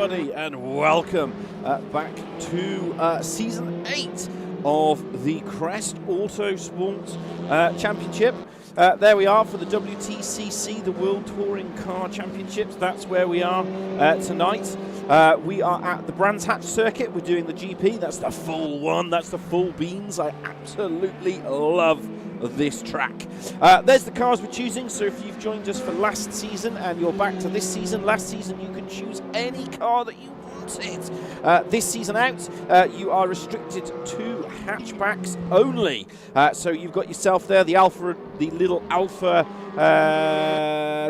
everybody, and welcome back to Season 8 of the Crest Autosport Championship. There we are for the WTCC, the World Touring Car Championships. That's where we are tonight. We are at the Brands Hatch circuit. We're doing the GP. That's the full one. That's the full beans. I absolutely love this track. There's the cars we're choosing. So if you've joined us for last season and you're back to this season, last season you can choose any car that you wanted. This season out, you are restricted to hatchbacks only. So you've got yourself there the little Alfa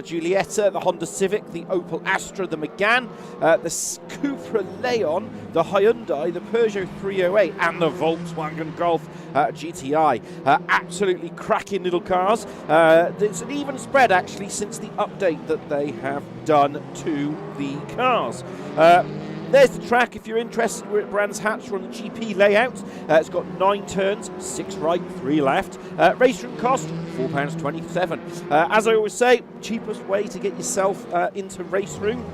Giulietta, the Honda Civic, the Opel Astra, the Megane, the Cupra Leon, the Hyundai, the Peugeot 308, and the Volkswagen Golf GTI. Absolutely cracking little cars. It's an even spread actually since the update that they have done to the cars. There's the track. If you're interested, we're at Brands Hatch. We're on the GP layout. It's got 9 turns, 6 right, 3 left. Race room cost, £4.27. As I always say, cheapest way to get yourself into race room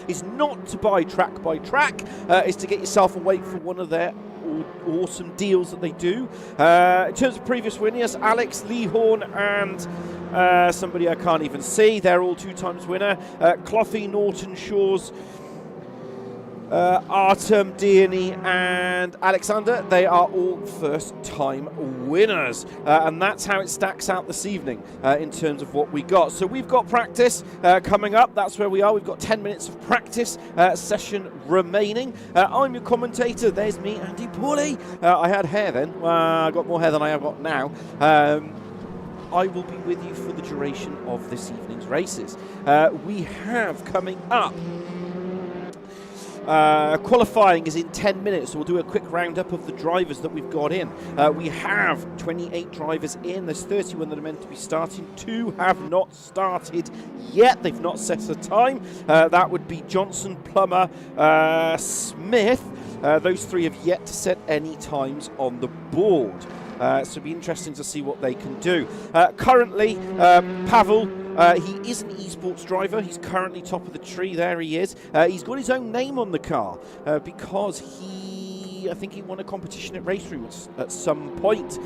is not to buy track by track, is to get yourself away for one of their awesome deals that they do. In terms of previous winners, Alex, Lee Horn, and somebody I can't even see. They're all 2 times winner. Cloughy, Norton, Shaw's, Artem, Diany, and Alexander, they are all first-time winners. And that's how it stacks out this evening in terms of what we got. So we've got practice coming up. That's where we are. We've got 10 minutes of practice session remaining. I'm your commentator. There's me, Andy Pauly. I had hair then. I got more hair than I have got now. I will be with you for the duration of this evening's races. We have coming up qualifying is in 10 minutes, so we'll do a quick roundup of the drivers that we've got in. We have 28 drivers in. There's 31 that are meant to be starting. 2 have not started yet. They've not set a time. That would be Johnson, Plummer, Smith. Those 3 have yet to set any times on the board. So it'll be interesting to see what they can do. Currently, Pavel, he is an esports driver. He's currently top of the tree. There he is. He's got his own name on the car because I think he won a competition at Race Room at some point.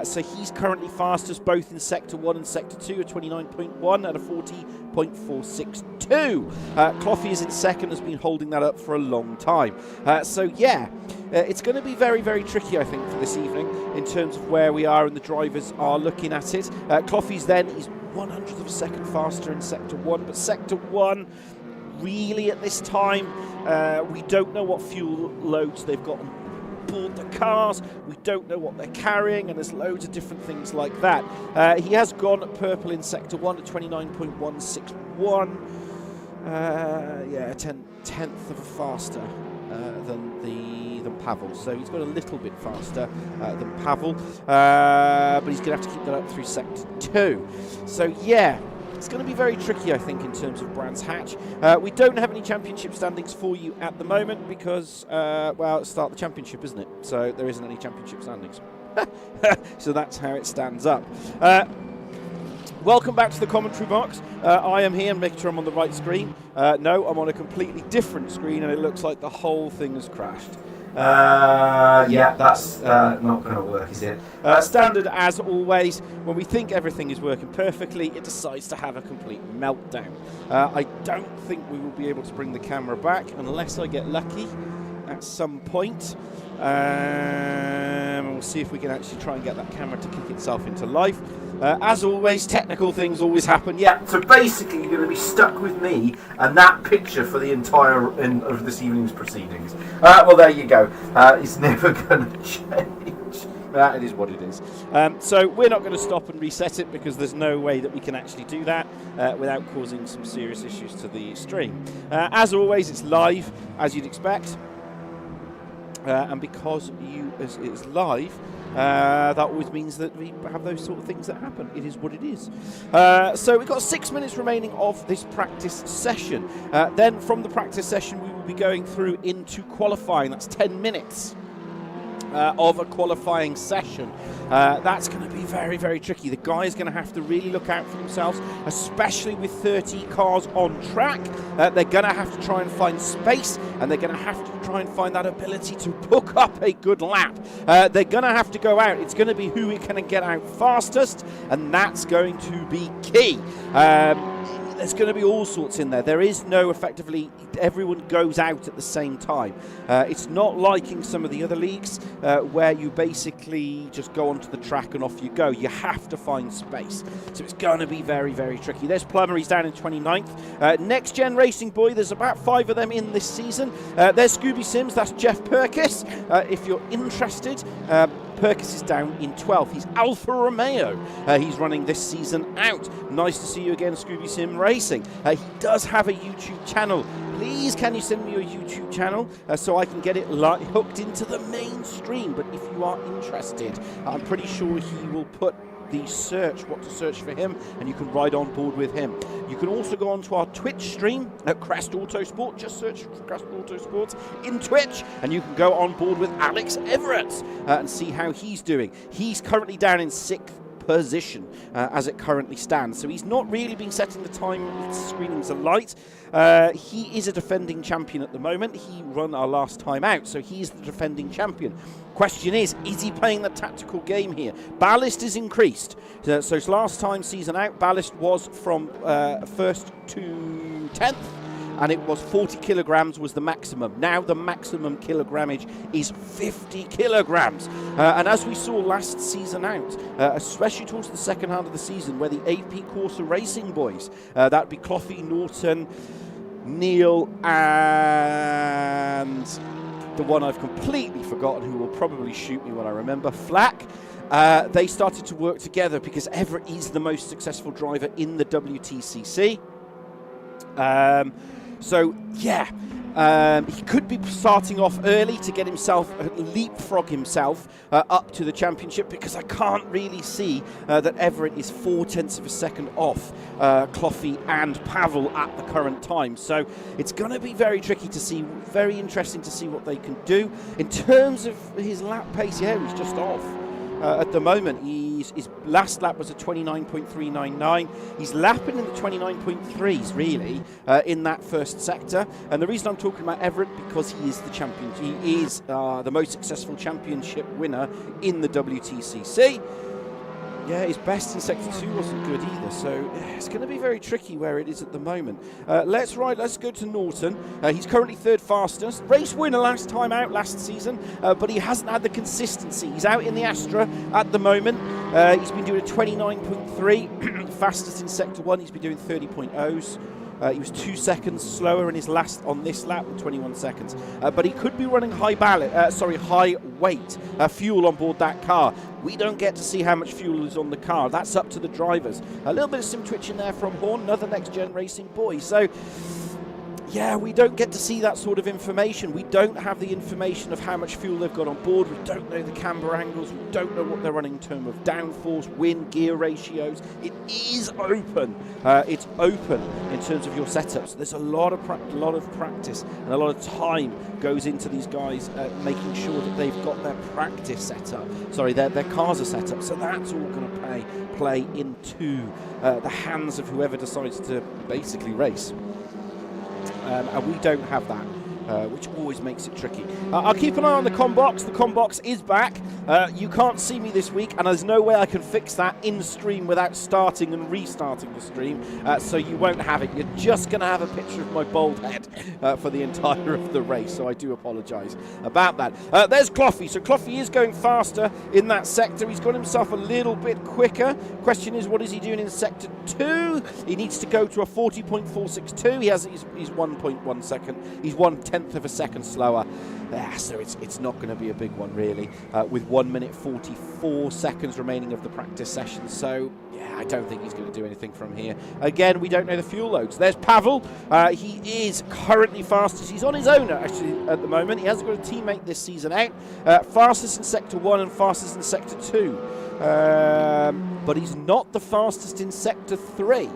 So he's currently fastest both in Sector 1 and Sector 2 at 29.1 and a 40.462. Cloughy is in second, has been holding that up for a long time. So yeah, it's going to be very, very tricky, I think, for this evening in terms of where we are and the drivers are looking at it. Cloughy's then, he's 100th of a second faster in Sector 1, but Sector 1, really at this time, we don't know what fuel loads they've got on board the cars. We don't know what they're carrying, and there's loads of different things like that. He has gone purple in Sector 1 at 29.161. Yeah, a tenth of a faster than Pavel, so he's got a little bit faster than Pavel, but he's going to have to keep that up through Sector 2. So yeah, it's going to be very tricky, I think, in terms of Brands Hatch. We don't have any championship standings for you at the moment because, well, it's start the championship, isn't it? So there isn't any championship standings. So that's how it stands up. Welcome back to the commentary box. I am here and making sure I'm on the right screen. No, I'm on a completely different screen and it looks like the whole thing has crashed. Yeah, that's not going to work, is it? Standard as always, when we think everything is working perfectly, it decides to have a complete meltdown. I don't think we will be able to bring the camera back unless I get lucky at some point. We'll see if we can actually try and get that camera to kick itself into life. As always, technical things always happen. Yeah, so basically you're going to be stuck with me and that picture for the entire of this evening's proceedings. Well, there you go. It's never going to change. It is what it is. So we're not going to stop and reset it because there's no way that we can actually do that without causing some serious issues to the stream. As always, it's live, as you'd expect. And because it's live, that always means that we have those sort of things that happen. It is what it is. So we've got 6 minutes remaining of this practice session. Then from the practice session, we will be going through into qualifying. That's 10 minutes. of a qualifying session. That's going to be very, very tricky. The guys going to have to really look out for themselves, especially with 30 cars on track. They're going to have to try and find space, and they're going to have to try and find that ability to book up a good lap. They're going to have to go out. It's going to be who can get out fastest, and that's going to be key. There's going to be all sorts in there. There is no effectively everyone goes out at the same time. It's not like in some of the other leagues where you basically just go onto the track and off you go. You have to find space. So it's going to be very, very tricky. There's Plummer, he's down in 29th. Next Gen Racing Boy, there's about 5 of them in this season. There's Scooby Sims, that's Jeff Perkis. If you're interested, Perkis is down in 12th. He's Alfa Romeo. He's running this season out. Nice to see you again, Scooby Sim Racing. He does have a YouTube channel. Please, can you send me your YouTube channel so I can get it hooked into the mainstream? But if you are interested, I'm pretty sure he will put the search, what to search for him, and you can ride on board with him. You can also go onto our Twitch stream at Crest Autosport. Just search for Crest Autosport in Twitch, and you can go on board with Alex Everett and see how he's doing. He's currently down in 6th position as it currently stands, so he's not really been setting the time screenings alight. He is a defending champion at the moment. He won our last time out, so he's the defending champion. Question is he playing the tactical game here? Ballast is increased. So last time season out, ballast was from 1st to 10th, and it was 40 kilograms was the maximum. Now the maximum kilogrammage is 50 kilograms. And as we saw last season out, especially towards the second half of the season, where the AP Corsa Racing boys, that'd be Cloughy, Norton, Neil, and the one I've completely forgotten, who will probably shoot me when I remember, Flack. They started to work together because Everett is the most successful driver in the WTCC. So, yeah, he could be starting off early to get himself, leapfrog himself up to the championship, because I can't really see that Everett is 0.4 of a second off Cloughy and Pavel at the current time. So it's going to be very tricky to see, very interesting to see what they can do. In terms of his lap pace, yeah, he's just off. At the moment, his last lap was a 29.399. He's lapping in the 29.3s, really, in that first sector. And the reason I'm talking about Everett, because he is the champion. He is the most successful championship winner in the WTCC. Yeah, his best in Sector 2 wasn't good either, so it's going to be very tricky where it is at the moment. Let's go to Norton. He's currently 3rd fastest. Race winner last time out last season, but he hasn't had the consistency. He's out in the Astra at the moment. He's been doing a 29.3. Fastest in Sector 1, he's been doing 30.0s. He was 2 seconds slower in his last on this lap with 21 seconds. But he could be running high weight fuel on board that car. We don't get to see how much fuel is on the car. That's up to the drivers. A little bit of sim twitch in there from Horn, another next gen racing boy. So yeah, we don't get to see that sort of information. We don't have the information of how much fuel they've got on board. We don't know the camber angles. We don't know what they're running in terms of downforce, wind, gear ratios. It is open. It's open in terms of your setups. There's a lot of practice and a lot of time goes into these guys making sure that they've got their practice set up. Sorry, their cars are set up. So that's all going to play into the hands of whoever decides to basically race. And we don't have that, which always makes it tricky. I'll keep an eye on the ComBox. The ComBox is back. You can't see me this week, and there's no way I can fix that in stream without starting and restarting the stream, so you won't have it. You're just going to have a picture of my bald head for the entire of the race, so I do apologise about that. There's Cloughy. So Cloughy is going faster in that sector. He's got himself a little bit quicker. Question is, what is he doing in Sector 2? He needs to go to a 40.462. He's 1.1 second. He's 1/10 of a second slower. So it's not going to be a big one, really, with 1 minute 44 seconds remaining of the practice session. So yeah, I don't think he's going to do anything from here. Again, we don't know the fuel loads. There's Pavel. He is currently fastest. He's on his own, actually, at the moment. He hasn't got a teammate this season out. Fastest in Sector 1 and fastest in Sector 2. But he's not the fastest in Sector 3.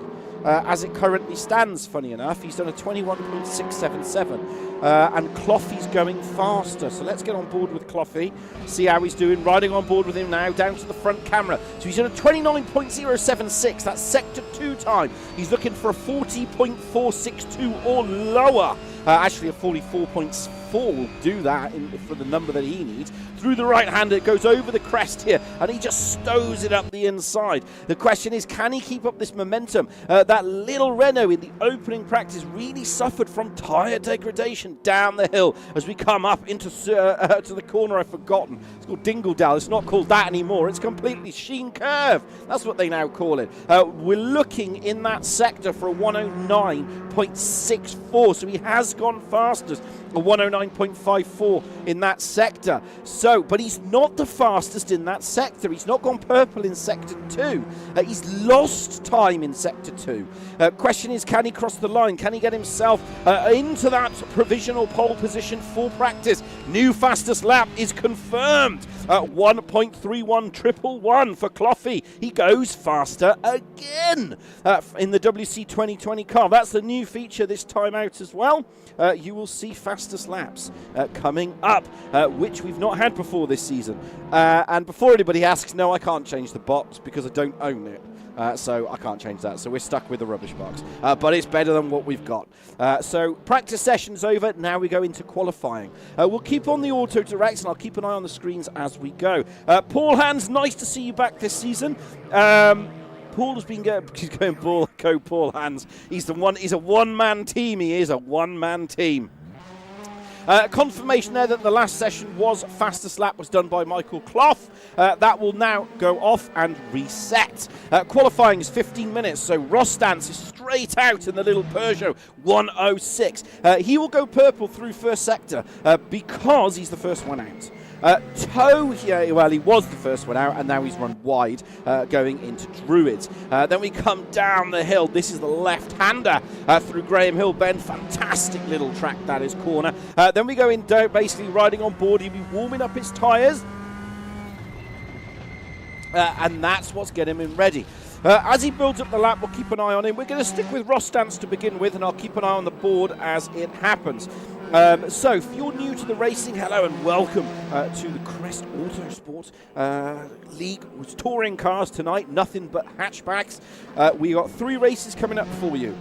as it currently stands, funny enough. He's done a 21.677, and Cloughy's going faster. So let's get on board with Cloughy, see how he's doing. Riding on board with him now, down to the front camera. So he's done a 29.076, that's Sector 2 time. He's looking for a 40.462 or lower. Actually, a 44.4 will do that for the number that he needs. Through the right-hander, it goes over the crest here, and he just stows it up the inside. The question is, can he keep up this momentum? That little Renault in the opening practice really suffered from tyre degradation down the hill as we come up into to the corner I've forgotten. It's called Dingledale. It's not called that anymore. It's completely Sheen Curve. That's what they now call it. We're looking in that sector for a 109.64, so he has gone fastest. A 109.54 in that sector. So, but he's not the fastest in that sector. He's not gone purple in Sector 2. He's lost time in Sector 2. Question is, can he cross the line? Can he get himself into that provisional pole position for practice? New fastest lap is confirmed. 1.31 for Cloughy. He goes faster again in the WC 2020 car. That's the new feature this time out as well. You will see fastest laps coming up, which we've not had before this season. And before anybody asks, no, I can't change the box because I don't own it. So I can't change that. So we're stuck with the rubbish box. But it's better than what we've got. So practice session's over. Now we go into qualifying. We'll keep on the auto direct, and I'll keep an eye on the screens as we go. Paul Hans, nice to see you back this season. Paul has been going go Paul Hans. He's a one-man team. He is a one-man team. Confirmation there that the last session was fastest lap was done by Michael Clough. That will now go off and reset. Qualifying is 15 minutes, so Ross Dance is straight out in the little Peugeot 106. He will go purple through first sector because he's the first one out. Toe here, well, he was the first one out, and now he's run wide going into Druids. Then we come down the hill. This is the left-hander through Graham Hill Bend. Fantastic little track, that is corner. Then we go in, basically riding on board. He'll be warming up his tyres. And that's what's getting him ready. As he builds up the lap, we'll keep an eye on him. We're going to stick with Ross Dance to begin with, and I'll keep an eye on the board as it happens. So, if you're new to the racing, hello and welcome to the Crest Autosport League with touring cars tonight, nothing but hatchbacks. We got 3 races coming up for you.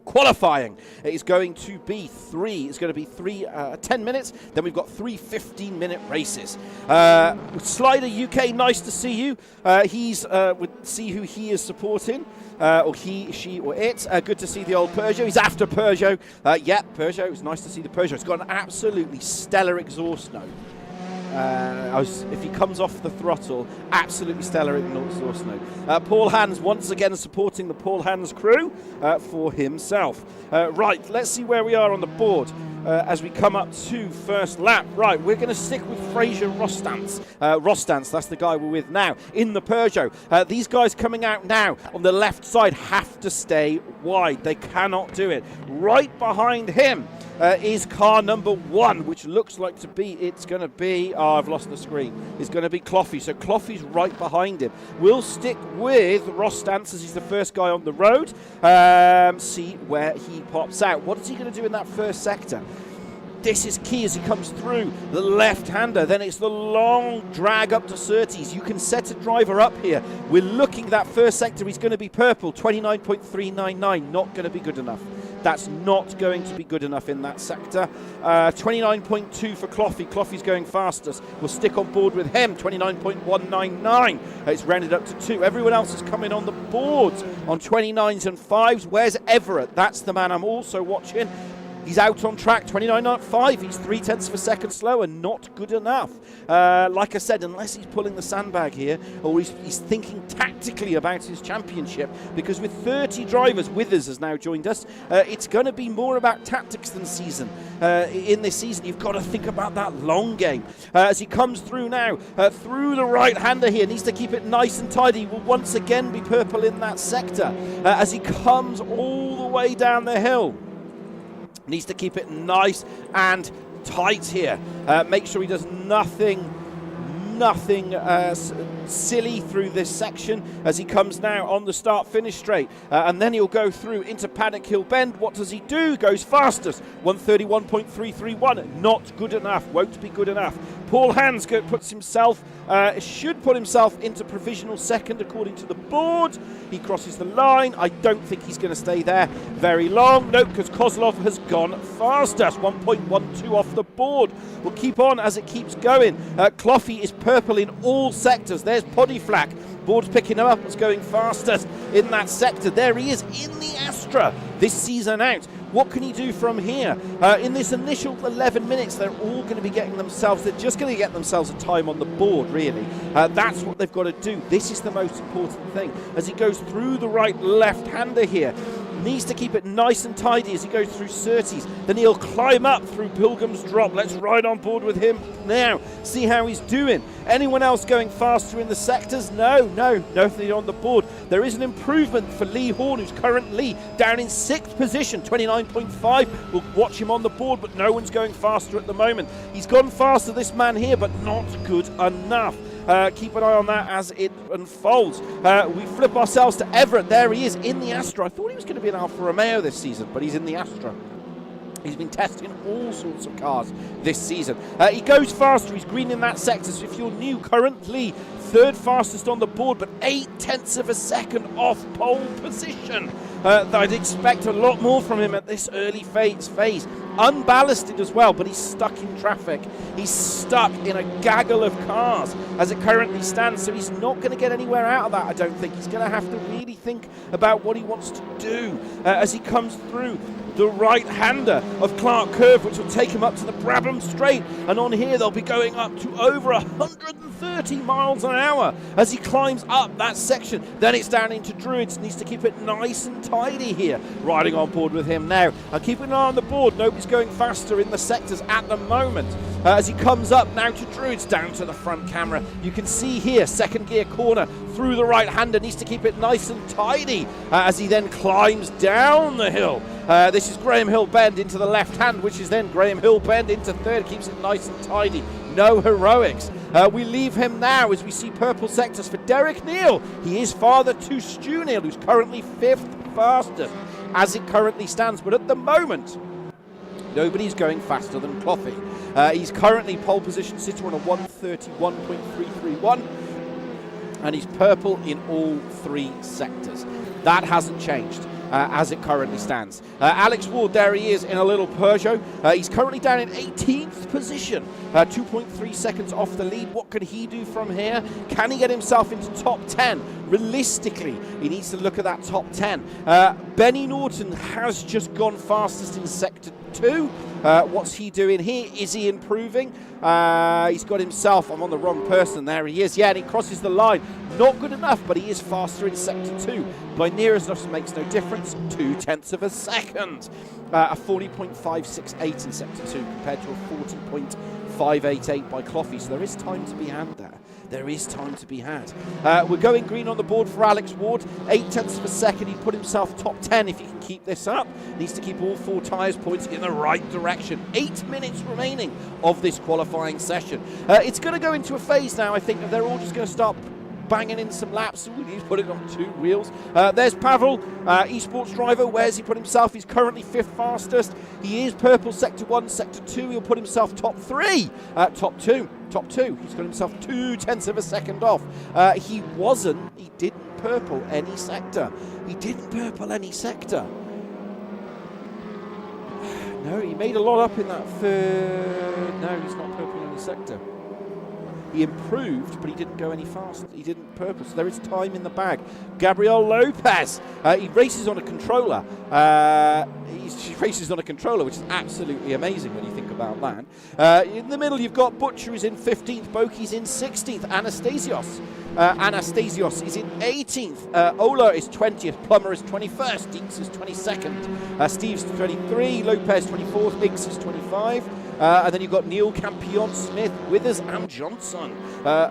Qualifying is going to be 3. It's going to be 3 10 minutes. Then we've got 3 15-minute races. Slider UK, nice to see you. He's would see who he is supporting. Or he, she, or it. Good to see the old Peugeot. He's after Peugeot. Yeah, Peugeot. It's nice to see the Peugeot. It's got an absolutely stellar exhaust note. If he comes off the throttle, absolutely stellar exhaust note. Paul Hans once again supporting the Paul Hans crew for himself. Right, let's see where we are on the board as we come up to first lap. Right, we're going to stick with Fraser Rostance. Rostance, that's the guy we're with now in the Peugeot. These guys coming out now on the left side have to stay wide. They cannot do it. Right behind him is car number 1, which looks like it's going to be, I've lost the screen. It's going to be Cloughy. So Cloughy's right behind him. We'll stick with Rostance as he's the first guy on the road. See where he pops out. What is he going to do in that first sector? This is key as he comes through the left-hander. Then it's the long drag up to Surtees. You can set a driver up here. We're looking at that first sector. He's going to be purple, 29.399. Not going to be good enough. That's not going to be good enough in that sector. 29.2 for Cloughy. Cloughy's going fastest. We'll stick on board with him. 29.199. It's rounded up to 2. Everyone else is coming on the boards on 29s and 5s. Where's Everett? That's the man I'm also watching. He's out on track, 29.5. He's 0.3 of a second slower, not good enough. Like I said, unless he's pulling the sandbag here, or he's thinking tactically about his championship, because with 30 drivers, Withers has now joined us, it's going to be more about tactics than season. In this season, you've got to think about that long game. As he comes through now, through the right-hander here, needs to keep it nice and tidy. He will once again be purple in that sector. As he comes all the way down the hill. Needs to keep it nice and tight here. Make sure he does nothing silly through this section as he comes now on the start-finish straight. And then he'll go through into Paddock Hill Bend. What does he do? Goes fastest. 1:31.331. Not good enough. Won't be good enough. Paul Hanscott should put himself into provisional second according to the board. He crosses the line. I don't think he's going to stay there very long. No, because Kozlov has gone fastest. 1.12 off the board. We'll keep on as it keeps going. Cloughy is purple in all sectors. There's Podiflak. Board's picking him up. It's going fastest in that sector. There he is in the Astra this season out. What can he do from here? In this initial 11 minutes, they're all going to be getting themselves, they're just going to get themselves a time on the board, really. That's what they've got to do. This is the most important thing. As he goes through the right left-hander here, needs to keep it nice and tidy as he goes through Surtees. Then he'll climb up through Pilgrim's Drop. Let's ride on board with him now. See how he's doing. Anyone else going faster in the sectors? No, nothing on the board. There is an improvement for Lee Horn, who's currently down in 6th position, 29.5. We'll watch him on the board, but no one's going faster at the moment. He's gone faster, this man here, but not good enough. Keep an eye on that as it unfolds. We flip ourselves to Everett. There he is in the Astra. I thought he was going to be an Alfa Romeo this season, but he's in the Astra. He's been testing all sorts of cars this season. He goes faster. He's green in that sector. So if you're new, currently 3rd fastest on the board, but 0.8 of a second off pole position. I'd expect a lot more from him at this early phase. Unballasted as well, but he's stuck in traffic. He's stuck in a gaggle of cars as it currently stands, so he's not going to get anywhere out of that, I don't think. He's going to have to really think about what he wants to do as he comes through the right-hander of Clark Curve, which will take him up to the Brabham Straight. And on here, they'll be going up to over 130 miles an hour as he climbs up that section. Then it's down into Druids. Needs to keep it nice and tidy here. Riding on board with him now. Keep an eye on the board. Nobody's going faster in the sectors at the moment. As he comes up now to Druids, down to the front camera. You can see here, 2nd gear corner through the right-hander. Needs to keep it nice and tidy as he then climbs down the hill. This is Graham Hill Bend into the left hand, which is then Graham Hill Bend into 3rd. Keeps it nice and tidy. No heroics. We leave him now as we see purple sectors for Derek Neal. He is father to Stu Neal, who's currently 5th fastest as it currently stands. But at the moment, nobody's going faster than Cloughy. He's currently pole position sitter on a 1:31.331. And he's purple in all 3 sectors. That hasn't changed as it currently stands. Alex Ward, there he is in a little Peugeot. He's currently down in 18th position, 2.3 seconds off the lead. What can he do from here? Can he get himself into top 10? Realistically, he needs to look at that top 10. Benny Norton has just gone fastest in sector 2. What's he doing here? Is he improving? He's got himself, I'm on the wrong person, there he is. Yeah, and he crosses the line. Not good enough, but he is faster in sector 2. By near as enough makes no difference, 0.2 of a second. A 40.568 in sector 2 compared to a 40.588 by Cloughy. So there is time to be had there. There is time to be had. We're going green on the board for Alex Ward. 0.8 of a second. He'd put himself top 10 if he can keep this up. Needs to keep all 4 tyres pointing in the right direction. 8 minutes remaining of this qualifying session. It's going to go into a phase now. I think that they're all just going to start banging in some laps. Ooh, he's putting on 2 wheels. There's Pavel, esports driver. Where's he put himself? He's currently 5th fastest. He is purple sector 1, sector 2. He'll put himself top 3. Top 2. He's got himself 0.2 of a second off. He didn't purple any sector. No, he made a lot up in that 3rd. No, he's not purple any sector. He improved, but he didn't go any faster. He didn't purple, so there is time in the bag. Gabriel Lopez, he races on a controller. He races on a controller, which is absolutely amazing when you think about that. In the middle, you've got Butcher, who's in 15th. Boki's in 16th. Anastasios is in 18th. Ola is 20th. Plummer is 21st. Deeks is 22nd. Steve's 23. Lopez 24th. Iggs is 25. And then you've got Neil Campion, Smith, Withers and Johnson,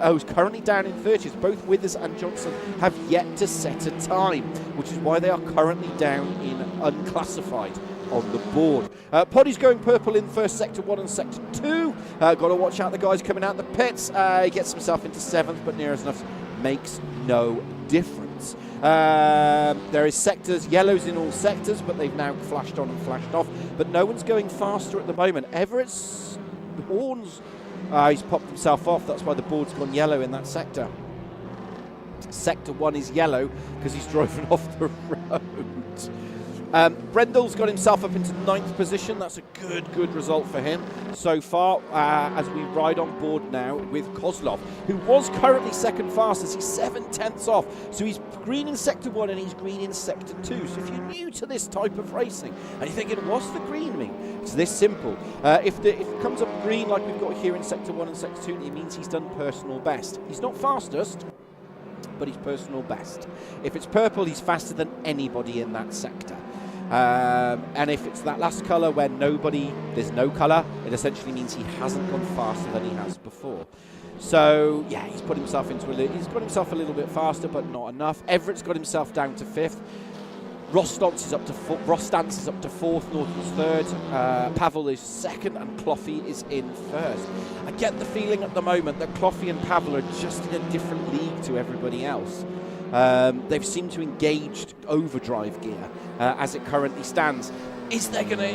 who's currently down in 30th. Both Withers and Johnson have yet to set a time, which is why they are currently down in unclassified on the board. Poddy's going purple in first sector 1 and sector 2. Got to watch out the guys coming out the pits. He gets himself into 7th, but near as enough makes no difference. There is sectors, yellows in all sectors, but they've now flashed on and flashed off. But no one's going faster at the moment. Everett's horns, he's popped himself off. That's why the board's gone yellow in that sector. Sector 1 is yellow because he's driven off the road. Brendel's got himself up into 9th position. That's a good result for him so far, as we ride on board now with Kozlov, who was currently second fastest. He's 7/10ths off. So he's green in Sector 1 and he's green in Sector 2. So if you're new to this type of racing and you're thinking, what's the green mean? It's this simple. If it comes up green like we've got here in Sector 1 and Sector 2, it means he's done personal best. He's not fastest, but he's personal best. If it's purple, he's faster than anybody in that sector. And if it's that last colour where there's no colour, it essentially means he hasn't gone faster than he has before. So yeah, he's got himself a little bit faster, but not enough. Everett's got himself down to 5th. Rostance is up to 4th. Norton's 3rd. Pavel is 2nd, and Cloughy is in 1st. I get the feeling at the moment that Cloughy and Pavel are just in a different league to everybody else. They've seemed to engage overdrive gear as it currently stands. Is there going to,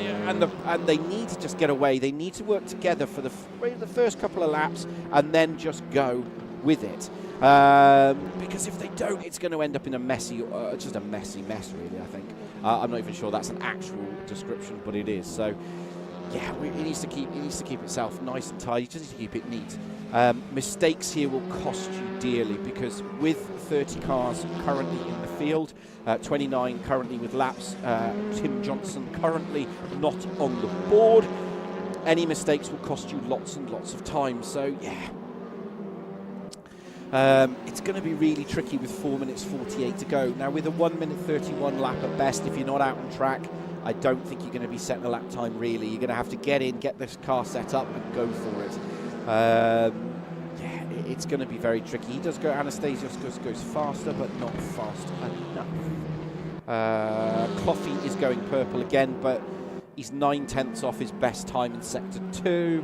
and they need to just get away. They need to work together for the first couple of laps and then just go with it. Because if they don't, it's going to end up in just a messy mess, really, I think. I'm not even sure that's an actual description, but it is. So, yeah, it needs to keep itself nice and tidy. Just needs to keep it neat. Mistakes here will cost you dearly, because with 30 cars currently in the field, 29 currently with laps, Tim Johnson currently not on the board, any mistakes will cost you lots and lots of time. So, yeah. It's going to be really tricky with 4 minutes 48 to go. Now, with a 1 minute 31 lap at best, if you're not out on track, I don't think you're going to be setting a lap time, really. You're going to have to get in, get this car set up, and go for it. Yeah, it's going to be very tricky. He does go, Anastasios goes faster, but not fast enough. Cloughy is going purple again, but he's 9/10ths off his best time in Sector 2.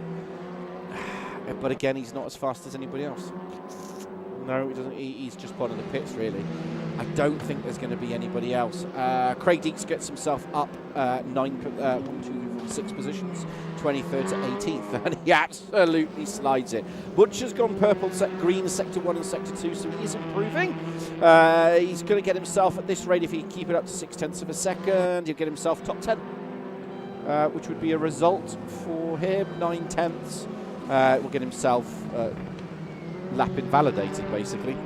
But again, he's not as fast as anybody else. No, he doesn't. He's just part of the pits, really. I don't think there's going to be anybody else. Craig Deeks gets himself up 6 positions, 23rd to 18th, and he absolutely slides it. Butcher's gone purple, green, Sector 1 and Sector 2, so he is improving. He's going to get himself, at this rate, if he can keep it up to 0.6 of a second, he'll get himself top 10, which would be a result for him. 9/10ths. Will get himself lap invalidated, basically.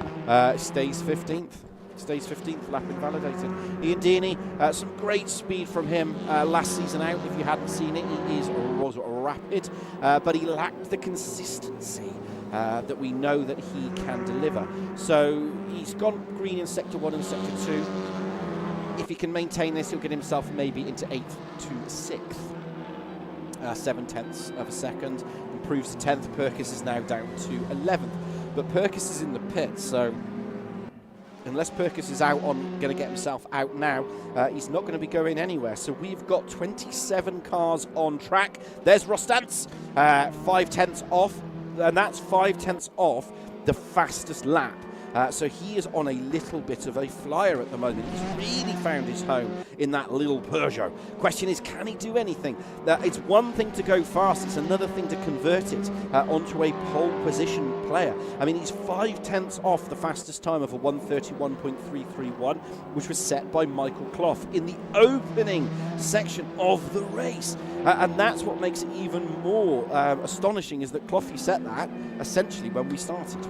Stays 15th. Stays 15th, lap invalidated. Ian Deaney, some great speed from him last season out. If you hadn't seen it, he was rapid, but he lacked the consistency that we know that he can deliver. So he's gone green in Sector 1 and Sector 2. If he can maintain this, he'll get himself maybe into 8th to 6th. 7/10ths of a second. Improves to 10th. Perkis is now down to 11th. But Perkis is in the pits, so unless Perkis is going to get himself out now, he's not going to be going anywhere. So we've got 27 cars on track. There's Rostance, 5/10ths off, and that's 5/10ths off the fastest lap. So he is on a little bit of a flyer at the moment. He's really found his home in that little Peugeot. Question is, can he do anything? It's one thing to go fast, it's another thing to convert it onto a pole position player. I mean, he's 5/10ths off the fastest time of a 1:31.331, which was set by Michael Clough in the opening section of the race. And that's what makes it even more astonishing, is that Clough set that essentially when we started.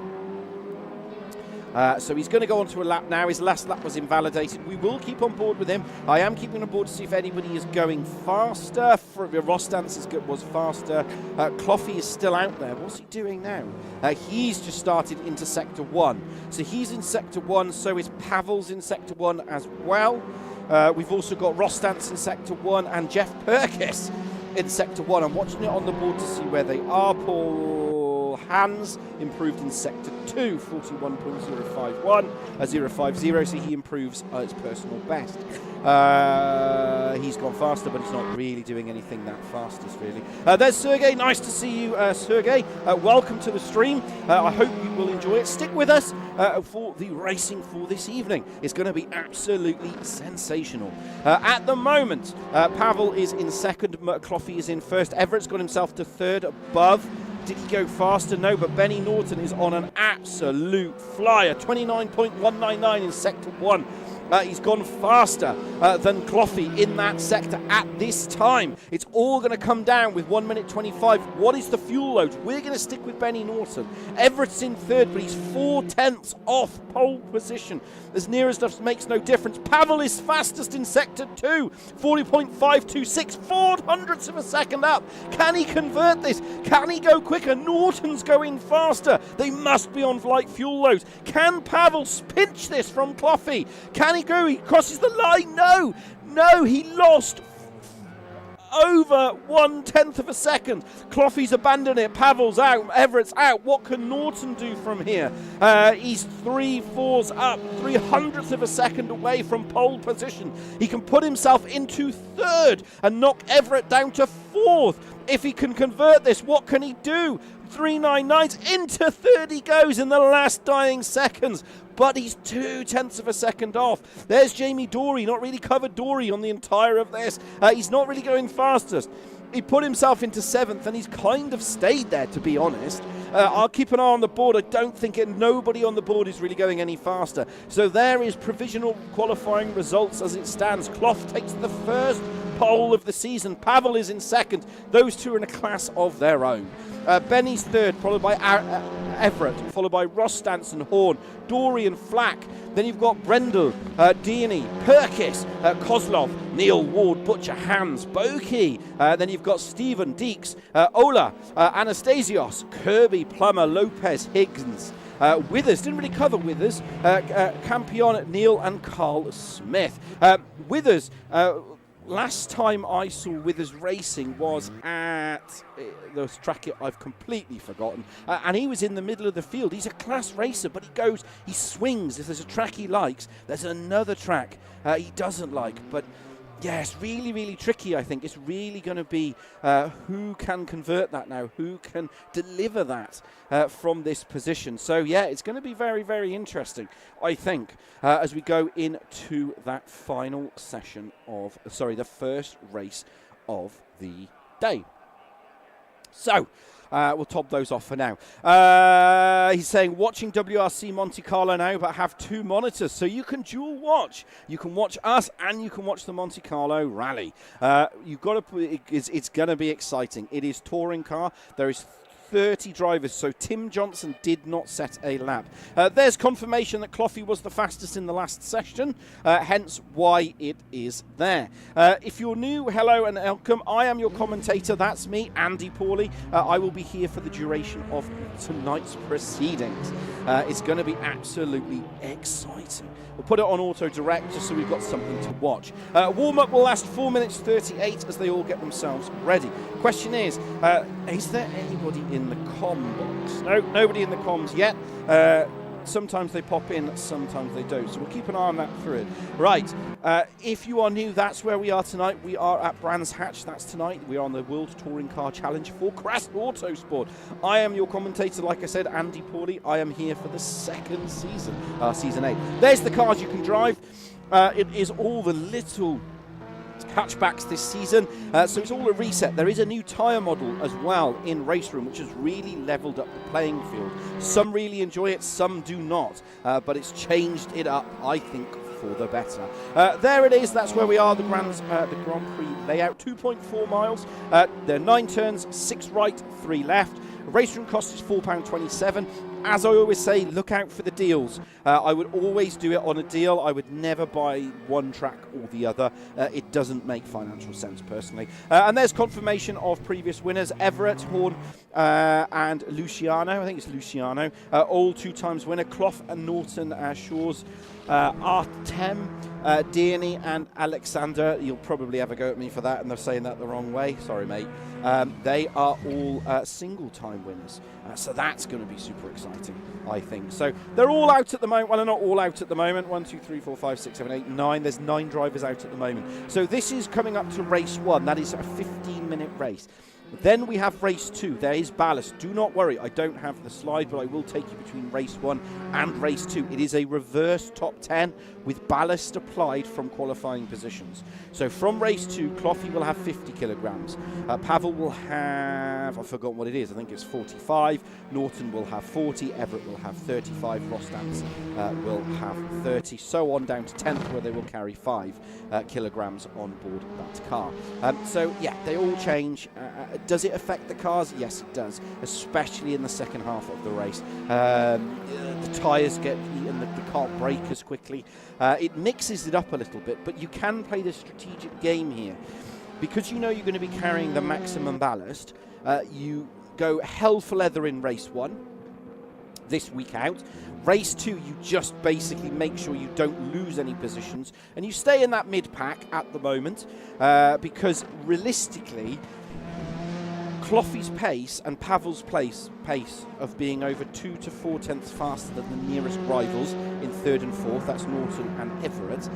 So he's going to go on to a lap now. His last lap was invalidated. We will keep on board with him. I am keeping on board to see if anybody is going faster. Rostance was faster. Cloughy is still out there. What's he doing now? He's just started into Sector 1. So he's in Sector 1, so is Pavel's in Sector 1 as well. We've also got Rostance in Sector 1 and Jeff Perkis in Sector 1. I'm watching it on the board to see where they are. Paul Hans improved in Sector 2, 41.051, 050, so he improves his personal best. he's gone faster, but he's not really doing anything that fastest, really. There's Sergey. Nice to see you, Sergey. Welcome to the stream. I hope you will enjoy it. Stick with us for the racing for this evening. It's going to be absolutely sensational. At the moment, Pavel is in second, Cloughy is in first. Everett's got himself to third above. Did he go faster? No, but Benny Norton is on an absolute flyer. 29.199 in sector 1. He's gone faster than Cloughy in that sector at this time. It's all going to come down with 1 minute 25. What is the fuel load? We're going to stick with Benny Norton. Everett's in third, but he's 4/10 off pole position. As near as that makes no difference. Pavel is fastest in sector 2. 40.526, 4/100ths of a second up. Can he convert this? Can he go quicker? Norton's going faster. They must be on light fuel loads. Can Pavel pinch this from Cloughy? Can he go? He crosses the line. No, he lost over 1/10 of a second. Cloughy's abandoned it. Pavel's out. Everett's out. What can Norton do from here? He's 3/4 up, 3/100ths of a second away from pole position. He can put himself into third and knock Everett down to fourth. If he can convert this, what can he do? 3.99s into third he goes in the last dying seconds. But he's 2/10 of a second off. There's Jamie Dory, not really covered Dory on the entire of this. He's not really going fastest. He put himself into seventh, and he's kind of stayed there, to be honest. I'll keep an eye on the board. I don't think nobody on the board is really going any faster. So there is provisional qualifying results as it stands. Clough takes the first pole of the season. Pavel is in second. Those two are in a class of their own. Benny's third, followed by Everett, followed by Ross Stanson, Horn, Dory and Flack. Then you've got Brendel, Deany, Perkis, Kozlov, Neil, Ward, Butcher, Hans, Bokey. Then you've got Stephen, Deeks, Ola, Anastasios, Kirby, Plummer, Lopez, Higgins. Withers, didn't really cover Withers. Campion, Neil and Carl Smith. Withers, last time I saw Withers racing was at the track I've completely forgotten, and he was in the middle of the field. He's a class racer, but he swings. If there's a track he likes, there's another track he doesn't like. But yeah, it's really, really tricky, I think. It's really going to be who can convert that now, who can deliver that from this position. So, yeah, it's going to be very, very interesting, I think, as we go into that final session of, the first race of the day. So, we'll top those off for now. He's saying, watching WRC Monte Carlo now, but have two monitors, so you can dual watch. You can watch us and you can watch the Monte Carlo Rally. You've got to. It's going to be exciting. It is touring car. There is 30 drivers, so Tim Johnson did not set a lap. There's confirmation that Cloughy was the fastest in the last session, hence why it is there. If you're new, hello and welcome. I am your commentator. That's me, Andy Pawley. I will be here for the duration of tonight's proceedings. It's going to be absolutely exciting. We'll put it on auto direct just so we've got something to watch. Warm-up will last 4 minutes 38 as they all get themselves ready. Question is there anybody in the comm box? No, nobody in the comms yet. Sometimes they pop in, sometimes they don't. So we'll keep an eye on that through it. Right, if you are new, that's where we are tonight. We are at Brands Hatch, that's tonight. We are on the World Touring Car Challenge for Crest Autosport. I am your commentator, like I said, Andy Pawley. I am here for the second season, Season 8. There's the cars you can drive. It is all the little hatchbacks this season, so it's all a reset. There is a new tyre model as well in Race Room, which has really levelled up the playing field. Some really enjoy it, some do not, but it's changed it up, I think, for the better. There it is, that's where we are, the Grand Prix layout, 2.4 miles. There are 9 turns, 6 right, 3 left. Race Room cost is £4.27. As I always say, look out for the deals. I would always do it on a deal. I would never buy one track or the other. It doesn't make financial sense, personally. And there's confirmation of previous winners. Everett, Horn, and Luciano. I think it's Luciano. All 2 times winner. Clough and Norton, Shaw's Artem, Diany and Alexander, you'll probably have a go at me for that, and they're saying that the wrong way. Sorry, mate. They are all single-time winners. So that's going to be super exciting, I think. So they're all out at the moment. Well, they're not all out at the moment. 1, 2, 3, 4, 5, 6, 7, 8, 9. There's 9 drivers out at the moment. So this is coming up to race 1. That is a 15-minute race. Then we have race 2. There is ballast. Do not worry, I don't have the slide, but I will take you between race 1 and race 2. It is a reverse top 10 with ballast applied from qualifying positions. So from race 2, Cloughy will have 50 kilograms. Pavel will have, I've forgotten what it is, I think it's 45. Norton will have 40. Everett will have 35. Ross Dance will have 30. So on down to 10th, where they will carry 5 kilograms on board that car. So yeah, they all change. Does it affect the cars? Yes, it does, especially in the second half of the race. The tyres get eaten, the car brake as quickly. It mixes it up a little bit, but you can play the strategic game here. Because you know you're going to be carrying the maximum ballast, you go hell for leather in race 1, this week out. Race 2, you just basically make sure you don't lose any positions, and you stay in that mid-pack at the moment, because realistically, Cloughy's pace and Pavel's pace of being over 2 to 4 tenths faster than the nearest rivals in 3rd and 4th, that's Norton and Everett.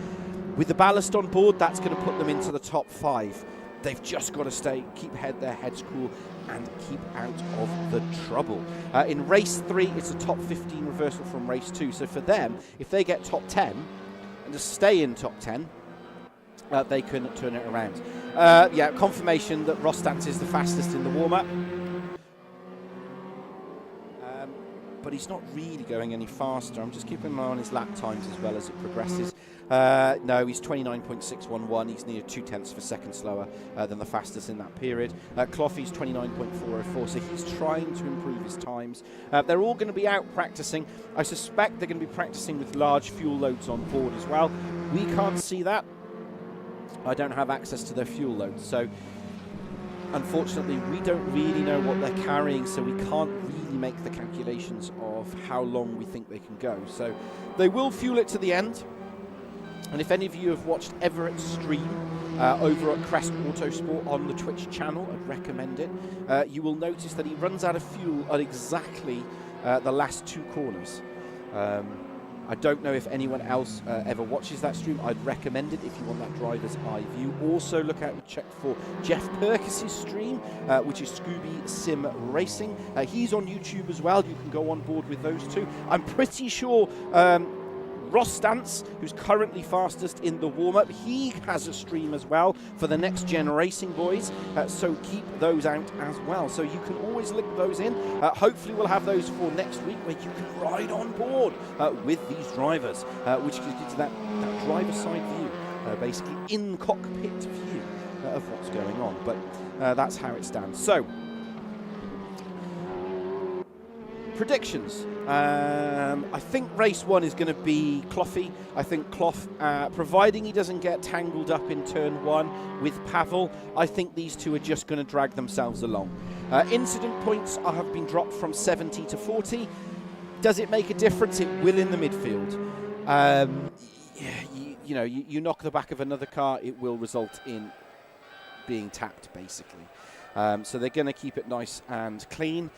With the ballast on board, that's going to put them into the top 5. They've just got to keep their heads cool and keep out of the trouble. In race 3, it's a top 15 reversal from race 2. So for them, if they get top 10 and just stay in top 10, they can turn it around. Yeah, confirmation that Ross Dance is the fastest in the warm-up. But he's not really going any faster. I'm just keeping an eye on his lap times as well as it progresses. No, he's 29.611. He's near 2 tenths of a second slower than the fastest in that period. Cloughy's 29.404, so he's trying to improve his times. They're all going to be out practicing. I suspect they're going to be practicing with large fuel loads on board as well. We can't see that. I don't have access to their fuel loads, so unfortunately we don't really know what they're carrying, so we can't really make the calculations of how long we think they can go. So they will fuel it to the end, and if any of you have watched Everett's stream over at Crest Autosport on the Twitch channel, I'd recommend it. You will notice that he runs out of fuel at exactly the last 2 corners. I don't know if anyone else ever watches that stream. I'd recommend it if you want that driver's eye view. Also look out and check for Jeff Perkis's stream, which is Scooby Sim Racing. He's on YouTube as well. You can go on board with those two. I'm pretty sure Ross Dance, who's currently fastest in the warm-up, he has a stream as well for the Next Gen Racing boys, so keep those out as well. So you can always link those in. Hopefully we'll have those for next week, where you can ride on board with these drivers, which gives you that driver side view, basically in-cockpit view of what's going on. But that's how it stands. So, predictions. I think race 1 is going to be Cloughy. I think Clough, providing he doesn't get tangled up in turn 1 with Pavel, I think these two are just going to drag themselves along. Incident points have been dropped from 70 to 40. Does it make a difference? It will in the midfield. You knock the back of another car, it will result in being tapped, basically. So they're going to keep it nice and clean.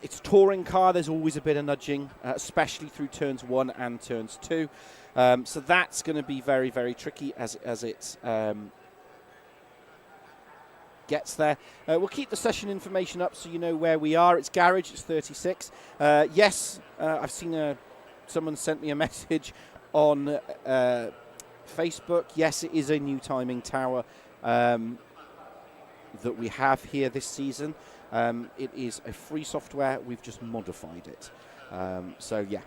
It's a touring car. There's always a bit of nudging, especially through turns 1 and turns 2. So that's going to be very, very tricky as it gets there. We'll keep the session information up so you know where we are. It's garage. It's 36. Yes, I've seen someone sent me a message on Facebook. Yes, it is a new timing tower that we have here this season. It is a free software. We've just modified it. So yeah.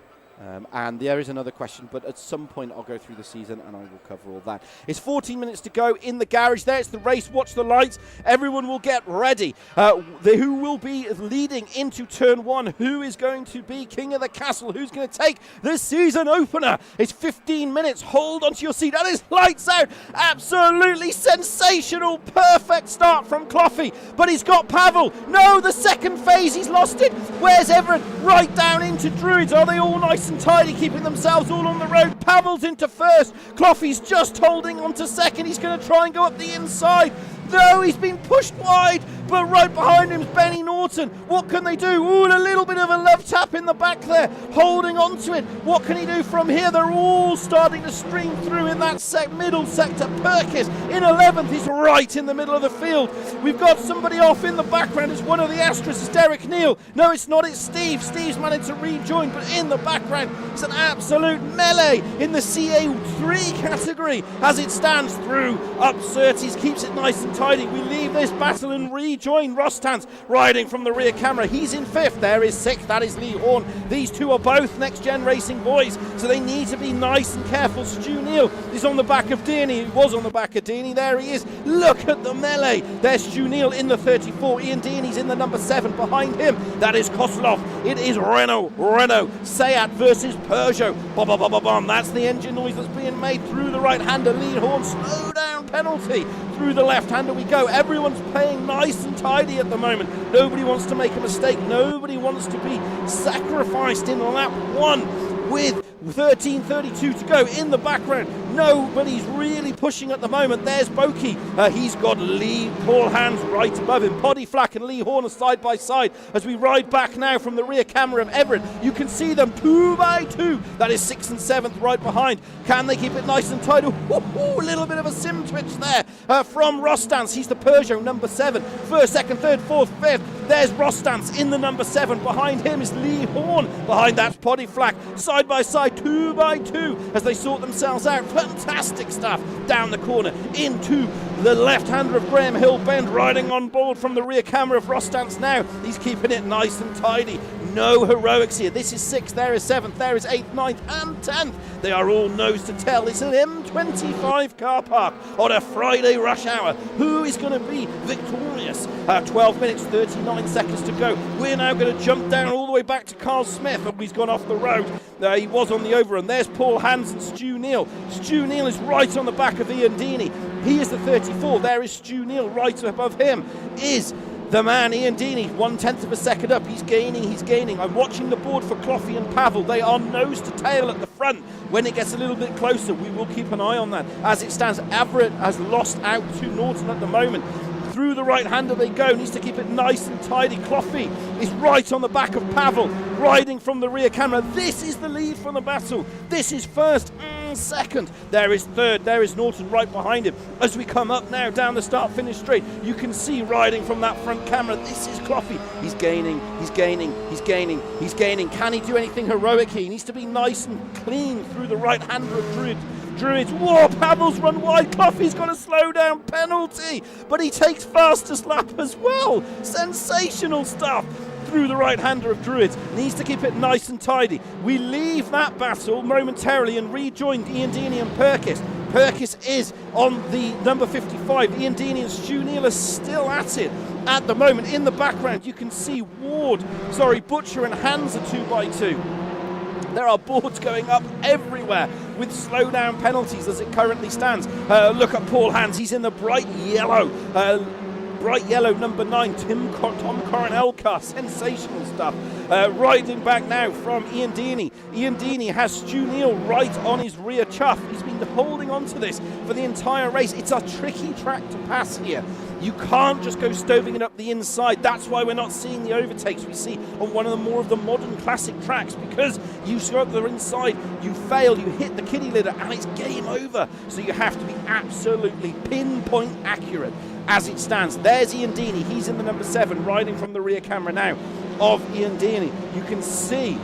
And there is another question, but at some point I'll go through the season and I will cover all that. It's 14 minutes to go in the garage. There's the race. Watch the lights. Everyone will get ready. Who will be leading into turn 1? Who is going to be king of the castle? Who's going to take the season opener? It's 15 minutes. Hold onto your seat. That is lights out. Absolutely sensational. Perfect start from Cloughy. But he's got Pavel. No, the second phase. He's lost it. Where's Everett? Right down into Druids. Are they all nice and tidy, keeping themselves all on the road? Pavel's into first. Cloughy's just holding on to second. He's going to try and go up the inside. No, he's been pushed wide, but right behind him is Benny Norton. What can they do? Ooh, a little bit of a love tap in the back there, holding on to it. What can he do from here? They're all starting to stream through in that middle sector. Perkis in 11th. He's right in the middle of the field. We've got somebody off in the background. It's one of the Astros. It's Derek Neal. No, it's not. It's Steve. Steve's managed to rejoin, but in the background, it's an absolute melee in the CA3 category as it stands through. Up Surtees keeps it nice and tidy. We leave this battle and rejoin Rostans riding from the rear camera. He's in 5th. There is 6th. That is Lee Horn. These two are both next gen racing boys, so they need to be nice and careful. Stu Neal is on the back of Dearney. He was on the back of Dearney. There he is. Look at the melee. There's Stu Neal in the 34. Ian Dearney's in the number 7. Behind him, that is Koslov. It is Renault, Seat versus Peugeot. Bom. That's the engine noise that's being made through the right-hander. Lee Horn, slow down penalty. Through the left-hander we go. Everyone's playing nice and tidy at the moment. Nobody wants to make a mistake. Nobody wants to be sacrificed in lap 1 with 13:32 to go. In the background, nobody's really pushing at the moment. There's Boki. He's got Paul Hands right above him. Poddy Flack and Lee Horner side by side as we ride back now from the rear camera of Everett. You can see them 2 by 2. That is 6th and 7th right behind. Can they keep it nice and tight? A little bit of a sim twitch there from Rostans. He's the Peugeot number 7. 1st, 2nd, 3rd, 4th, 5th. There's Rostans in the number 7. Behind him is Lee Horn. Behind that's Poddy Flack. Side by side, 2 by 2 as they sort themselves out. Fantastic stuff down the corner into the left-hander of Graham Hill Bend, riding on board from the rear camera of Rostans now. He's keeping it nice and tidy. No heroics here. This is 6th, there is 7th, there is 8th, 9th and 10th. They are all nose to tail. It's an M25 car park on a Friday rush hour. Who is going to be victorious? 12 minutes, 39 seconds to go. We're now going to jump down all the way back to Carl Smith. He's gone off the road. He was on the overrun. There's Paul Hands and Stu Neal. Stu Neal is right on the back of Ian Deaney. He is the 34. There is Stu Neal. Right above him is the man, Ian Deaney, 1/10 of a second up. He's gaining. I'm watching the board for Cloughy and Pavel. They are nose to tail at the front. When it gets a little bit closer, we will keep an eye on that. As it stands, Everett has lost out to Norton at the moment. Through the right-hander they go. Needs to keep it nice and tidy. Cloughy is right on the back of Pavel, riding from the rear camera. This is the lead from the battle. This is 1st and 2nd. There is 3rd. There is Norton right behind him. As we come up now down the start-finish straight, you can see riding from that front camera, this is Cloughy. He's gaining. Can he do anything heroic here? He needs to be nice and clean through the right-hander of Druids. Whoa, Pavel's run wide. Cloughy's got a slow down penalty, but he takes fastest lap as well. Sensational stuff through the right-hander of Druids. Needs to keep it nice and tidy. We leave that battle momentarily and rejoin Ian Deaney and Perkis. Perkis is on the number 55. Ian Deaney and Stu Neal are still at it at the moment. In the background, you can see Butcher and Hands are 2 by 2. There are boards going up everywhere with slowdown penalties as it currently stands. Look at Paul Hands. He's in the bright yellow number 9, Tom Coronel car. Sensational stuff. Riding back now from Ian Deaney. Ian Deaney has Stu Neal right on his rear chuff. He's been holding on to this for the entire race. It's a tricky track to pass here. You can't just go stoving it up the inside. That's why we're not seeing the overtakes we see on one of the more of the modern classic tracks, because you go up the inside, you fail, you hit the kiddie litter, and it's game over. So you have to be absolutely pinpoint accurate. As it stands, there's Ian Deaney. He's in the number 7, riding from the rear camera now of Ian Deaney. You can see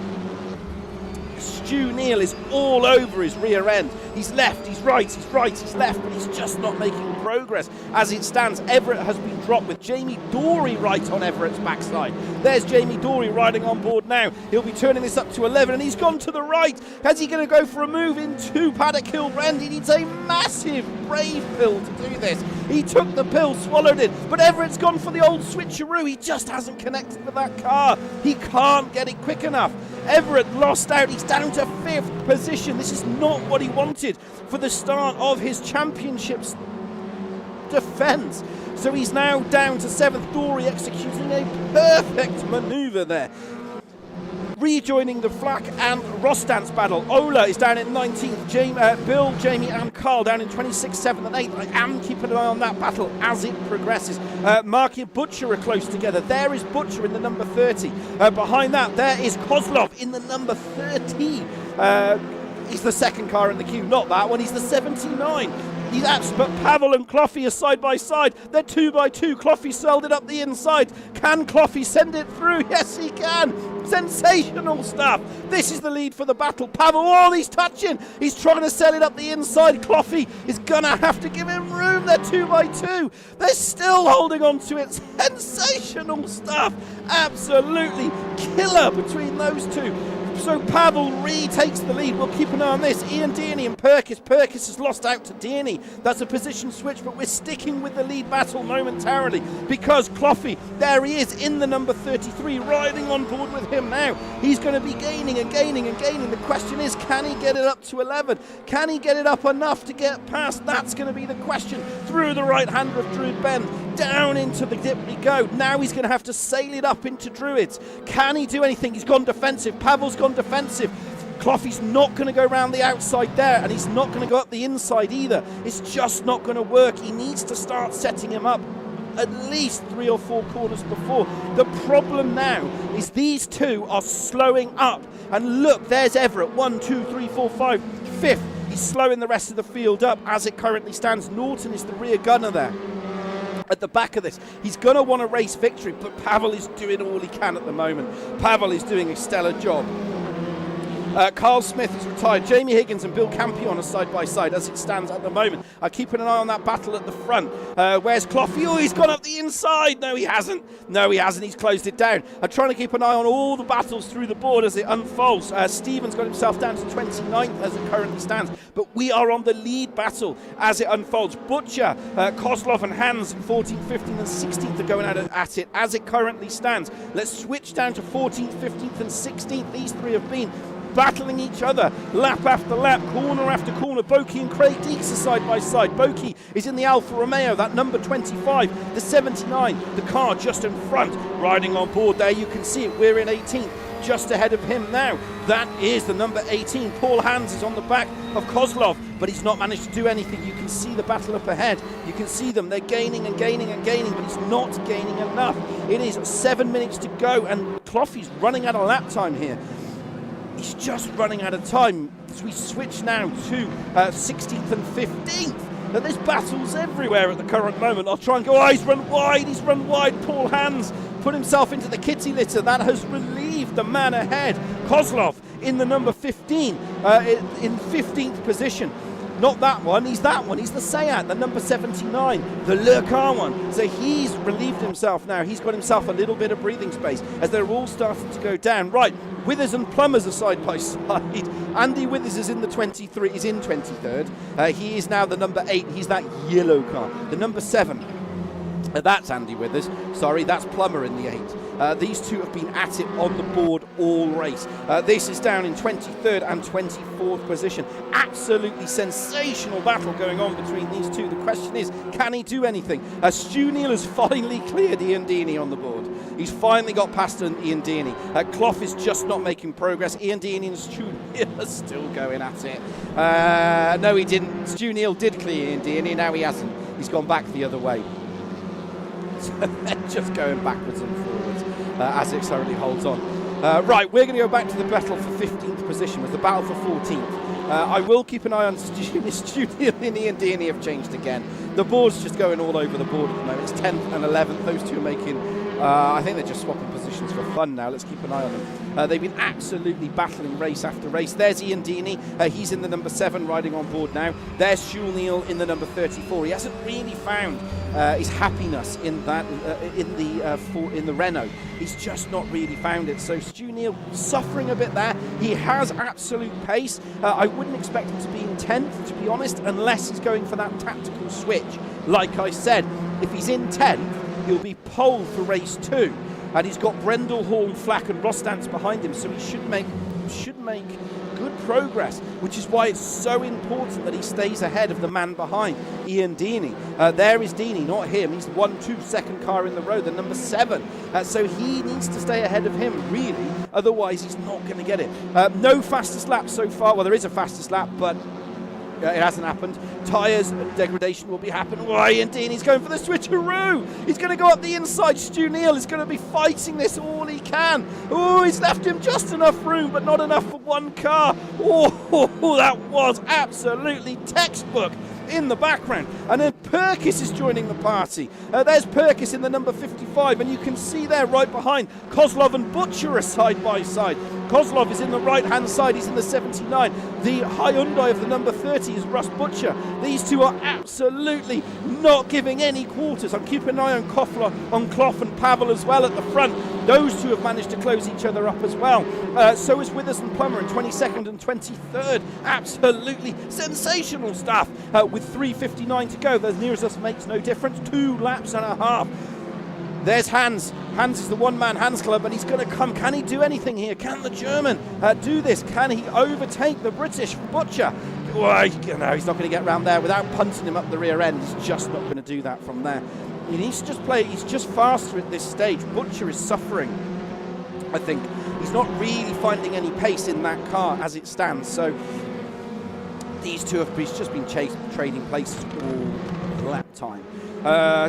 Stu Neal is all over his rear end. He's left, he's right, he's left, but he's just not making progress. As it stands, Everett has been dropped with Jamie Dorey right on Everett's backside. There's Jamie Dorey riding on board now. He'll be turning this up to 11, and he's gone to the right. Is he going to go for a move into Paddock Hill Bend? He needs a massive brave pill to do this. He took the pill, swallowed it, but Everett's gone for the old switcheroo. He just hasn't connected with that car. He can't get it quick enough. Everett lost out. He's down to 5th position. This is not what he wanted for the start of his championship's defence. So he's now down to 7th. Dorey executing a perfect manoeuvre there. Rejoining the Flak and Rostance battle, Ola is down in 19th, Bill, Jamie and Carl down in 26th, 7th and 8th. I am keeping an eye on that battle as it progresses. Marky and Butcher are close together. There is Butcher in the number 30. Behind that, there is Kozlov in the number 30. He's the second car in the queue, not that one, he's the 79. But Pavel and Cloughy are side by side. They're 2 by 2. Cloughy sold it up the inside. Can Cloughy send it through? Yes, he can. Sensational stuff. This is the lead for the battle. Pavel, oh, he's touching. He's trying to sell it up the inside. Cloughy is going to have to give him room. They're 2 by 2. They're still holding on to it. Sensational stuff. Absolutely killer between those two. So Pavel retakes the lead. We'll keep an eye on this. Ian Dearney and Perkis. Perkis has lost out to Dearney. That's a position switch, but we're sticking with the lead battle momentarily because Cloughy, there he is in the number 33, riding on board with him now. He's going to be gaining and gaining and gaining. The question is, can he get it up to 11? Can he get it up enough to get past? That's going to be the question. Through the right hand of Druid Bend. Down into the dip we go. Now he's going to have to sail it up into Druids. Can he do anything? He's gone defensive. Pavel's gone defensive. Cloughy's not going to go around the outside there, and he's not going to go up the inside either. It's just not going to work. He needs to start setting him up at least 3 or 4 corners before. The problem now is these two are slowing up. And look, there's Everett. 1, 2, 3, 4, 5, 5th. He's slowing the rest of the field up as it currently stands. Norton is the rear gunner there. At the back of this, he's going to want a race victory, but Pavel is doing all he can at the moment. Pavel is doing a stellar job. Carl Smith is retired. Jamie Higgins and Bill Campion are side by side as it stands at the moment. I'm keeping an eye on that battle at the front. Where's Cloughy? Oh, he's gone up the inside. No, he hasn't. No, he hasn't. He's closed it down. I'm trying to keep an eye on all the battles through the board as it unfolds. Stevens got himself down to 29th as it currently stands. But we are on the lead battle as it unfolds. Butcher, Kozlov and Hans, 14th, 15th and 16th are going at it as it currently stands. Let's switch down to 14th, 15th and 16th. These three have been battling each other, lap after lap, corner after corner. Boki and Craig Deeks are side by side. Boki is in the Alfa Romeo, that number 25, the 79, the car just in front, riding on board there. You can see it, we're in 18th, just ahead of him now. That is the number 18. Paul Hans is on the back of Kozlov, but he's not managed to do anything. You can see the battle up ahead. You can see them. They're gaining and gaining and gaining, but he's not gaining enough. It is 7 minutes to go, and Cloughy's running out of lap time here. He's just running out of time. So we switch now to 16th and 15th. Now there's battles everywhere at the current moment. I'll try and go, oh, he's run wide. Paul Hans put himself into the kitty litter. That has relieved the man ahead. Kozlov in the number 15, in 15th position. Not that one, he's that one. He's the Seat, the number 79, the Le Car one. So he's relieved himself now. He's got himself a little bit of breathing space as they're all starting to go down. Right, Withers and Plumbers are side by side. Andy Withers is in the 23, he's in 23rd. He is now the number 8. He's that yellow car. The number 7. That's Andy Withers. Sorry, that's Plummer in the 8. These two have been at it on the board all race. This is down in 23rd and 24th position. Absolutely sensational battle going on between these two. The question is, can he do anything? Stu Neal has finally cleared Ian Deaney on the board. He's finally got past Ian Deaney. Clough is just not making progress. Ian Deaney and Stu Neal are still going at it. No, he didn't. Stu Neal did clear Ian Deaney. Now he hasn't. He's gone back the other way. So they're just going backwards and forwards as it currently holds on. Right, we're going to go back to the battle for 15th position with the battle for 14th. I will keep an eye on Stu Neal and Ian Deaney have changed again. The board's just going all over the board at the moment. It's 10th and 11th. Those two are making, I think they're just swapping positions for fun now. Let's keep an eye on them. They've been absolutely battling race after race. There's Ian Deaney. He's in the number 7 riding on board now. There's Stu Neal in the number 34. He hasn't really found his happiness in that in the Renault. He's just not really found it. So Stu Neal suffering a bit there. He has absolute pace. I wouldn't expect him to be in 10th, to be honest, unless he's going for that tactical switch. Like I said, if he's in 10th, he'll be pole for race 2. And he's got Brendel, Hall, Flack and Rostance behind him, so he should make good good progress, which is why it's so important that he stays ahead of the man behind, Ian Deeney. There is Deeney, not him. He's the 1-2 second car in the row, the number 7. So he needs to stay ahead of him, really. Otherwise, he's not going to get it. No fastest lap so far. Well, there is a fastest lap, but it hasn't happened. Tyres degradation will be happening. Oh, Ian Deeney's going for the switcheroo. He's going to go up the inside. Stu Neal is going to be fighting this all he can. Oh, he's left him just enough room, but not enough for one car. Oh, that was absolutely textbook in the background. And then Perkis is joining the party. There's Perkis in the number 55, and you can see there right behind Kozlov and Butcher are side by side. Kozlov is in the right hand side, he's in the 79. The Hyundai of the number 30 is Russ Butcher. These two are absolutely not giving any quarters. I'm keeping an eye on Clough and Pavel as well at the front. Those two have managed to close each other up as well. So is Withers and Plummer in 22nd and 23rd. Absolutely sensational stuff. With 3:59 to go, the nearest us makes no difference. 2 laps and a half. There's Hans. Hans is the one-man Hans Club, and he's going to come. Can he do anything here? Can the German do this? Can he overtake the British Butcher? Well, no, he's not going to get round there without punting him up the rear end. He's just not going to do that from there. He needs to just play. He's just faster at this stage. Butcher is suffering, I think. He's not really finding any pace in that car as it stands. So these two have just been trading places all lap time.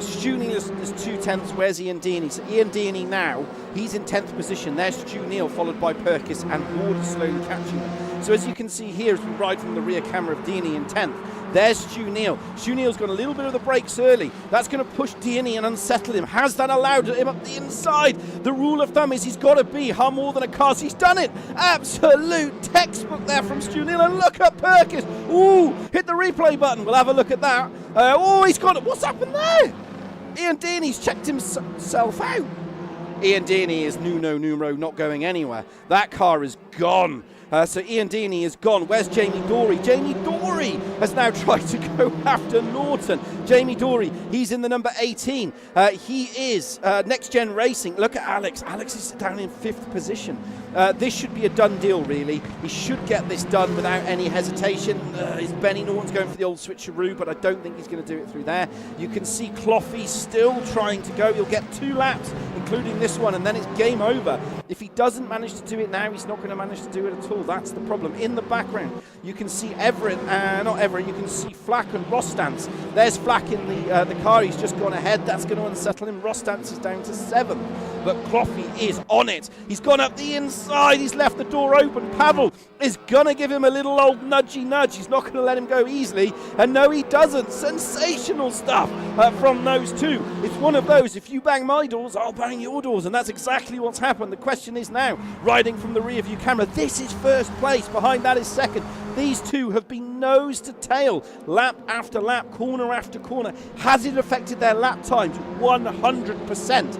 Stu Neal is 2/10. Where's Ian Deeney? So Ian Deeney now, he's in 10th position. There's Stu Neal, followed by Perkis, and Ward slowly catching him. So as you can see here, as we ride from the rear camera of Deeney in 10th, there's Stu Neal. Stu Neal's got a little bit of the brakes early. That's going to push Deeney and unsettle him. Has that allowed him up the inside? The rule of thumb is he's got to be more than a car. So he's done it. Absolute textbook there from Stu Neal. And look at Perkis. Ooh, hit the replay button. We'll have a look at that. He's got it. What's happened there? Ian Deeney's checked himself out. Ian Deeney is numero not going anywhere. That car is gone. So Ian Deeney is gone. Where's Jamie Dorey? Jamie Dorey has now tried to go after Norton. Jamie Dorey, he's in the number 18. He is Next Gen Racing. Look at Alex. Alex is down in 5th position. This should be a done deal, really. He should get this done without any hesitation. Benny Norton's going for the old switcheroo, but I don't think he's going to do it through there. You can see Cloughy still trying to go. He'll get 2 laps, including this one, and then it's game over. If he doesn't manage to do it now, he's not going to manage to do it at all. That's the problem. In the background, you can see you can see Flack and Rostance. There's Flack in the car. He's just gone ahead. That's going to unsettle him. Rostance is down to 7th. But Cloughy is on it. He's gone up the inside. He's left the door open. Pavel is going to give him a little old nudgy nudge. He's not going to let him go easily. And no, he doesn't. Sensational stuff from those two. It's one of those, if you bang my doors, I'll bang your doors. And that's exactly what's happened. The question is now, riding from the rear view camera, this is first place. Behind that is second. These two have been nose to tail, lap after lap, corner after corner. Has it affected their lap times? 100%.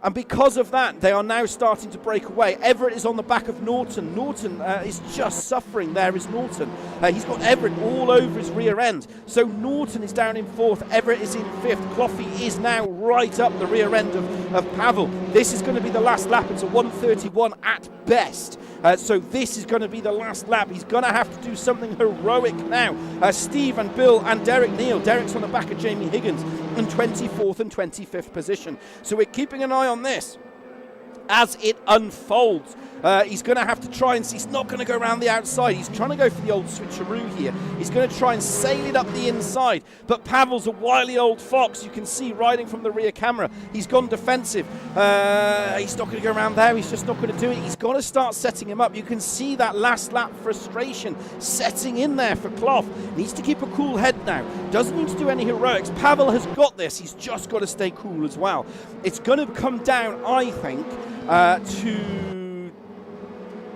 And because of that, they are now starting to break away. Everett is on the back of Norton. Norton is just suffering. There is Norton. He's got Everett all over his rear end. So Norton is down in 4th. Everett is in 5th. Cloughy is now right up the rear end of Pavel. This is going to be the last lap. It's a 1:31 at best. So this is going to be the last lap. He's going to have to do something heroic now. Steve and Bill and Derek Neal. Derek's on the back of Jamie Higgins in 24th and 25th position. So we're keeping an eye on this as it unfolds. He's going to have to try and see. He's not going to go around the outside. He's trying to go for the old switcheroo here. He's going to try and sail it up the inside. But Pavel's a wily old fox. You can see riding from the rear camera. He's gone defensive. He's not going to go around there. He's just not going to do it. He's got to start setting him up. You can see that last lap frustration setting in there for Clough. Needs to keep a cool head now. Doesn't need to do any heroics. Pavel has got this. He's just got to stay cool as well. It's going to come down, I think,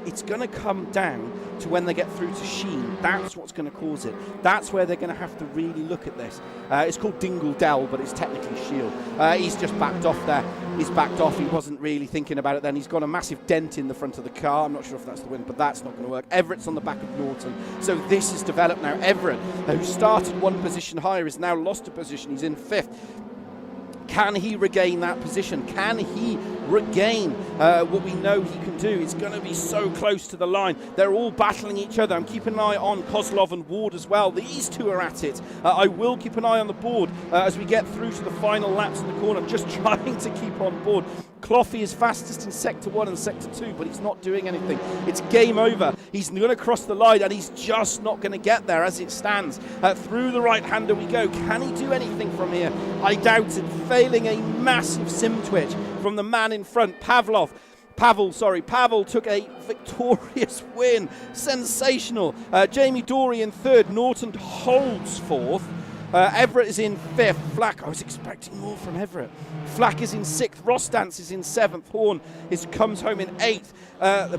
it's going to come down to when they get through to Sheen. That's what's going to cause it. That's where they're going to have to really look at this. It's called Dingle Dell, but it's technically Shield. He's just backed off there. He's backed off. He wasn't really thinking about it then. He's got a massive dent in the front of the car. I'm not sure if that's the wind, but that's not going to work. Everett's on the back of Norton. So this is developed now. Everett, who started one position higher, has now lost a position. He's in 5th. Can he regain that position? Can he regain what we know he can do? It's going to be so close to the line. They're all battling each other. I'm keeping an eye on Kozlov and Ward as well. These two are at it. I will keep an eye on the board as we get through to the final laps in the corner. I'm just trying to keep on board. Cloughy is fastest in Sector 1 and Sector 2, but he's not doing anything. It's game over. He's going to cross the line, and he's just not going to get there as it stands. Through the right-hander we go. Can he do anything from here? I doubt it. Failing a massive sim twitch from the man in front, Pavel took a victorious win. Sensational. Jamie Dorey in third. Norton holds fourth. Everett is in fifth. Flack, I was expecting more from Everett. Flack is in sixth. Rostance is in seventh. Horn comes home in eighth.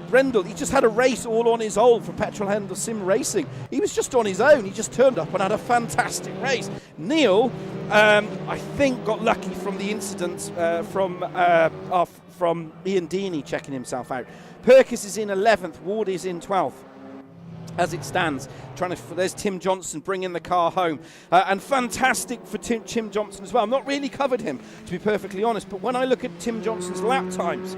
Brendel, he just had a race all on his own for Petrol Handle Sim Racing. He was just on his own. He just turned up and had a fantastic race. Neil, I think, got lucky from the incident from Ian Deeney checking himself out. Perkis is in 11th. Ward is in 12th. As it stands, there's Tim Johnson bringing the car home. And fantastic for Tim Johnson as well. I've not really covered him, to be perfectly honest, but when I look at Tim Johnson's lap times,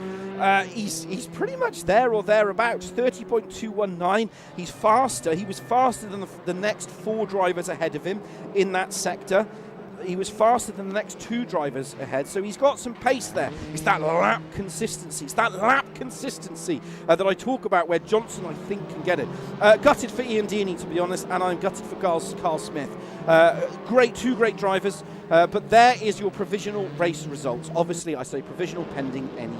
he's pretty much there or thereabouts. 30.219. He's faster. He was faster than the next four drivers ahead of him in that sector. He was faster than the next two drivers ahead, so he's got some pace there. It's that lap consistency. It's that lap consistency that I talk about, where Johnson, I think, can get it. Gutted for Ian Deeney, to be honest, and I'm gutted for Carl Smith. Two great drivers, but there is your provisional race results. Obviously, I say provisional pending any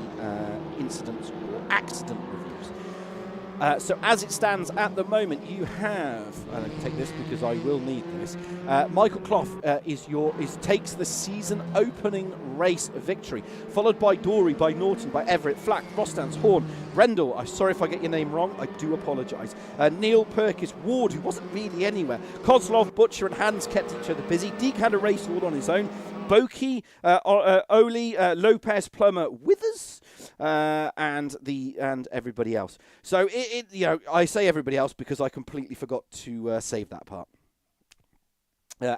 incidents or accident reviews. So as it stands at the moment, you have, and I can take this because I will need this, Michael Clough takes the season opening race victory, followed by Dorey, by Norton, by Everett, Flack, Rostance, Horn, Brendel, I'm sorry if I get your name wrong, I do apologise, Neil, Perkis, Ward, who wasn't really anywhere, Kozlov, Butcher and Hans kept each other busy, Deke had a race all on his own, Boki, Oli, Lopez, Plummer, Withers, and everybody else. So I say everybody else because I completely forgot to save that part.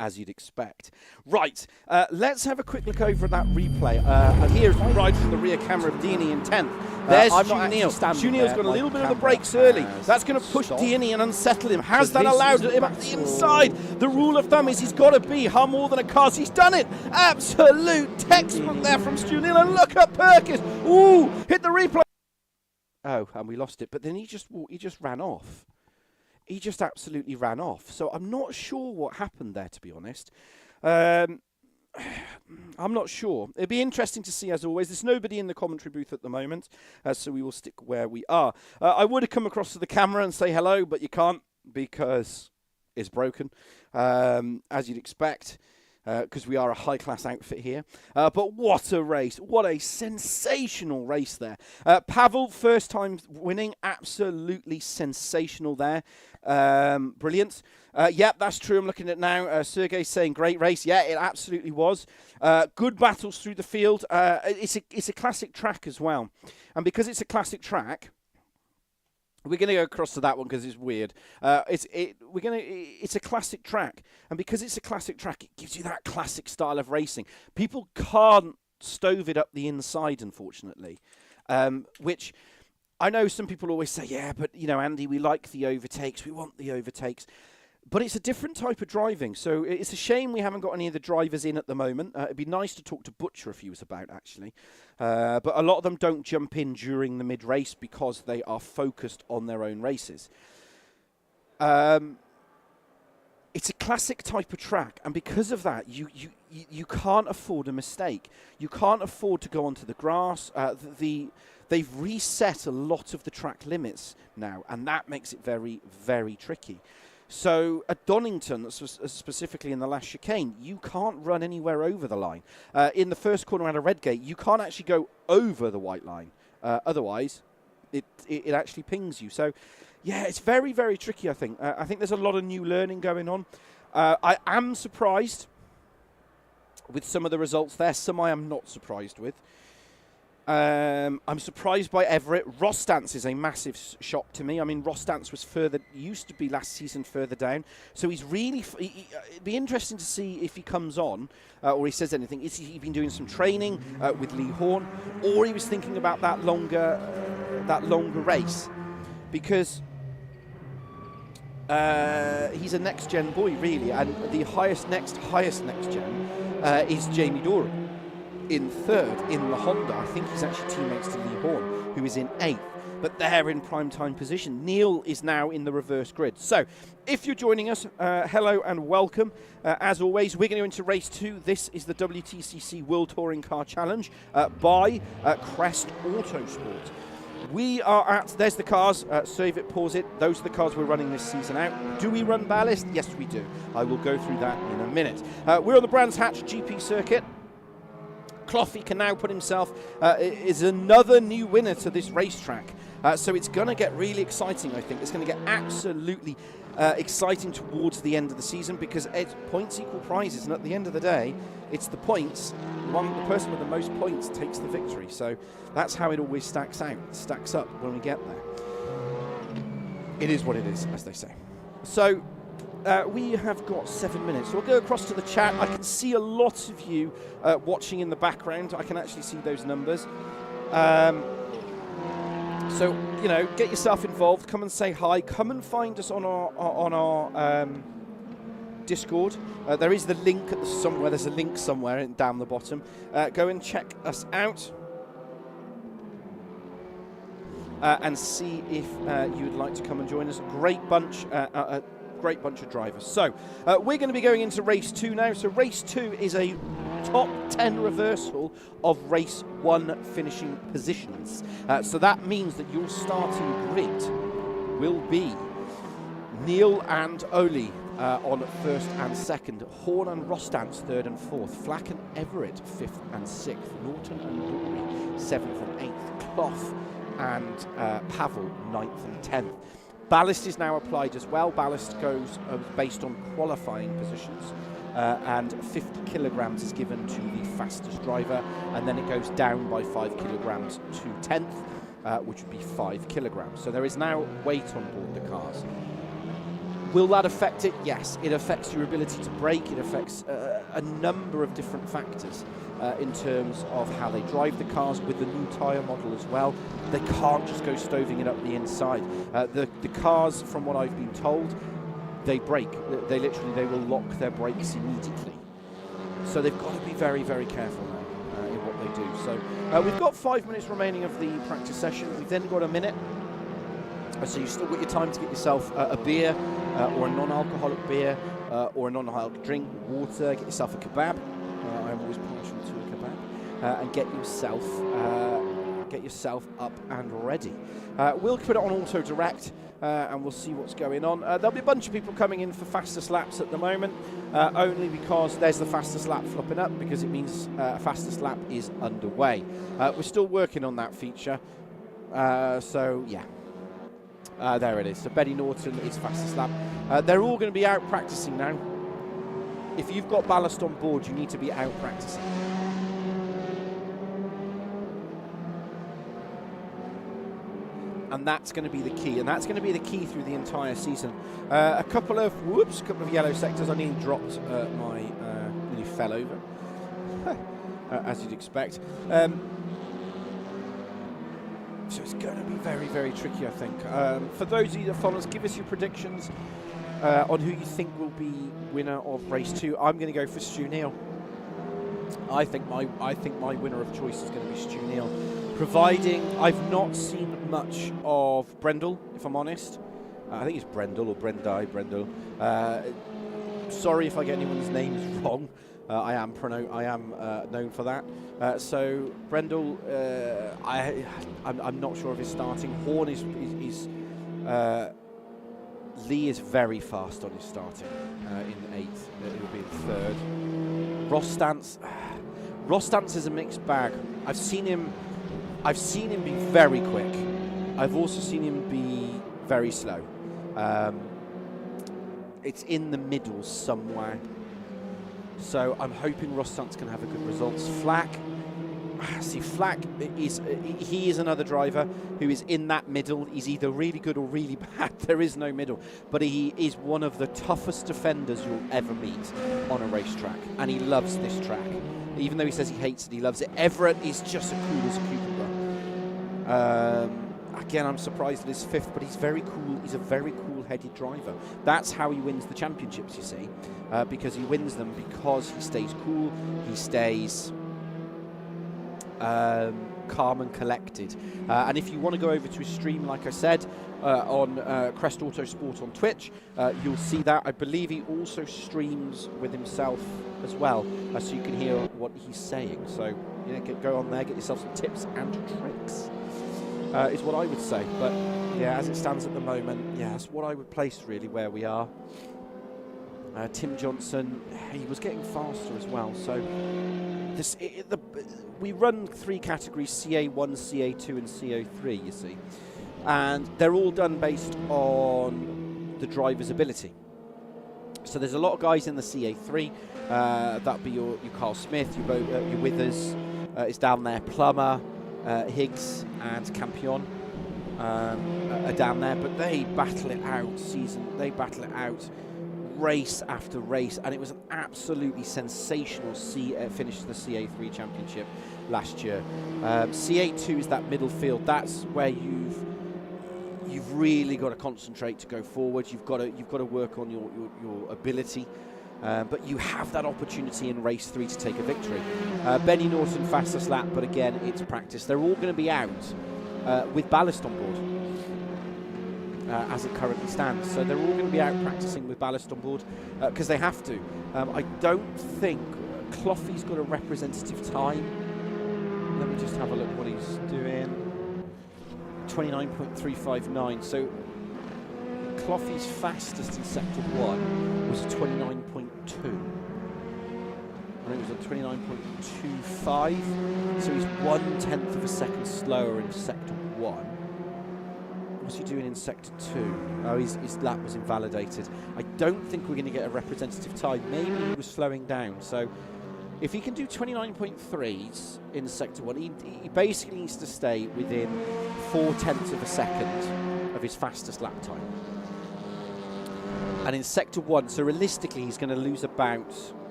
As you'd expect. Right, let's have a quick look over at that replay. And here's the ride from the rear camera of Deeney in 10th. There's Stu Neal. Stu Neal's got a little bit of the brakes early. That's going to push Deeney and unsettle him. Has that allowed him up the inside? The rule of thumb is he's got to be more than a car. He's done it. Absolute textbook there from Stu Neal. And look at Perkis. Ooh, hit the replay. Oh, and we lost it. But then he just ran off. He just absolutely ran off. So I'm not sure what happened there, to be honest. I'm not sure. It'd be interesting to see, as always. There's nobody in the commentary booth at the moment, so we will stick where we are. I would have come across to the camera and say hello, but you can't because it's broken, as you'd expect. Because we are a high-class outfit here. But what a race. What a sensational race there. Pavel, first time winning. Absolutely sensational there. Brilliant. Yep, that's true. I'm looking at it now. Sergey's saying great race. Yeah, it absolutely was. Good battles through the field. It's a classic track as well. And because it's a classic track, we're going to go across to that one because it's weird. It's a classic track, and because it's a classic track, it gives you that classic style of racing. People can't stove it up the inside, unfortunately. Which I know some people always say, yeah, but Andy, we like the overtakes, we want the overtakes. But it's a different type of driving, so it's a shame we haven't got any of the drivers in at the moment. It'd be nice to talk to Butcher if he was about, actually. But a lot of them don't jump in during the mid-race because they are focused on their own races. It's a classic type of track, and because of that, you can't afford a mistake. You can't afford to go onto the grass. They've reset a lot of the track limits now, and that makes it very, very tricky. So at Donington, specifically in the last chicane, you can't run anywhere over the line. In the first corner out of Redgate, you can't actually go over the white line. Otherwise, it actually pings you. So, yeah, it's very, very tricky, I think. I think there's a lot of new learning going on. I am surprised with some of the results there. Some I am not surprised with. I'm surprised by Everett. Rostance is a massive shock to me. I mean, Rostance was used to be last season further down. So he's really, it'd be interesting to see if he comes on or he says anything. Is he been doing some training with Lee Horn, or he was thinking about that longer race? Because he's a next-gen boy, really, and the highest next gen is Jamie Doran in third in the Honda. I think he's actually teammates to Lee Horn, who is in 8th, but they're in prime time position. Neil is now in the reverse grid. So if you're joining us, hello and welcome. As always, we're going to into race 2. This is the WTCC World Touring Car Challenge by Crest Autosport. We are at, there's the cars, save it, pause it. Those are the cars we're running this season out. Do we run ballast? Yes, we do. I will go through that in a minute. We're on the Brands Hatch GP circuit. Cloughy can now put himself, is another new winner to this racetrack. So it's going to get really exciting, I think. It's going to get absolutely exciting towards the end of the season, because it's points equal prizes. And at the end of the day, it's the points. The person with the most points takes the victory. So that's how it always stacks out. It stacks up when we get there. It is what it is, as they say. So we have got 7 minutes. So we'll go across to the chat. I can see a lot of you watching in the background. I can actually see those numbers. So, you know, get yourself involved. Come and say hi. Come and find us on our Discord. There is the link at somewhere. There's a link somewhere down the bottom. Go and check us out and see if you would like to come and join us. Great bunch of drivers. So we're going to be going into race 2 now. So race 2 is a top 10 reversal of race 1 finishing positions. So that means that your starting grid will be Neil and Oli on 1st and 2nd, Horn and Rostance 3rd and 4th, Flack and Everett 5th and 6th, Norton and Dory 7th and 8th, Clough and Pavel 9th and 10th. Ballast is now applied as well. Ballast goes based on qualifying positions, and 50 kilograms is given to the fastest driver, and then it goes down by 5 kilograms to 10th, which would be 5 kilograms. So there is now weight on board the cars. Will that affect it? Yes, it affects your ability to brake. It affects a number of different factors in terms of how they drive the cars with the new tyre model as well. They can't just go stoving it up the inside. The cars, from what I've been told, they brake. They will lock their brakes immediately. So they've got to be very, very careful now in what they do. So we've got 5 minutes remaining of the practice session. We've then got a minute. So you've still got your time to get yourself a beer or a non-alcoholic beer or a non-alcoholic drink, water, get yourself a kebab. I'm always partial to a kebab. And get yourself up and ready. We'll put it on auto direct and we'll see what's going on. There'll be a bunch of people coming in for fastest laps at the moment, only because there's the fastest lap flopping up, because it means fastest lap is underway. We're still working on that feature. So yeah. There it is. So Betty Norton is fastest lap. They're all going to be out practicing now. If you've got ballast on board, you need to be out practicing. And that's going to be the key. And that's going to be the key through the entire season. A couple of yellow sectors. I nearly dropped nearly fell over, as you'd expect. So it's going to be very, very tricky, I think. For those of you that follow us, give us your predictions on who you think will be winner of race 2. I'm going to go for Stu Neal. I think my winner of choice is going to be Stu Neal, providing I've not seen much of Brendel, if I'm honest. I think it's Brendel or Brendel. Sorry if I get anyone's names wrong. I am known for that. So Brendel, I'm not sure if he's starting. Horn is Lee is very fast on his starting in 8th. He'll be in 3rd. Rostance is a mixed bag. I've seen him be very quick. I've also seen him be very slow. It's in the middle somewhere. So I'm hoping Rostance can have a good result. Flack, see, Flack he is another driver who is in that middle. He's either really good or really bad. There is no middle. But he is one of the toughest defenders you'll ever meet on a racetrack. And he loves this track. Even though he says he hates it, he loves it. Everett is just as cool as a cucumber. Again, I'm surprised at his 5th, but he's very cool. He's a very cool-headed driver. That's how he wins the championships, you see. Because he wins them because he stays cool. He stays calm and collected. And if you want to go over to his stream, like I said, on Crest Autosport on Twitch, you'll see that. I believe he also streams with himself as well, so you can hear what he's saying. So go on there, get yourself some tips and tricks, is what I would say. But yeah, as it stands at the moment, yeah, that's what I would place really where we are. Tim Johnson, he was getting faster as well. So we run 3 categories: CA1, CA2 and CO3, you see. And they're all done based on the driver's ability. So there's a lot of guys in the CA3. That'd be your Carl Smith, your Withers is down there, Plummer, Higgs and Campion are down there. But they battle it out they battle it out race after race, and it was an absolutely sensational finish to the CA3 championship last year. CA2 is that middle field. That's where you've really got to concentrate to go forward. You've got to work on your ability, but you have that opportunity in race 3 to take a victory. Benny Norton fastest lap, but again, it's practice. They're all going to be out with ballast on board. As it currently stands. So they're all going to be out practicing with ballast on board because they have to. I don't think Cloughy's got a representative time. Let me just have a look what he's doing. 29.359. So Cloughy's fastest in sector 1 was a 29.2. And it was a 29.25. So he's 1/10 of a second slower in sector 1. What's he doing in sector 2? Oh, his lap was invalidated. I don't think we're going to get a representative time. Maybe he was slowing down. So if he can do 29.3s in sector 1, he basically needs to stay within 4/10 of a second of his fastest lap time. And in sector 1, so realistically, he's going to lose about...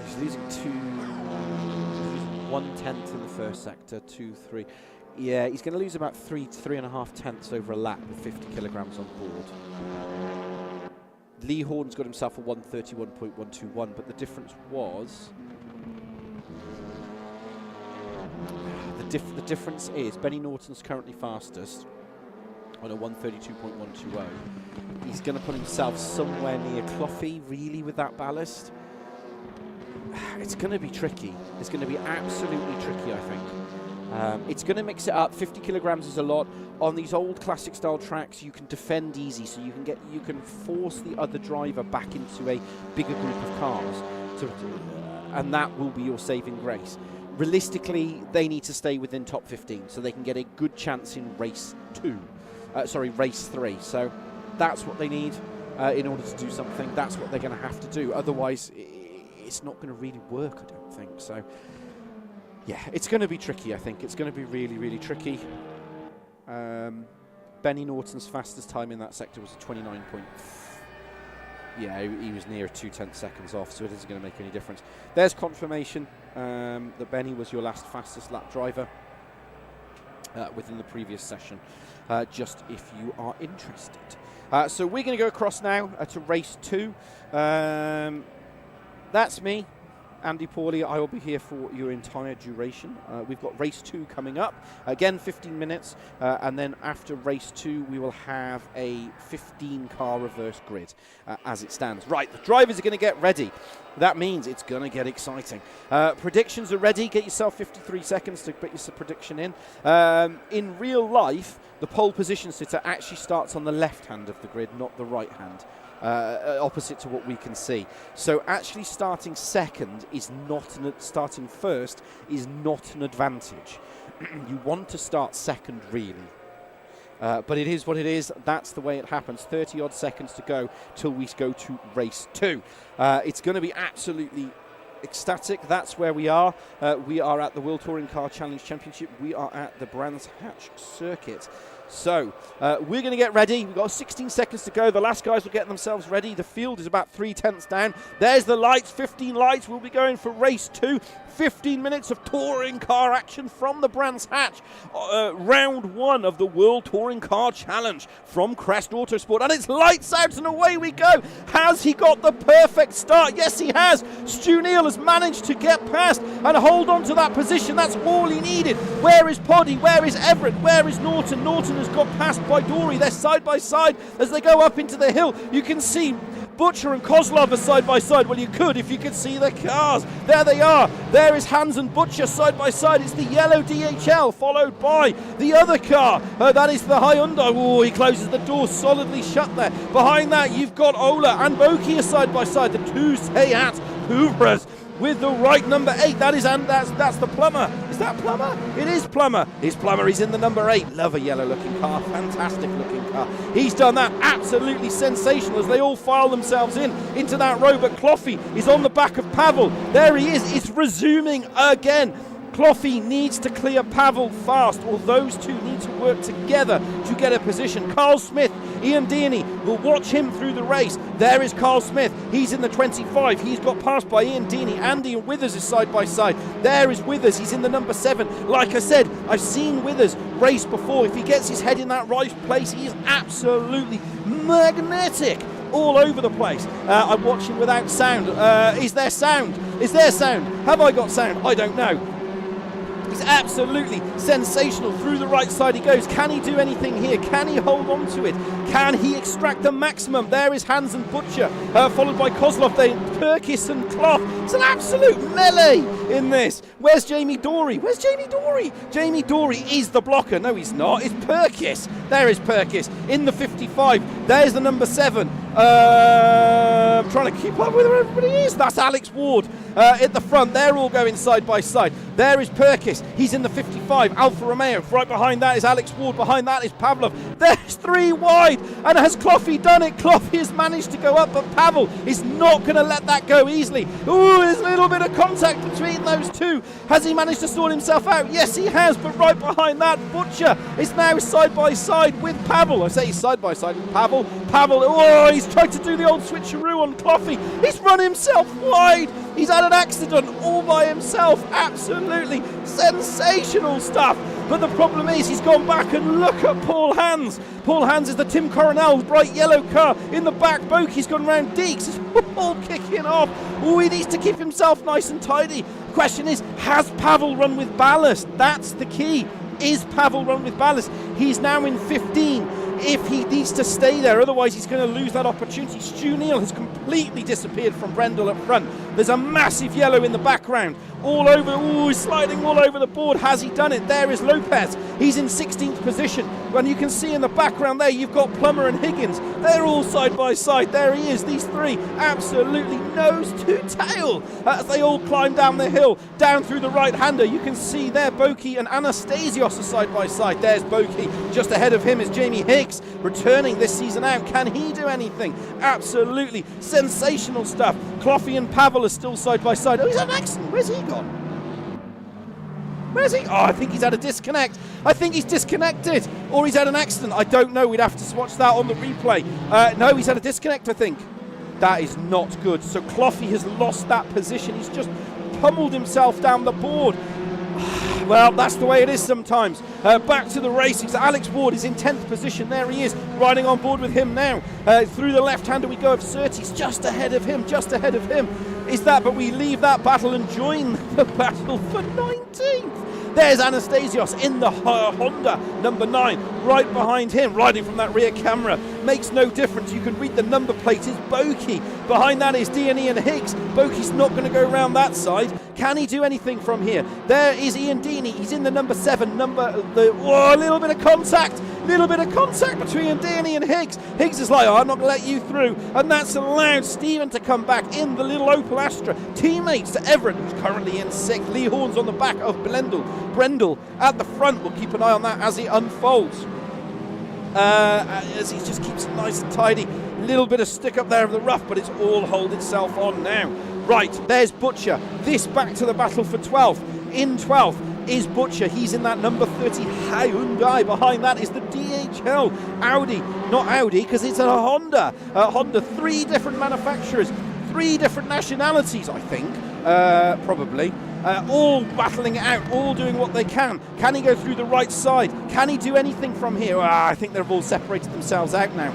He's losing 1/10 in the first sector, 2, 3... Yeah, he's going to lose about 3.5 tenths over a lap with 50 kilograms on board. Lee Horn's got himself a 131.121, but the difference was... The difference is Benny Norton's currently fastest on a 132.120. He's going to put himself somewhere near Cloughy, really, with that ballast. It's going to be tricky. It's going to be absolutely tricky, I think. It's going to mix it up. 50 kilograms is a lot. On these old classic style tracks, you can defend easy, so you can force the other driver back into a bigger group of cars, and that will be your saving grace. Realistically, they need to stay within top 15, so they can get a good chance in race 3. So that's what they need in order to do something. That's what they're going to have to do. Otherwise, it's not going to really work, I don't think. So. Yeah, it's going to be tricky, I think. It's going to be really, really tricky. Benny Norton's fastest time in that sector was a 29 point. Yeah, he was near 2/10 seconds off, so it isn't going to make any difference. There's confirmation that Benny was your last fastest lap driver within the previous session, just if you are interested. So we're going to go across now to race 2. That's me. Andy Pawley, I will be here for your entire duration. We've got race 2 coming up. Again, 15 minutes. And then after race 2, we will have a 15-car reverse grid as it stands. Right, the drivers are going to get ready. That means it's going to get exciting. Predictions are ready. Get yourself 53 seconds to put your prediction in. In real life, the pole position sitter actually starts on the left hand of the grid, not the right hand. Opposite to what we can see. So actually starting second is starting first is not an advantage. You want to start second, really. But it is what it is. That's the way it happens. 30 odd seconds to go till we go to race 2. It's going to be absolutely ecstatic. That's where we are. We are at the World Touring Car Challenge Championship. We are at the Brands Hatch circuit. So we're going to get ready. We've got 16 seconds to go. The last guys will get themselves ready. The field is about 3/10 down. There's the lights, 15 lights. We'll be going for race 2. 15 minutes of touring car action from the Brands Hatch. Round 1 of the World Touring Car Challenge from Crest Autosport. And it's lights out and away we go. Has he got the perfect start? Yes, he has. Stu Neal has managed to get past and hold on to that position. That's all he needed. Where is Poddy? Where is Everett? Where is Norton? Norton has got passed by Dory. They're side by side as they go up into the hill. You can see Butcher and Kozlov are side by side. Well, you could if you could see the cars. There they are. There is Hans and Butcher side by side. It's the yellow DHL followed by the other car. That is the Hyundai. Oh, he closes the door solidly shut there. Behind that, you've got Ola and Boki side by side. The two Seat Cupras with the right number 8. That is, and that's the Plummer. Is that Plummer? It is Plummer. It's Plummer. He's in the number 8. Love a yellow looking car. Fantastic looking car. He's done that absolutely sensational as they all file themselves into that row. But Cloughy is on the back of Pavel. There he is. It's resuming again. Cloughy needs to clear Pavel fast, or those two need to work together to get a position. Carl Smith, Ian Deaney will watch him through the race. There is Carl Smith. He's in the 25. He's got passed by Ian Deaney. Andy and Withers is side by side. There is Withers. He's in the number 7. Like I said, I've seen Withers race before. If he gets his head in that right place, he is absolutely magnetic. All over the place. I'm watching without sound. Is there sound? Is there sound? Have I got sound? I don't know. He's absolutely sensational. Through the right side he goes. Can he do anything here? Can he hold on to it? Can he extract the maximum? There is Hans and Butcher, followed by Kozlov, then Perkis and Clough. It's an absolute melee in this. Where's Jamie Dory? Where's Jamie Dory? Jamie Dory is the blocker. No, he's not. It's Perkis. There is Perkis in the 55. There's the number 7. I'm trying to keep up with where everybody is. That's Alex Ward at the front. They're all going side by side. There is Perkis. He's in the 55. Alfa Romeo. Right behind that is Alex Ward. Behind that is Pavlov. There's 3 wide. And has Cloughy done it? Cloughy has managed to go up, but Pavel is not going to let that go easily. Ooh, there's a little bit of contact between those two. Has he managed to sort himself out? Yes, he has. But right behind that, Butcher is now side by side with Pavel. I say he's side by side with Pavel. Pavel, oh, he's tried to do the old switcheroo on Cloughy. He's run himself wide. He's had an accident all by himself. Absolutely sensational stuff. But the problem is he's gone back and look at Paul Hans. Paul Hans is the Tim Coronel bright yellow car. In the back, Boki's gone round Deeks. It's all kicking off. Oh, he needs to keep himself nice and tidy. The question is, has Pavel run with ballast? That's the key. Is Pavel run with ballast? He's now in 15. If he needs to stay there, otherwise he's going to lose that opportunity. Stu Neal has completely disappeared from Brendel up front. There's a massive yellow in the background. All over, ooh, he's sliding all over the board. Has he done it? There is Lopez. He's in 16th position. When you can see in the background there, you've got Plummer and Higgins. They're all side by side. There he is. These 3 absolutely nose to tail as they all climb down the hill, down through the right-hander. You can see there Boki and Anastasios are side by side. There's Boki. Just ahead of him is Jamie Higgs, returning this season out. Can he do anything? Absolutely sensational stuff. Cloughy and Pavel are still side by side. Oh, he's had an accident. Where's he gone? Where's he? Oh, I think he's had a disconnect. I think he's disconnected. Or he's had an accident. I don't know. We'd have to watch that on the replay. No, he's had a disconnect, I think. That is not good. So Cloughy has lost that position. He's just pummeled himself down the board. Well, that's the way it is sometimes. Back to the racing. So Alex Ward is in 10th position. There he is, riding on board with him now. Through the left-hander we go of Surtees, just ahead of him, just ahead of him. Is that, but we leave that battle and join the battle for 19th. There's Anastasios in the Honda number 9, right behind him, riding from that rear camera. Makes no difference. You can read the number plate. It's Boki. Behind that is D&E and Higgs. Boki's not going to go around that side. Can he do anything from here? There is Ian Deaney. He's in the number 7. A little bit of contact. Little bit of contact between Deaney and Higgs. Higgs is like, oh, I'm not going to let you through. And that's allowed Stephen to come back in the little Opel Astra. Teammates to Everett, who's currently in 6th. Lee Horn's on the back of Brendel at the front. We'll keep an eye on that as it unfolds. As he just keeps it nice and tidy. Little bit of stick up there of the rough, but it's all hold itself on now. Right, there's Butcher. This back to the battle for 12th. In 12th is Butcher. He's in that number 30 Hyundai. Behind that is the DHL Audi. Not Audi, because it's a Honda. Honda, 3 different manufacturers, 3 different nationalities, I think, probably. All battling it out, all doing what they can. Can he go through the right side? Can he do anything from here? I think they've all separated themselves out now.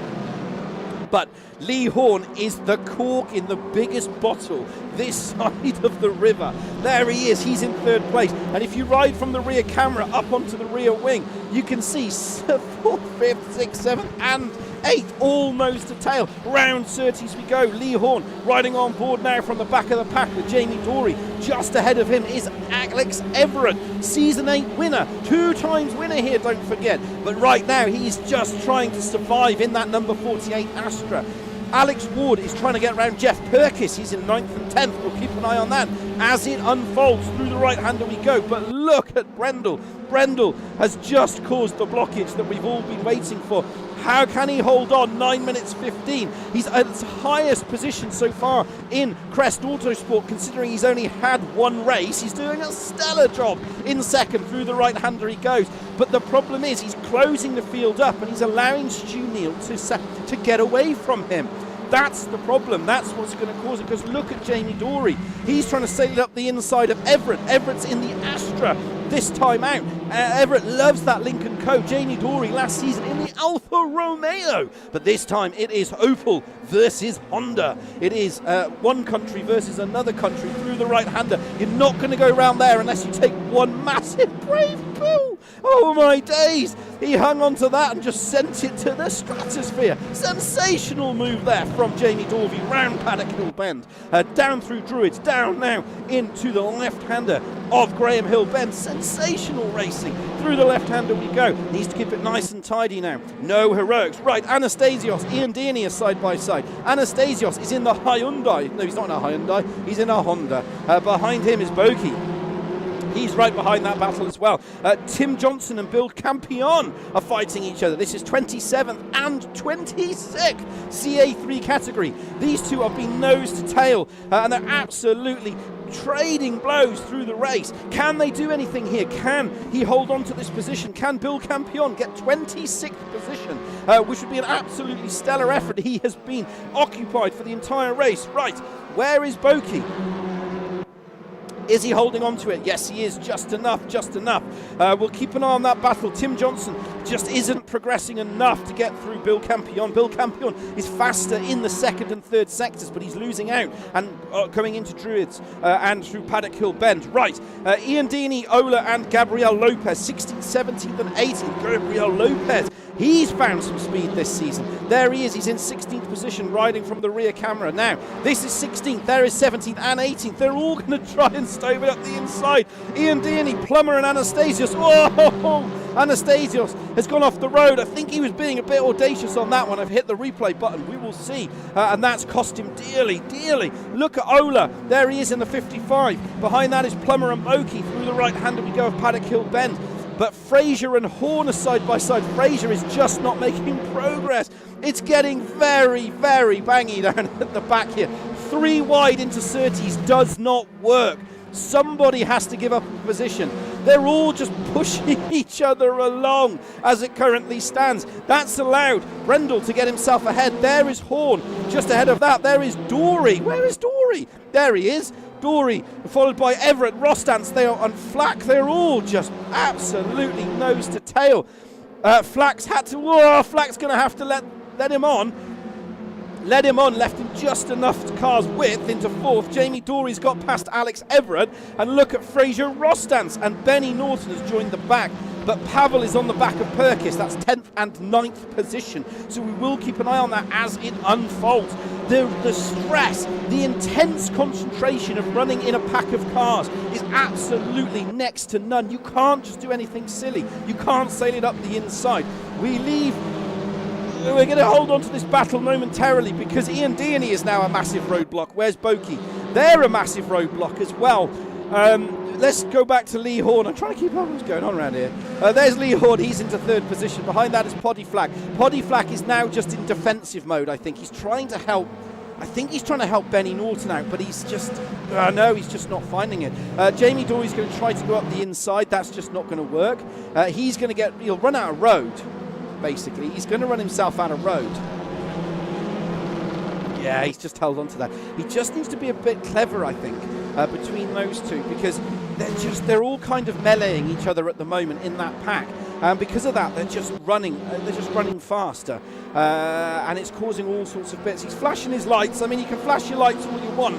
But Lee Horn is the cork in the biggest bottle this side of the river. There he is, he's in 3rd place. And if you ride from the rear camera up onto the rear wing, you can see 4th, 5th, 6th, 7th and 8th, all nose to tail. Round 30s we go. Lee Horn riding on board now from the back of the pack with Jamie Dorey. Just ahead of him is Alex Everett, Season 8 winner, 2 times winner here, don't forget. But right now he's just trying to survive in that number 48 Astra. Alex Ward is trying to get around Jeff Perkis. He's in 9th and 10th. We'll keep an eye on that as it unfolds. Through the right-hander we go. But look at Brendel. Brendel has just caused the blockage that we've all been waiting for. How can he hold on? 9 minutes 15. He's at his highest position so far in Crest Autosport, considering he's only had 1 race. He's doing a stellar job in 2nd. Through the right-hander he goes. But the problem is he's closing the field up and he's allowing Stu Neal to get away from him. That's the problem. That's what's going to cause it. Because look at Jamie Dorey. He's trying to sail it up the inside of Everett. Everett's in the Astra this time out. Everett loves that Lincoln Co. Jamie Dorey last season in the Alfa Romeo. But this time it is Opel versus Honda. It is one country versus another country through the right-hander. You're not going to go around there unless you take one massive brave pull. Oh my days. He hung on to that and just sent it to the stratosphere. Sensational move there from Jamie Dorey round Paddock Hill Bend. Down through Druids, down now into the left-hander of Graham Hill Bend. Sensational racing. Through the left-hander we go. Needs to keep it nice and tidy now. No heroics. Right, Anastasios, Ian Deaney are side by side. Anastasios is in the Hyundai. No, he's not in a Hyundai. He's in a Honda. Behind him is Boki. He's right behind that battle as well. Tim Johnson and Bill Campion are fighting each other. This is 27th and 26th CA3 category. These two have been nose to tail and they're absolutely trading blows through the race. Can they do anything here? Can he hold on to this position? Can Bill Campion get 26th position, which would be an absolutely stellar effort? He has been occupied for the entire race. Right, where is Boki? Is he holding on to it? Yes, he is. Just enough, just enough. We'll keep an eye on that battle. Tim Johnson just isn't progressing enough to get through Bill Campion. Bill Campion is faster in the 2nd and 3rd sectors, but he's losing out and going into Druids and through Paddock Hill Bend. Right, Ian Deaney, Ola and Gabriel Lopez, 16th, 17th and 18th. Gabriel Lopez, he's found some speed this season. There he is. He's in 16th position, riding from the rear camera. Now, this is 16th. There is 17th and 18th. They're all going to try and stove it up the inside. Ian Deaney, Plummer and Anastasios. Oh, Anastasios has gone off the road. I think he was being a bit audacious on that one. I've hit the replay button. We will see. And that's cost him dearly, dearly. Look at Ola. There he is in the 55. Behind that is Plummer and Moki. Through the right-hander we go of Paddock Hill Bend. But Fraser and Horn are side by side. Fraser is just not making progress. It's getting very, very bangy down at the back here. 3 wide into Surtees does not work. Somebody has to give up a position. They're all just pushing each other along as it currently stands. That's allowed Brendel to get himself ahead. There is Horn. Just ahead of that, there is Dorey. Where is Dorey? There he is. Dorey, followed by Everett, Rostance, they are on Flack. They're all just absolutely nose to tail. Flack's had to, Flack's going to have to let him on. Led him on, left him just enough car's width into 4th. Jamie Dorey's got past Alex Everett. And look at Fraser Rostance. And Benny Norton has joined the back. But Pavel is on the back of Perkis. That's 10th and 9th position. So we will keep an eye on that as it unfolds. The stress, the intense concentration of running in a pack of cars is absolutely next to none. You can't just do anything silly. You can't sail it up the inside. We're going to hold on to this battle momentarily because Ian Deaney is now a massive roadblock. Where's Boki? They're a massive roadblock as well. Let's go back to Lee Horn. I'm trying to keep up what's going on around here. There's Lee Horn. He's into 3rd position. Behind that is Poddy Flack. Poddy Flack is now just in defensive mode, I think. He's trying to help I think he's trying to help Benny Norton out, but he's just, no, he's just not finding it. Jamie Dory's going to try to go up the inside. That's just not going to work. He'll run out of road, basically. He's going to run himself out of road. Yeah, he's just held on to that. He just needs to be a bit clever, I think, between those two, because they're all kind of meleeing each other at the moment in that pack. And because of that, they're just running faster, and it's causing all sorts of bits. He's flashing his lights. I mean, you can flash your lights all you want,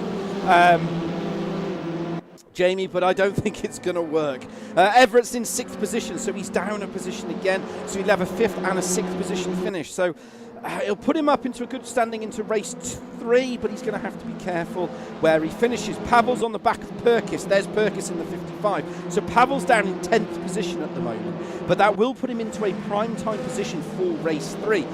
Jamie, but I don't think it's going to work. Everett's in 6th position, so he's down a position again. So he'll have a 5th and a 6th position finish. So it'll put him up into a good standing into race 3, but he's going to have to be careful where he finishes. Pavel's on the back of Perkis. There's Perkis in the 55. So Pavel's down in 10th position at the moment, but that will put him into a prime time position for race 3.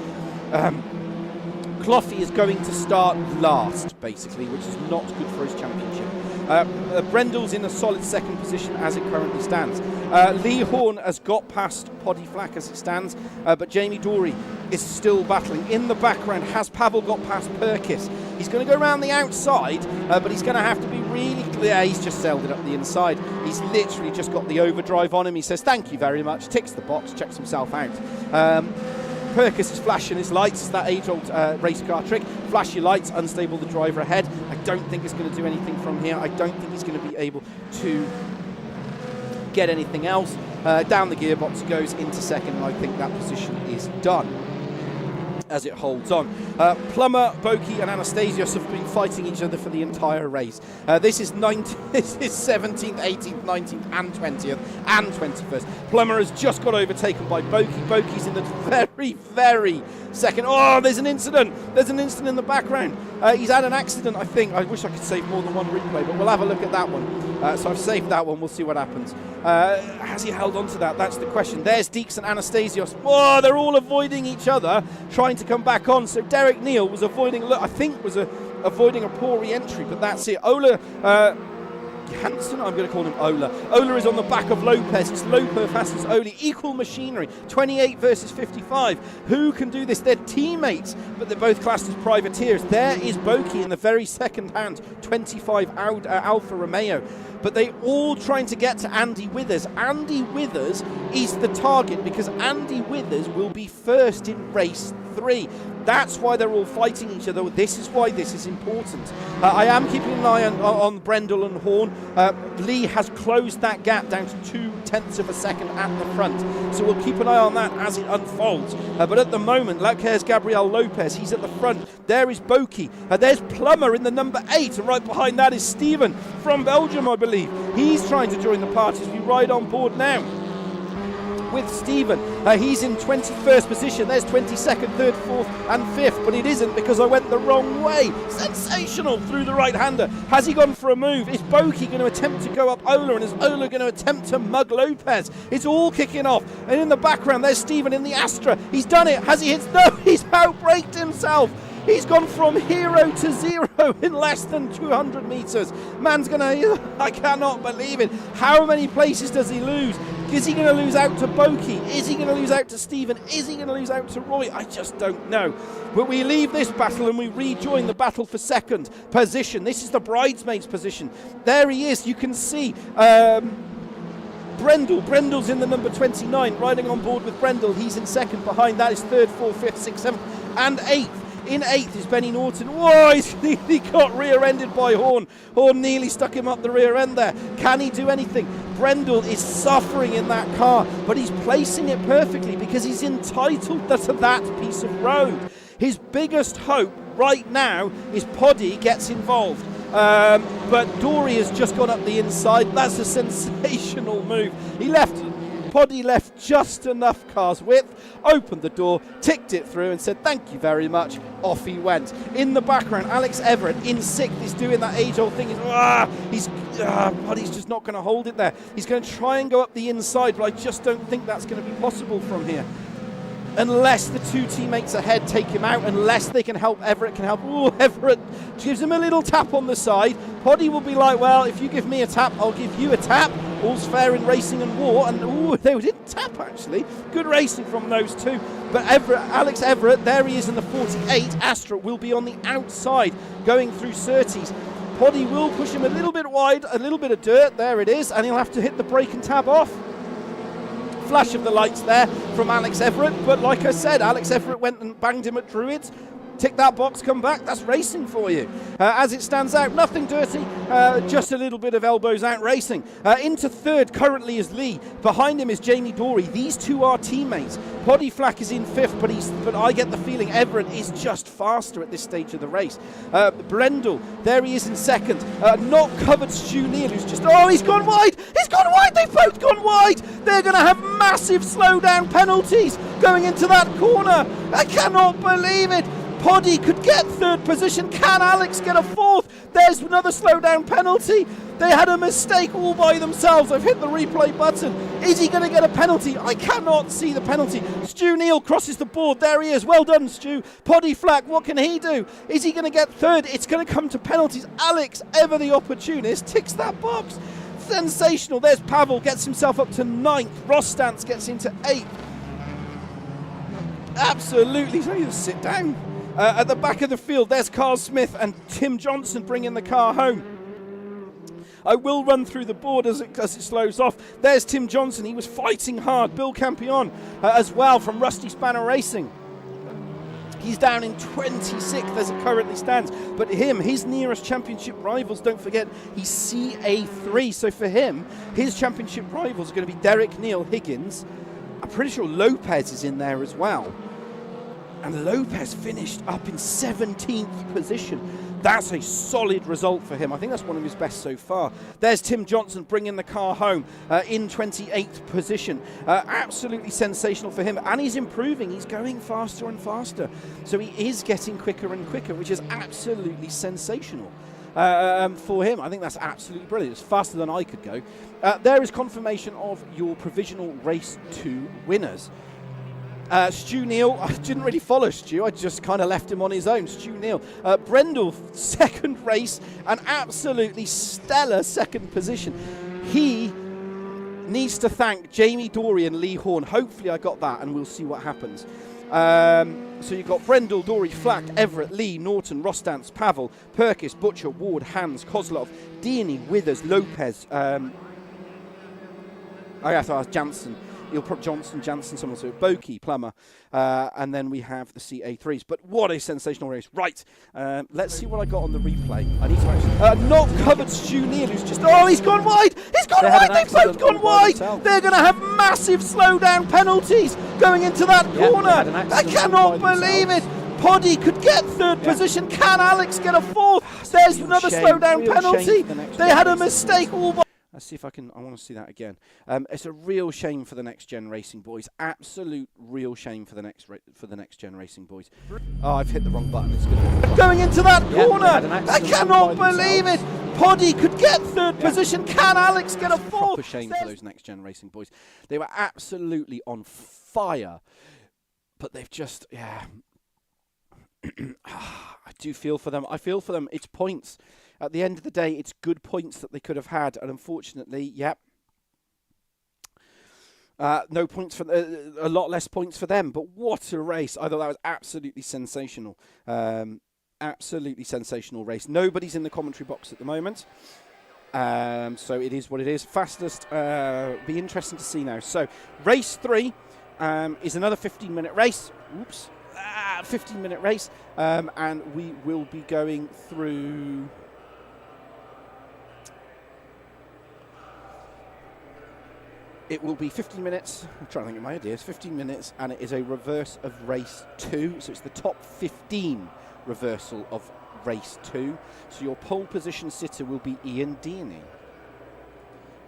Cloughy is going to start last, basically, which is not good for his championship. Brendel's in a solid 2nd position as it currently stands. Lee Horn has got past Poddy Flack as it stands, but Jamie Dory is still battling. In the background, has Pavel got past Perkis? He's going to go around the outside, but he's going to have to be really clear. He's just sailed it up the inside. He's literally just got the overdrive on him. He says, thank you very much, ticks the box, checks himself out. Perkis is flashing his lights. It's that age-old race car trick. Flash your lights, unstable the driver ahead. I don't think it's going to do anything from here. I don't think he's going to be able to get anything else. Down the gearbox goes into 2nd, and I think that position is done as it holds on. Plummer, Boki and Anastasios have been fighting each other for the entire race. This is 17th, 18th, 19th and 20th and 21st. Plummer has just got overtaken by Boki. Boki's in the very, very second. Oh, there's an incident. There's an incident in the background. He's had an accident, I think. I wish I could save more than one replay, but we'll have a look at that one. So I've saved that one. We'll see what happens. Has he held on to that? That's the question. There's Deeks and Anastasios. Oh, they're all avoiding each other, trying to come back on. So Derek Neal was avoiding, avoiding a poor re-entry, but that's it. Ola Hansen, I'm going to call him Ola. Ola is on the back of Lopez. It's Lopez versus Oli. Equal machinery. 28 versus 55. Who can do this? They're teammates, but they're both classed as privateers. There is Boki in the very second hand, 25 Alfa Romeo. But they all trying to get to Andy Withers. Andy Withers is the target because Andy Withers will be first in race 3. That's why they're all fighting each other. This is why this is important. I am keeping an eye on Brendel and Horn. Lee has closed that gap down to 0.2 of a second at the front. So we'll keep an eye on that as it unfolds. But at the moment, there's Gabriel Lopez. He's at the front. There is Boki. There's Plummer in the number 8. And right behind that is Steven from Belgium, I believe. He's trying to join the party as we ride on board now with Steven. He's in 21st position. There's 22nd, 3rd, 4th and 5th, but it isn't because I went the wrong way. Sensational through the right-hander. Has he gone for a move? Is Boki going to attempt to go up Ola, and is Ola going to attempt to mug Lopez? It's all kicking off, and in the background there's Steven in the Astra. He's done it. Has he hit? No, he's outbraked himself. He's gone from hero to 0 in less than 200 metres. Man's I cannot believe it. How many places does he lose? Is he going to lose out to Boki? Is he going to lose out to Steven? Is he going to lose out to Roy? I just don't know. But we leave this battle and we rejoin the battle for 2nd position. This is the bridesmaids position. There he is. You can see Brendel's in the number 29, riding on board with Brendel. He's in 2nd. Behind that is 3rd, 4th, 5th, 6th, 7th and 8th. In 8th is Benny Norton. Whoa, he's nearly got rear-ended by Horn. Horn nearly stuck him up the rear end there. Can he do anything? Brendel is suffering in that car, but he's placing it perfectly because he's entitled to that piece of road. His biggest hope right now is Poddy gets involved. But Dory has just gone up the inside. That's a sensational move. Poddy left just enough car's width, opened the door, ticked it through and said thank you very much. Off he went. In the background, Alex Everett in 6th is doing that age-old thing. Poddy's just not going to hold it there. He's going to try and go up the inside, but I just don't think that's going to be possible from here. unless the two teammates ahead take him out, unless they can help. Everett can help. Ooh, Everett gives him a little tap on the side. Poddy will be like, well, if you give me a tap, I'll give you a tap. All's fair in racing and war. And ooh, they didn't tap, actually. Good racing from those two. But Alex Everett, there he is in the 48. Astra will be on the outside, going through Surtees. Poddy will push him a little bit wide, a little bit of dirt. There it is. And he'll have to hit the brake and tab off. Flash of the lights there from Alex Everett, but like I said, Alex Everett went and banged him at Druids. Tick that box, come back, that's racing for you. As it stands out, nothing dirty, just a little bit of elbows out racing. Into third currently is Lee. Behind him is Jamie Dorey. These two are teammates. Poddy Flack is in fifth, but I get the feeling Everett is just faster at this stage of the race. Brendel, there he is in second. Not covered Stu Neal, who's just, oh, he's gone wide! He's gone wide! They've both gone wide! They're going to have massive slowdown penalties going into that corner. I cannot believe it! Poddy could get third position. Can Alex get a fourth? There's another slowdown penalty. They had a mistake all by themselves. I've hit the replay button. Is he going to get a penalty? I cannot see the penalty. Stu Neal crosses the board. There he is. Well done, Stu. Poddy Flack, what can he do? Is he going to get third? It's going to come to penalties. Alex, ever the opportunist, ticks that box. Sensational. There's Pavel, gets himself up to 9th. Ross Stantz gets into 8th. Absolutely. So you just sit down. At the back of the field, there's Carl Smith and Tim Johnson bringing the car home. I will run through the board as it slows off. There's Tim Johnson. He was fighting hard. Bill Campion as well from Rusty Spanner Racing. He's down in 26th as it currently stands. But his nearest championship rivals, don't forget, he's CA3. So for him, his championship rivals are going to be Derek, Neil, Higgins. I'm pretty sure Lopez is in there as well. And Lopez finished up in 17th position. That's a solid result for him. I think that's one of his best so far. There's Tim Johnson bringing the car home in 28th position. Absolutely sensational for him. And he's improving. He's going faster and faster. So he is getting quicker and quicker, which is absolutely sensational for him. I think that's absolutely brilliant. It's faster than I could go. There is confirmation of your provisional race 2 winners. Stu Neal, I didn't really follow Stu, I just kind of left him on his own. Stu Neal. Brendel, second race, an absolutely stellar second position. He needs to thank Jamie Dorey and Lee Horn. Hopefully I got that and we'll see what happens. So you've got Brendel, Dorey, Flack, Everett, Lee, Norton, Rostance, Pavel, Perkis, Butcher, Ward, Hans, Kozlov, Deeney, Withers, Lopez. I thought it was Jansen. You'll put Johnson, Jansen, someone, so Bokey, Plummer, and then we have the CA3s. But what a sensational race. Right, let's see what I got on the replay. I need to actually... not covered Stu Neal, who's just... Oh, he's gone wide! He's gone wide! They've both gone wide! They're going to have massive slowdown penalties going into that corner. I cannot believe it! Poddy could get third position. Can Alex get a fourth? There's another slowdown penalty. They had a mistake all by... Let's see if I can. I want to see that again. It's a real shame for the next gen racing boys. Absolute real shame for the next gen racing boys. Oh, I've hit the wrong button. It's going into that corner. I cannot believe it. Poddy could get third position. Can Alex get a fourth? Proper shame for those next gen racing boys. They were absolutely on fire, but they've just I do feel for them. I feel for them. It's points. At the end of the day, it's good points that they could have had, and unfortunately, no points for a lot less points for them. But what a race! I thought that was absolutely sensational, absolutely sensational race. Nobody's in the commentary box at the moment, so it is what it is. Fastest, be interesting to see now. So race 3 is another 15-minute race. Oops, 15-minute race, and we will be going through. It will be 15 minutes. I'm trying to think of my ideas. 15 minutes, and it is a reverse of race 2. So it's the top 15 reversal of race 2. So your pole position sitter will be Ian Deeney,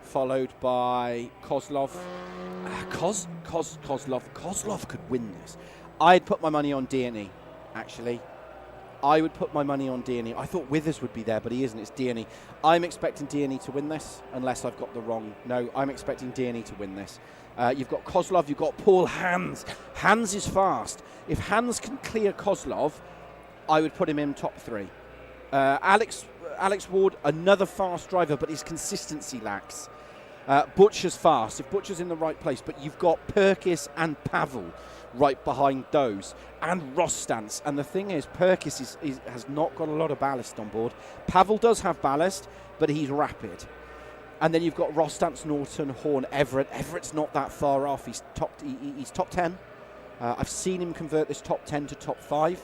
followed by Kozlov. Kozlov could win this. I'd put my money on Deeney, actually. I would put my money on Dearney. I thought Withers would be there, but he isn't. It's Dearney. I'm expecting Dearney to win this, unless I've got the wrong. No, I'm expecting Dearney to win this. You've got Kozlov, you've got Paul Hans. Hans is fast. If Hans can clear Kozlov, I would put him in top 3. Alex Ward, another fast driver, but his consistency lacks. Butcher's fast, if Butcher's in the right place, but you've got Perkis and Pavel right behind those, and Rostance. And the thing is, Perkis has not got a lot of ballast on board. Pavel does have ballast, but he's rapid. And then you've got Rostance, Norton, Horn, Everett. Everett's not that far off. He's top 10. I've seen him convert this top 10 to top 5.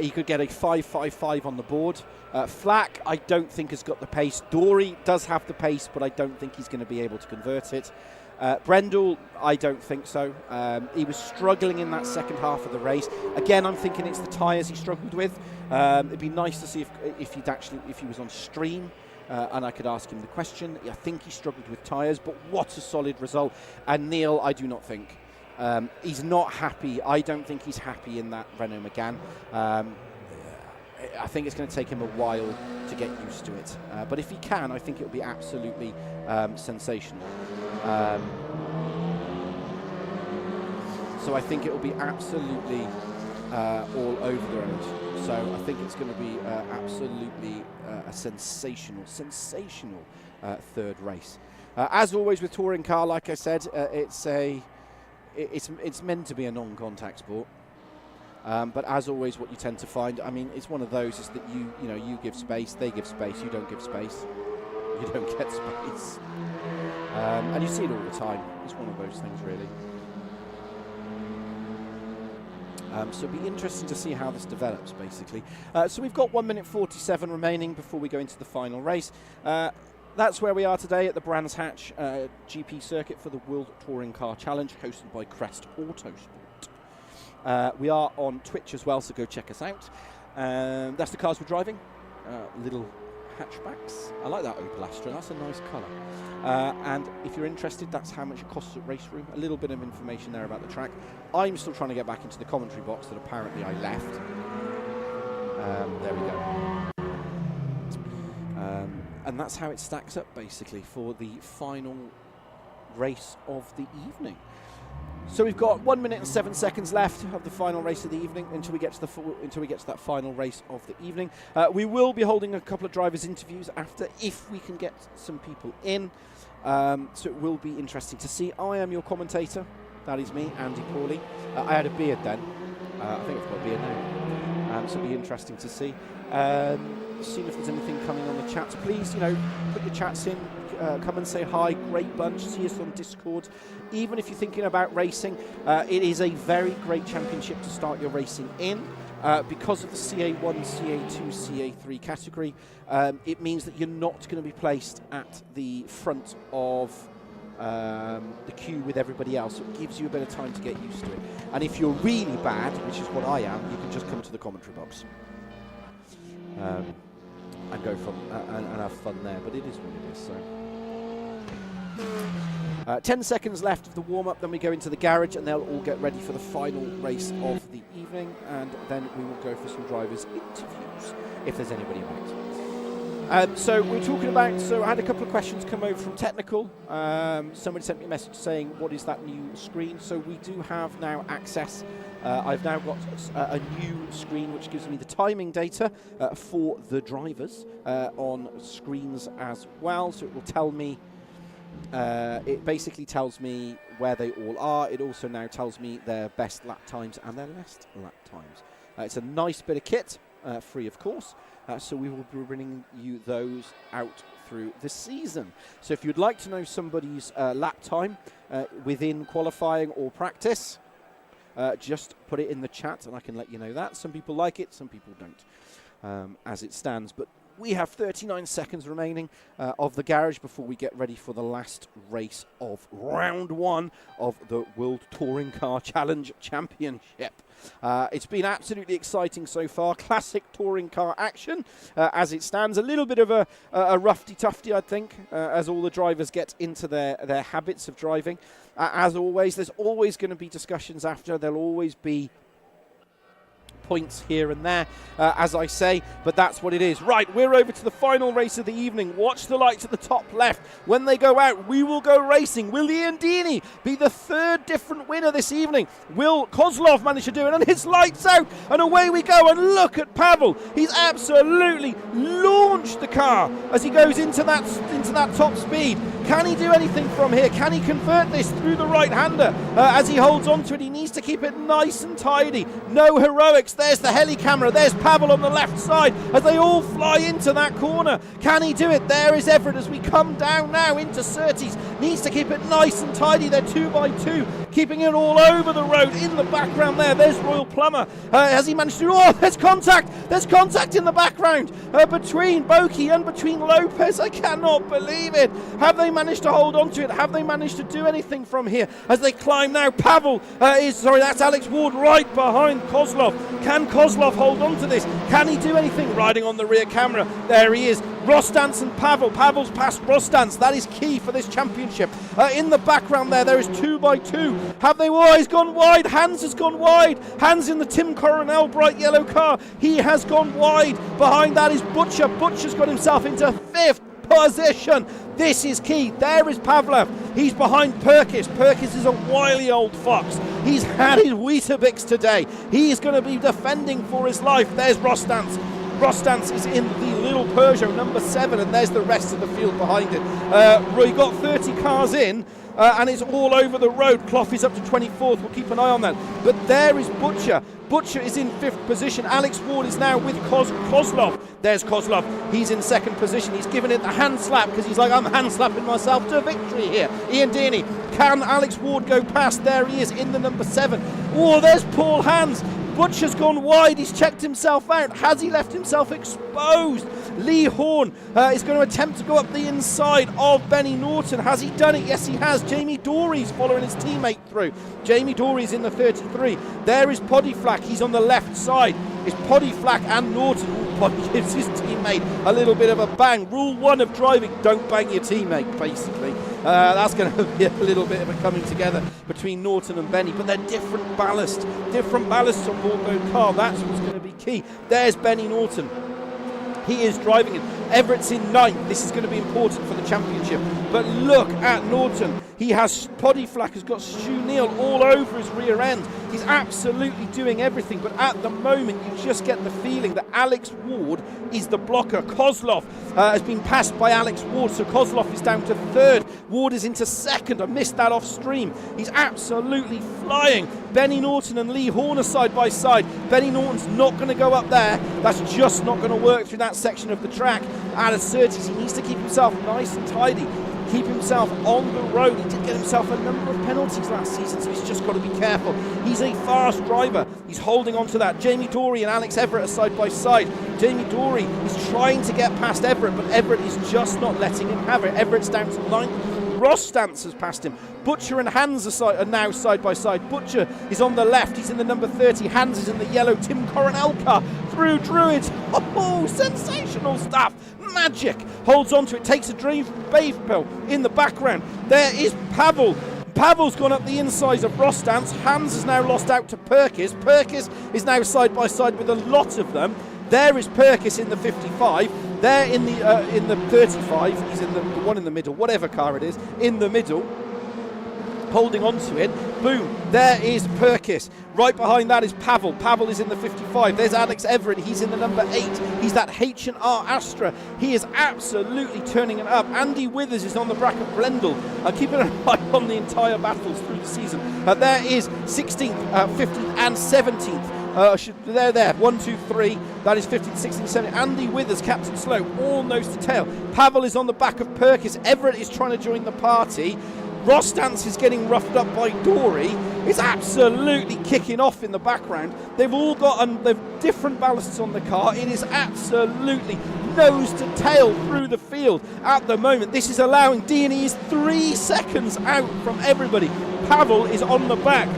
He could get a 5.55 on the board. Flack, I don't think has got the pace. Dory does have the pace, but I don't think he's going to be able to convert it. Brendel, I don't think so. He was struggling in that second half of the race. Again, I'm thinking it's the tyres he struggled with. It'd be nice to see if he was on stream. And I could ask him the question. I think he struggled with tyres, but what a solid result. And Neil, I do not think. He's not happy. I don't think he's happy in that Renault Megane. I think it's going to take him a while to get used to it. But if he can, I think it will be absolutely sensational. So I think it will be absolutely all over the road. So I think it's going to be absolutely a sensational third race. As always with touring car, like I said, it's meant to be a non-contact sport. But as always, what you tend to find, I mean, it's one of those is that you give space, they give space, you don't give space, you don't get space. And you see it all the time. It's one of those things, really. So it'll be interesting to see how this develops, basically. So we've got 1 minute 47 remaining before we go into the final race. That's where we are today at the Brands Hatch GP circuit for the World Touring Car Challenge, hosted by Crest Autosport. We are on Twitch as well, so go check us out. That's the cars we're driving. Little hatchbacks. I like that Opel Astra. That's a nice colour. And if you're interested, that's how much it costs at Race Room. A little bit of information there about the track. I'm still trying to get back into the commentary box that apparently I left. There we go. And that's how it stacks up, basically, for the final race of the evening. So we've got 1 minute and 7 seconds left of the final race of the evening until we get to that final race of the evening. We will be holding a couple of drivers' interviews after, if we can get some people in. So it will be interesting to see. I am your commentator. That is me, Andy Pawley. I had a beard then. I think I've got a beard now. So it'll be interesting to see. Seeing if there's anything coming on the chat. So please, put your chats in. Come and say hi. Great bunch. See us on Discord. Even if you're thinking about racing, it is a very great championship to start your racing in. Because of the CA1, CA2, CA3 category, it means that you're not going to be placed at the front of the queue with everybody else. So it gives you a bit of time to get used to it. And if you're really bad, which is what I am, you can just come to the commentary box. And go from and have fun there, but it is what it is. So 10 seconds left of the warm-up, then we go into the garage and they'll all get ready for the final race of the evening, and then we will go for some drivers' interviews if there's anybody about. So we're talking about, so I had a couple of questions come over from technical. Somebody sent me a message saying, what is that new screen? So we do have now access. I've now got a new screen which gives me the timing data for the drivers on screens as well. So it will tell me, it basically tells me where they all are. It also now tells me their best lap times and their last lap times. It's a nice bit of kit, free of course. So we will be bringing you those out through the season. So if you'd like to know somebody's lap time within qualifying or practice, just put it in the chat and I can let you know that. Some people like it, some people don't, as it stands. But we have 39 seconds remaining of the garage before we get ready for the last race of round 1 of the World Touring Car Challenge Championship. It's been absolutely exciting so far. Classic touring car action as it stands. A little bit of a roughy-tufty, I think, as all the drivers get into their habits of driving. As always, there's always going to be discussions after. There'll always be points here and there, as I say, but that's what it is. Right, we're over to the final race of the evening. Watch the lights at the top left. When they go out, we will go racing. Will Ian Deeney be the third different winner this evening? Will Kozlov manage to do it? And it's lights out, and away we go. And look at Pavel. He's absolutely launched the car as he goes into that top speed. Can he do anything from here? Can he convert this through the right-hander? As he holds on to it, he needs to keep it nice and tidy. No heroics. There's the heli camera. There's Pavel on the left side as they all fly into that corner. Can he do it? There is Everett as we come down now into Surtees. Needs to keep it nice and tidy. They're 2x2, keeping it all over the road. In the background there's Royal Plumber. Has he managed to... Oh, there's contact. There's contact in the background between Boki and between Lopez. I cannot believe it. Have they managed to hold on to it? Have they managed to do anything from here as they climb now? Pavel that's Alex Ward right behind Kozlov. Can Kozlov hold on to this? Can he do anything? Riding on the rear camera, there he is. Rostance and Pavel. Pavel's past Rostance. That is key for this championship. In the background there is 2x2. Have they? Oh, he's gone wide. Hans has gone wide. Hans in the Tim Coronel bright yellow car. He has gone wide. Behind that is Butcher. Butcher's got himself into 5th position. This is key. There is Pavlov. He's behind Perkis. Perkis is a wily old fox. He's had his Weetabix today. He's going to be defending for his life. There's Rostance. Rostance is in the little Peugeot number 7, and there's the rest of the field behind it. We got 30 cars in, and it's all over the road. Clough is up to 24th. We'll keep an eye on that. But there is Butcher. Butcher is in 5th position. Alex Ward is now with Kozlov. There's Kozlov. He's in 2nd position. He's given it the hand slap because he's like, I'm hand slapping myself to victory here. Ian Deeney. Can Alex Ward go past? There he is in the number 7. Oh, there's Paul Hans. Butcher's gone wide. He's checked himself out. Has he left himself exposed? Lee Horn is going to attempt to go up the inside of Benny Norton. Has he done it? Yes, he has. Jamie Dory's following his teammate through. Jamie Dory's in the 33. There is Poddy Flack. He's on the left side. It's Poddy Flack and Norton. Ooh, Poddy gives his teammate a little bit of a bang. Rule 1 of driving, don't bang your teammate, basically. That's going to be a little bit of a coming together between Norton and Benny, but they're different ballasts on board their car. That's what's going to be key. There's Benny Norton. He is driving it. Everett's in 9th. This is going to be important for the championship. But look at Norton. He has Poddy Flack has got Stu Neal all over his rear end. He's absolutely doing everything. But at the moment, you just get the feeling that Alex Ward is the blocker. Kozlov has been passed by Alex Ward, so Kozlov is down to 3rd. Ward is into 2nd. I missed that off stream. He's absolutely flying. Benny Norton and Lee Horn are side by side. Benny Norton's not going to go up there. That's just not going to work through that section of the track. Out of Surtees, he needs to keep himself nice and tidy. Keep himself on the road. He did get himself a number of penalties last season, so he's just got to be careful. He's a fast driver. He's holding on to that. Jamie Dory and Alex Everett are side by side. Jamie Dory is trying to get past Everett, but Everett is just not letting him have it. Everett's down to 9th. Rostance has passed him. Butcher and Hans are now side by side. Butcher is on the left. He's in the number 30. Hans is in the yellow Tim Coronel car through Druids. Oh, sensational stuff. Magic. Holds on to it. Takes a bathe pill in the background. There is Pavel. Pavel's gone up the insides of Rostance. Hans has now lost out to Perkis. Perkis is now side by side with a lot of them. There is Perkis in the 55. There in the 35. He's in the one in the middle, whatever car it is, in the middle, holding on to it. Boom. There is Perkis. Right behind that is Pavel. Pavel is in the 55. There's Alex Everett. He's in the number 8. He's that H&R Astra. He is absolutely turning it up. Andy Withers is on the bracket Blendl. Keeping an eye on the entire battles through the season. There is 16th, 15th and 17th. There, 1, 2, 3. That is 15, 16, 17. Andy Withers, Captain Slow, all nose to tail. Pavel is on the back of Perkis. Everett is trying to join the party. Rostance is getting roughed up by Dory. It's absolutely kicking off in the background. They've all got they've different ballasts on the car. It is absolutely nose to tail through the field at the moment. This is allowing Deeney is 3 seconds out from everybody. Pavel is on the back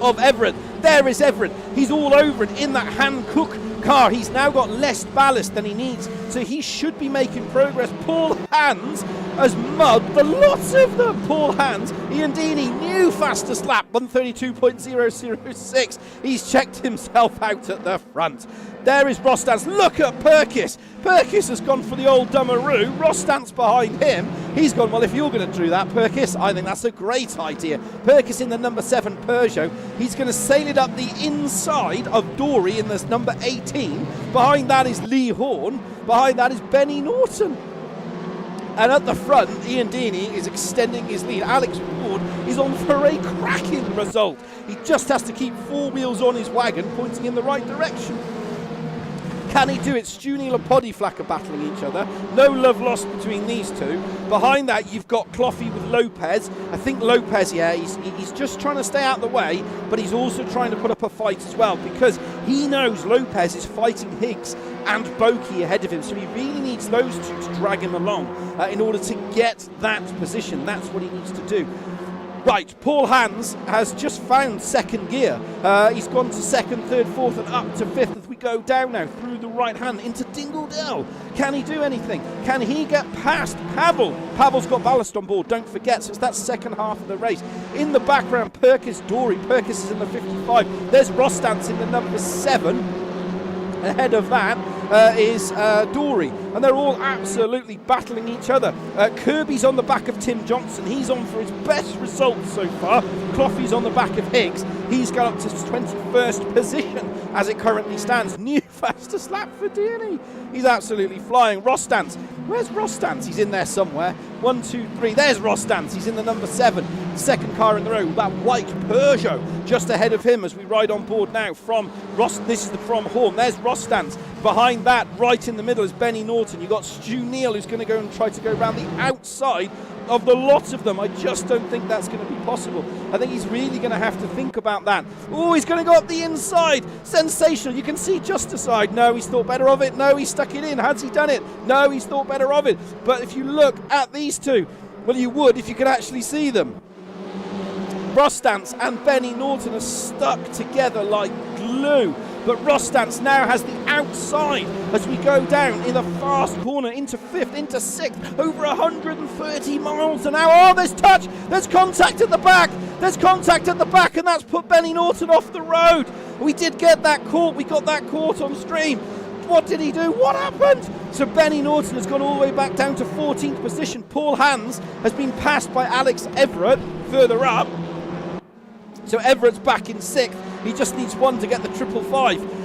of Everett. There is Everett. He's all over it in that Hankook car. He's now got less ballast than he needs, so he should be making progress. Paul Hands has mugged the lots of them. Paul Hands, Ian Deeney, new fastest lap, 132.006. He's checked himself out at the front. There is Rostance. Look at Perkis. Perkis has gone for the old Dummeroo. Rostance behind him. He's gone, well, if you're going to do that, Perkis, I think that's a great idea. Perkis in the number 7 Peugeot. He's going to sail it up the inside of Dory in this number 18. Behind that is Lee Horn. Behind that is Benny Norton. And at the front, Ian Deeney is extending his lead. Alex Ward is on for a cracking result. He just has to keep 4 wheels on his wagon, pointing in the right direction. Can he do it? Stu Neal and Poddy Flack are battling each other. No love lost between these two. Behind that, you've got Cloughy with Lopez. I think Lopez, yeah, he's just trying to stay out of the way, but he's also trying to put up a fight as well, because he knows Lopez is fighting Higgs and Bokey ahead of him, so he really needs those two to drag him along in order to get that position. That's what he needs to do. Right, Paul Hands has just found second gear. He's gone to second, third, fourth, and up to fifth as we go down now through the right hand into Dingledell. Can he do anything? Can he get past Pavel? Pavel's got ballast on board, don't forget, so it's that second half of the race. In the background, Perkis Dory. Perkis is in the 55. There's Rostance in the number 7. Ahead of that is Dory, and they're all absolutely battling each other. Kirby's on the back of Tim Johnson. He's on for his best results so far. Cloughy's on the back of Higgs. He's got up to 21st position as it currently stands. New fastest lap for Deeney. He's absolutely flying. Rostance. Where's Rostance? He's in there somewhere. 1, 2, 3. There's Rostance. He's in the number 7. Second car in the row. That white Peugeot just ahead of him as we ride on board now from Ross. This is the from Horn. There's Rostance. Behind that, right in the middle, is Benny Norton. You've got Stu Neal, who's going to go and try to go around the outside of the lot of them. I just don't think that's going to be possible. I think he's really going to have to think about that. Oh, he's going to go up the inside. Sensational. You can see just aside. No, he's thought better of it. No, he's stuck it in. Has he done it? No, he's thought better of it. But if you look at these two, well, you would if you could actually see them. Rostance and Benny Norton are stuck together like glue. But Rostance now has the outside as we go down in the fast corner into 5th, into 6th, over 130 miles an hour. Oh, there's touch. There's contact at the back. There's contact at the back, and that's put Benny Norton off the road. We did get that caught. We got that caught on stream. What did he do? What happened? So Benny Norton has gone all the way back down to 14th position. Paul Hands has been passed by Alex Everett further up. So Everett's back in 6th. He just needs one to get the 555.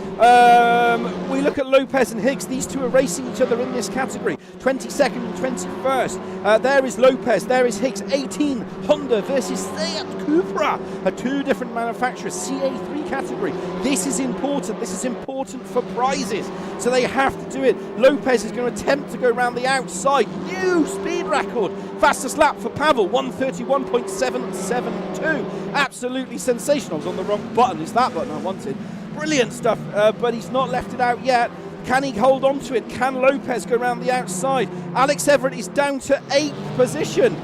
We look at Lopez and Higgs. These two are racing each other in this category. 22nd and 21st. There is Lopez. There is Higgs. 18 Honda versus Seat Cupra. Two different manufacturers. CA3 category. This is important. This is important for prizes. So they have to do it. Lopez is going to attempt to go around the outside. New speed record. Fastest lap for Pavel. 131.772. Absolutely sensational. I was on the wrong button. It's that button I wanted. Brilliant stuff, but he's not left it out yet. Can he hold on to it? Can Lopez go around the outside? Alex Everett is down to 8th position.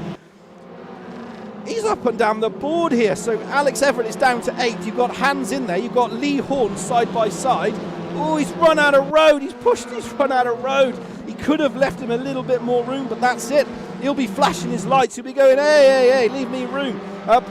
He's up and down the board here. So Alex Everett is down to 8th. You've got Hands in there. You've got Lee Horn side by side. Oh, he's run out of road. He's pushed. He's run out of road. He could have left him a little bit more room, but that's it. He'll be flashing his lights. He'll be going, hey, hey, hey, leave me room.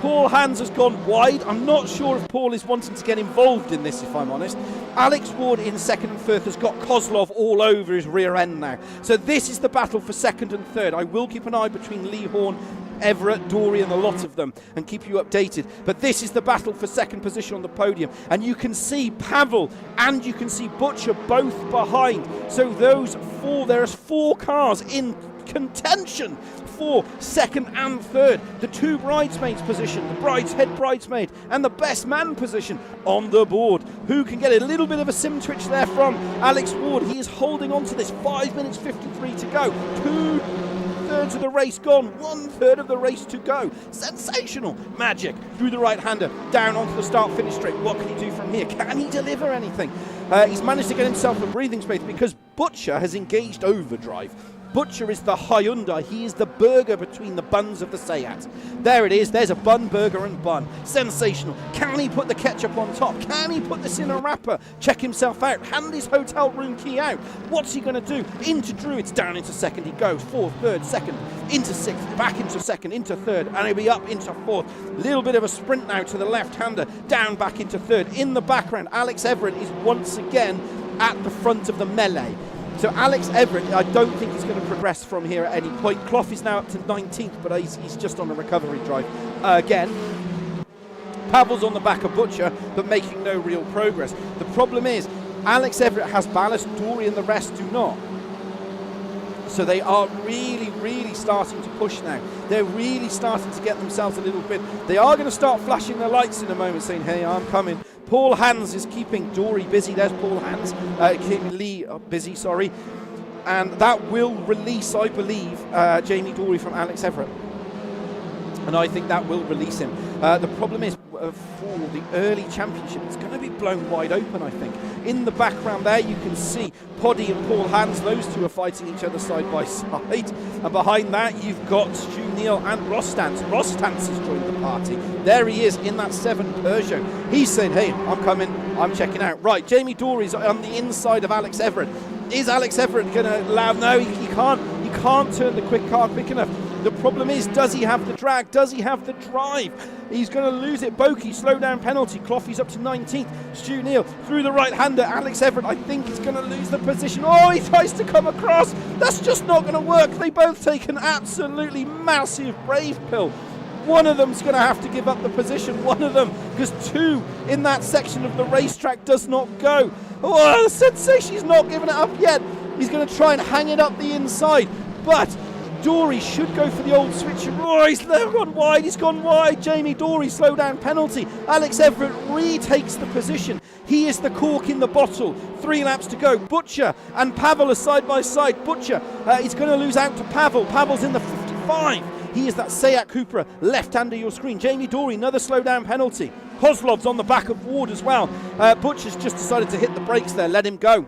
Paul Hands has gone wide. I'm not sure if Paul is wanting to get involved in this, if I'm honest. Alex Ward in 2nd and 3rd has got Kozlov all over his rear end now. So this is the battle for 2nd and 3rd. I will keep an eye between Lee Horn, Everett, Dory and a lot of them and keep you updated. But this is the battle for 2nd position on the podium. And you can see Pavel and you can see Butcher both behind. So those four, there's 4 cars in contention for 2nd and 3rd. The 2 bridesmaids position, the head bridesmaid and the best man position on the board. Who can get a little bit of a sim twitch there from Alex Ward? He is holding on to this. 5 minutes 53 to go. 2/3 of the race gone, 1/3 of the race to go. Sensational magic through the right-hander, down onto the start-finish straight. What can he do from here? Can he deliver anything? He's managed to get himself a breathing space because Butcher has engaged overdrive. Butcher is the Hyundai. He is the burger between the buns of the Seat. There it is. There's a bun, burger and bun. Sensational. Can he put the ketchup on top? Can he put this in a wrapper? Check himself out. Hand his hotel room key out. What's he going to do? Into Druids, down into second he goes. Fourth, third, second, into sixth, back into second, into third, and he'll be up into fourth. Little bit of a sprint now to the left-hander, down back into third. In the background, Alex Everett is once again at the front of the melee. So Alex Everett, I don't think he's going to progress from here at any point. Clough is now up to 19th, but he's just on a recovery drive again. Pavel's on the back of Butcher, but making no real progress. The problem is, Alex Everett has ballast, Dory and the rest do not. So they are really, really starting to push now. They're really starting to get themselves a little bit. They are going to start flashing their lights in a moment, saying, hey, I'm coming. Paul Hans is keeping Dory busy. There's Paul Hans. Keeping Lee busy, sorry. And that will release, I believe, Jamie Dory from Alex Everett. And I think that will release him. The problem is, for the early championship, it's going to be blown wide open, I think. In the background there, you can see Poddy and Paul Hans. Those two are fighting each other side by side. And behind that, you've got Stu Neal and Rostance. Rostance has joined the party. There he is in that 7 Peugeot. He's saying, hey, I'm coming, I'm checking out. Right, Jamie Dory's on the inside of Alex Everett. Is Alex Everett going to allow? No, he can't turn the quick car quick enough. The problem is, does he have the drag? Does he have the drive? He's going to lose it. Bokey, slow down penalty. Cloughy's up to 19th. Stu Neal through the right-hander. Alex Everett, I think he's going to lose the position. Oh, he tries to come across. That's just not going to work. They both take an absolutely massive brave pill. One of them's going to have to give up the position. One of them, because 2 in that section of the racetrack does not go. Oh, the sensation, he's not giving it up yet. He's going to try and hang it up the inside. But Dory should go for the old switcheroo. Oh, he's gone wide. He's gone wide. Jamie Dory, slow down penalty. Alex Everett retakes the position. He is the cork in the bottle. 3 laps to go. Butcher and Pavel are side by side. Butcher is going to lose out to Pavel. Pavel's in the 55. He is that Seat Cupra left under your screen. Jamie Dory, another slow down penalty. Kozlov's on the back of Ward as well. Butcher's just decided to hit the brakes there. Let him go.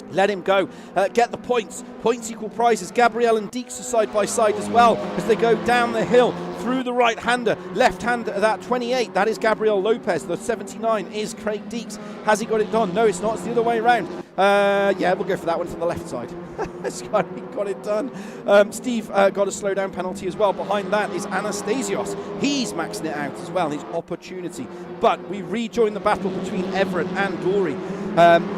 Let him go. Get the points. Points equal prizes. Gabriel and Deeks are side by side as well as they go down the hill through the right-hander. Left-hander, that 28, that is Gabriel Lopez. The 79 is Craig Deeks. Has he got it done? No, it's not. It's the other way around. Yeah, we'll go for that one from the left side. He got it done. Steve got a slow down penalty as well. Behind that is Anastasios. He's maxing it out as well, his opportunity. But we rejoin the battle between Everett and Dory.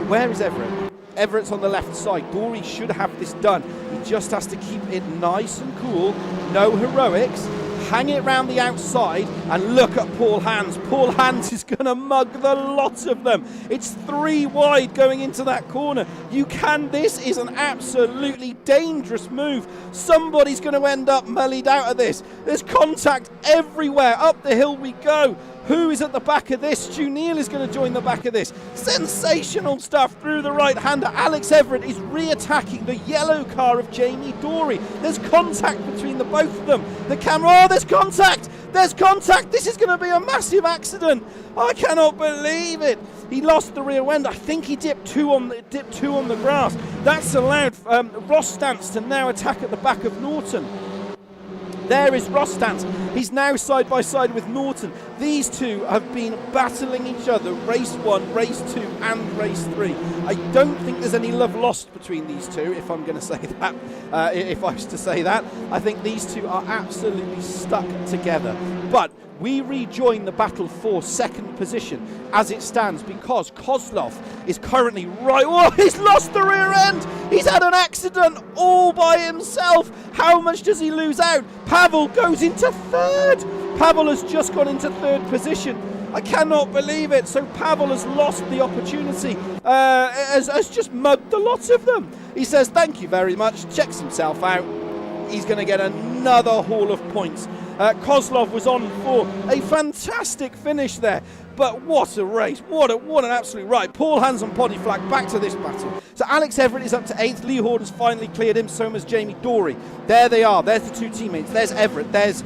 Where is Everett? Everett's on the left side. Dory should have this done. He just has to keep it nice and cool. No heroics. Hang it round the outside and look at Paul Hans. Paul Hans is going to mug the lot of them. It's 3 wide going into that corner. This is an absolutely dangerous move. Somebody's going to end up mullied out of this. There's contact everywhere. Up the hill we go. Who is at the back of this? Stu Neal is going to join the back of this. Sensational stuff through the right-hander. Alex Everett is re-attacking the yellow car of Jamie Dory. There's contact between the both of them. The camera, oh, there's contact! There's contact! This is going to be a massive accident. I cannot believe it. He lost the rear end. I think he dipped 2 on the grass. That's allowed Rostance to now attack at the back of Norton. There is Rostance. He's now side by side with Norton. These two have been battling each other, race 1, race 2 and race 3. I don't think there's any love lost between these two, if I'm going to say that. If I was to say that, I think these two are absolutely stuck together. But we rejoin the battle for second position as it stands because Kozlov is currently right. Oh, he's lost the rear end. He's had an accident all by himself. How much does he lose out? Pavel goes into 3rd. Pavel has just gone into 3rd position. I cannot believe it. So Pavel has lost the opportunity, has just mugged the lot of them. He says, thank you very much, checks himself out. He's going to get another haul of points. Kozlov was on for a fantastic finish there. But what a race. What an absolute ride. Paul Hans on Poddy Flack back to this battle. So Alex Everett is up to 8th. Lee Hord has finally cleared him. So has Jamie Dory. There they are. There's the 2 teammates. There's Everett. There's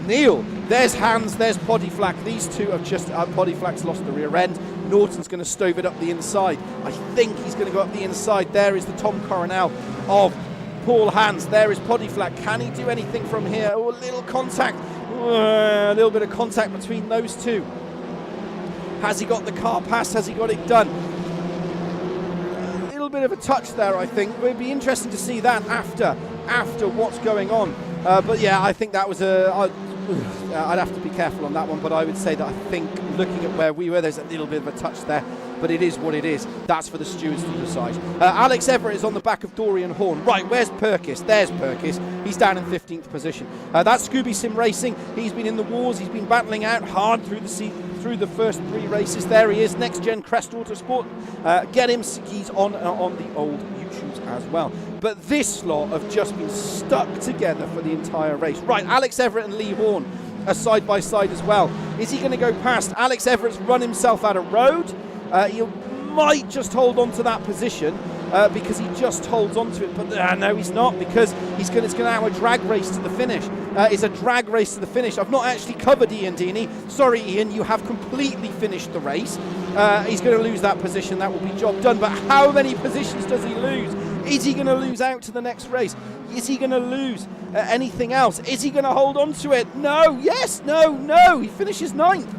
Neal. There's Hans. There's Poddy Flack. These two have just... Poddy Flack's lost the rear end. Norton's going to stove it up the inside. I think he's going to go up the inside. There is the Tom Coronel of Paul Hans. There is Podiflat. Can he do anything from here? Oh, a little contact. A little bit of contact between those two. Has he got the car past? Has he got it done? A little bit of a touch there, I think. It would be interesting to see that after what's going on. But yeah, I think that was I'd have to be careful on that one, but I would say that I think looking at where we were, there's a little bit of a touch there, but it is what it is. That's for the stewards to decide. Alex Everett is on the back of Dorian Horn. Right, where's Perkis? There's Perkis. He's down in 15th position. That's Scooby Sim Racing. He's been in the wars. He's been battling out hard through the first 3 races. There he is, next gen Crest Autosport. Get him. He's on the old YouTubes as well. But this lot have just been stuck together for the entire race. Right, Alex Everett and Lee Horn are side by side as well. Is he going to go past? Alex Everett's run himself out of road. He might just hold on to that position because he just holds on to it. But no, he's not, because it's going to have a drag race to the finish. It's a drag race to the finish. I've not actually covered Ian Deeney. Sorry, Ian, you have completely finished the race. He's going to lose that position. That will be job done. But how many positions does he lose? Is he going to lose out to the next race? Is he going to lose anything else? Is he going to hold on to it? No, yes, no. He finishes 9th.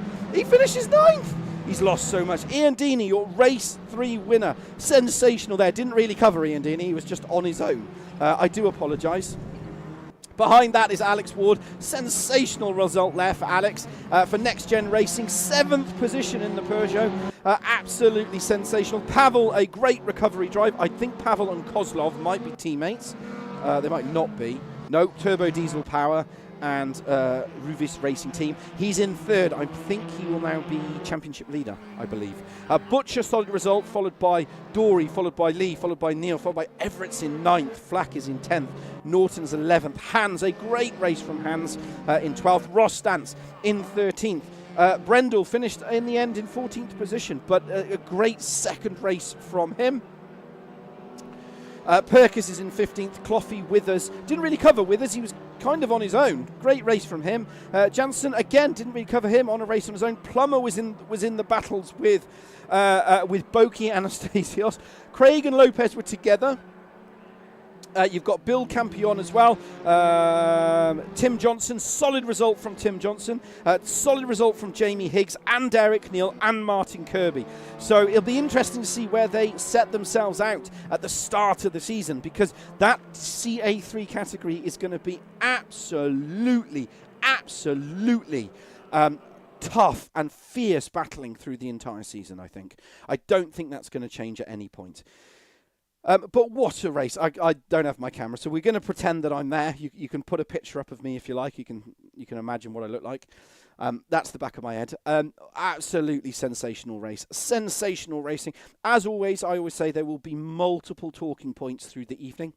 He's lost so much. Ian Deeney, your race 3 winner. Sensational there. Didn't really cover Ian Deeney. He was just on his own. I do apologise. Behind that is Alex Ward. Sensational result there for Alex. For Next Gen Racing, 7th position in the Peugeot. Absolutely sensational. Pavel, a great recovery drive. I think Pavel and Kozlov might be teammates. They might not be. No, turbo diesel power and Ruvis Racing Team. He's in 3rd. I think he will now be championship leader, I believe. Butcher, solid result, followed by Dory, followed by Lee, followed by Neil, followed by Everett's in 9th. Flack is in 10th. Norton's 11th. Hans, a great race from Hans in 12th. Ross Stantz in 13th. Brendel finished in the end in 14th position, but a great second race from him. Perkis is in 15th. Cloughy, Withers. Didn't really cover Withers. He was kind of on his own. Great race from him. Janssen, again, didn't really cover him on a race on his own. Plummer was in the battles with Boki and Anastasios. Craig and Lopez were together. You've got Bill Campion as well. Tim Johnson, solid result from Tim Johnson. Solid result from Jamie Higgs and Derek Neal and Martin Kirby. So it'll be interesting to see where they set themselves out at the start of the season, because that CA3 category is going to be absolutely tough and fierce battling through the entire season, I think. I don't think that's going to change at any point. But what a race. I don't have my camera, so we're going to pretend that I'm there. You can put a picture up of me if you like. You can imagine what I look like. That's the back of my head. Absolutely sensational race. Sensational racing. As always, I always say there will be multiple talking points through the evening.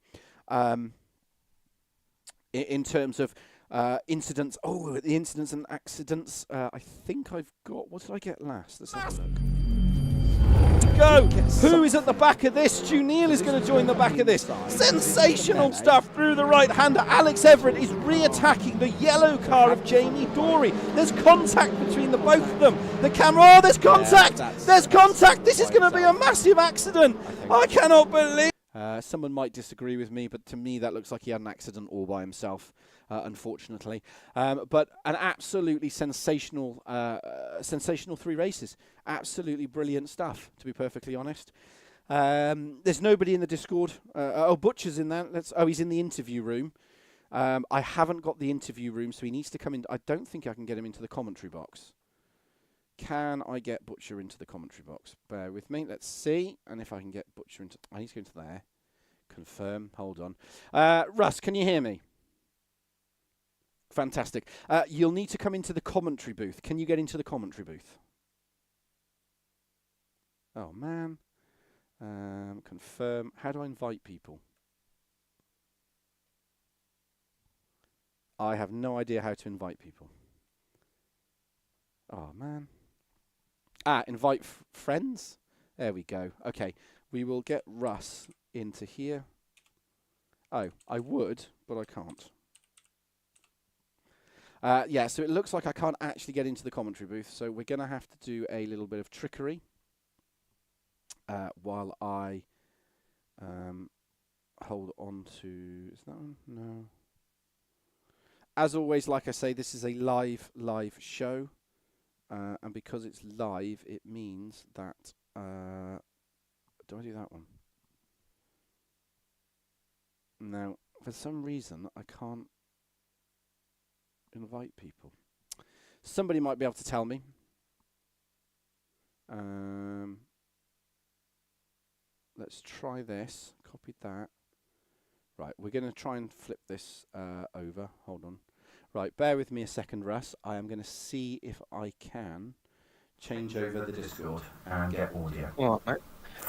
In terms of incidents. Oh, the incidents and accidents. I think I've got... What did I get last? Let's have a look. Go! Who is at the back of this? Stu Neal is going to join the back of this. Sensational stuff through the right-hander. Alex Everett is re-attacking the yellow car of Jamie Dory. There's contact between the both of them. The camera, oh, there's contact! There's contact! This is going to be a massive accident. I cannot believe... Someone might disagree with me, but to me that looks like he had an accident all by himself, unfortunately. But an absolutely sensational 3 races. Absolutely brilliant stuff, to be perfectly honest. There's nobody in the Discord. Butcher's in there. He's in the interview room. I haven't got the interview room, so he needs to come in. I don't think I can get him into the commentary box. Can I get Butcher into the commentary box? Bear with me. Let's see. And if I can get Butcher into... I need to go into there. Confirm. Hold on. Russ, can you hear me? Fantastic. You'll need to come into the commentary booth. Can you get into the commentary booth? Oh, man. Confirm. How do I invite people? I have no idea how to invite people. Oh, man. Invite friends. There we go. Okay, we will get Russ into here. Oh, I would, but I can't. Yeah, so it looks like I can't actually get into the commentary booth, so we're going to have to do a little bit of trickery while I hold on to... Is that one? No. As always, like I say, this is a live show. And because it's live, it means that... do I do that one? Now, for some reason, I can't invite people. Somebody might be able to tell me. Let's try this. Copied that. Right, we're going to try and flip this over. Hold on. Right, bear with me a second, Russ. I am going to see if I can change over the Discord and get audio. All right, mate.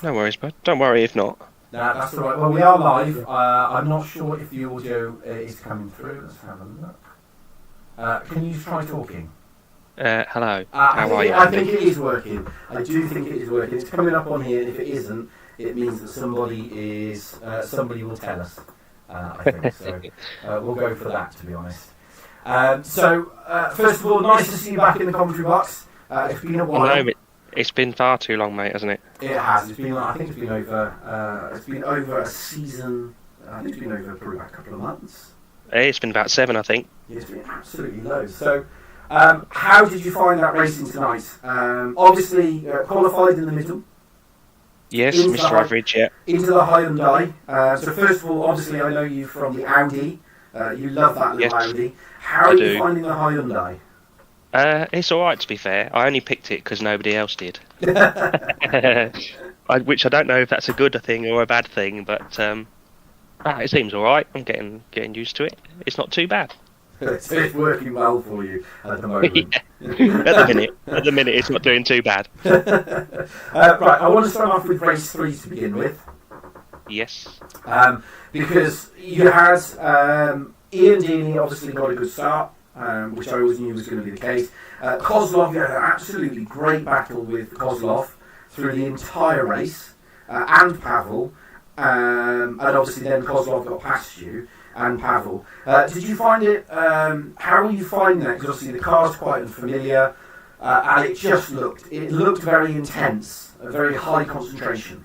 No worries, bud. Don't worry if not. No, that's all right. Well, we are live. I'm not sure if the audio is coming through. Let's have a look. Can you try talking? Hello. How are you? I think it is working. I do think it is working. It's coming up on here, and if it isn't, it means that somebody will tell us. I think so. We'll go for that, to be honest. So, first of all, nice to see you back in the commentary box. It's been a while. No, it's been far too long, mate, hasn't it? It has. It's been. I think it's been over. It's been over a season. I think it's been over for about a couple of months. It's been about 7, I think. It's been absolutely loads. So, how did you find that racing tonight? Obviously, qualified in the middle. Yes, Mr. Average, yeah. Into the Hyundai. So first of all, obviously, I know you from the Audi. You love that little Audi. How are you finding the Hyundai? It's all right, to be fair. I only picked it because nobody else did. Which I don't know if that's a good thing or a bad thing, but it seems all right. I'm getting used to it. It's not too bad. It's working well for you at the moment. At the minute, it's not doing too bad. Right, I want to start off with race 3 to begin with. Yes. Because you had Ian Deeney obviously got a good start, which I always knew was going to be the case. Kozlov, you had an absolutely great battle with Kozlov through the entire race, and Pavel, and obviously then Kozlov got past you. And Pavel, did you find it? How were you finding that? Because obviously the car's quite unfamiliar, and it looked very intense, a very high concentration.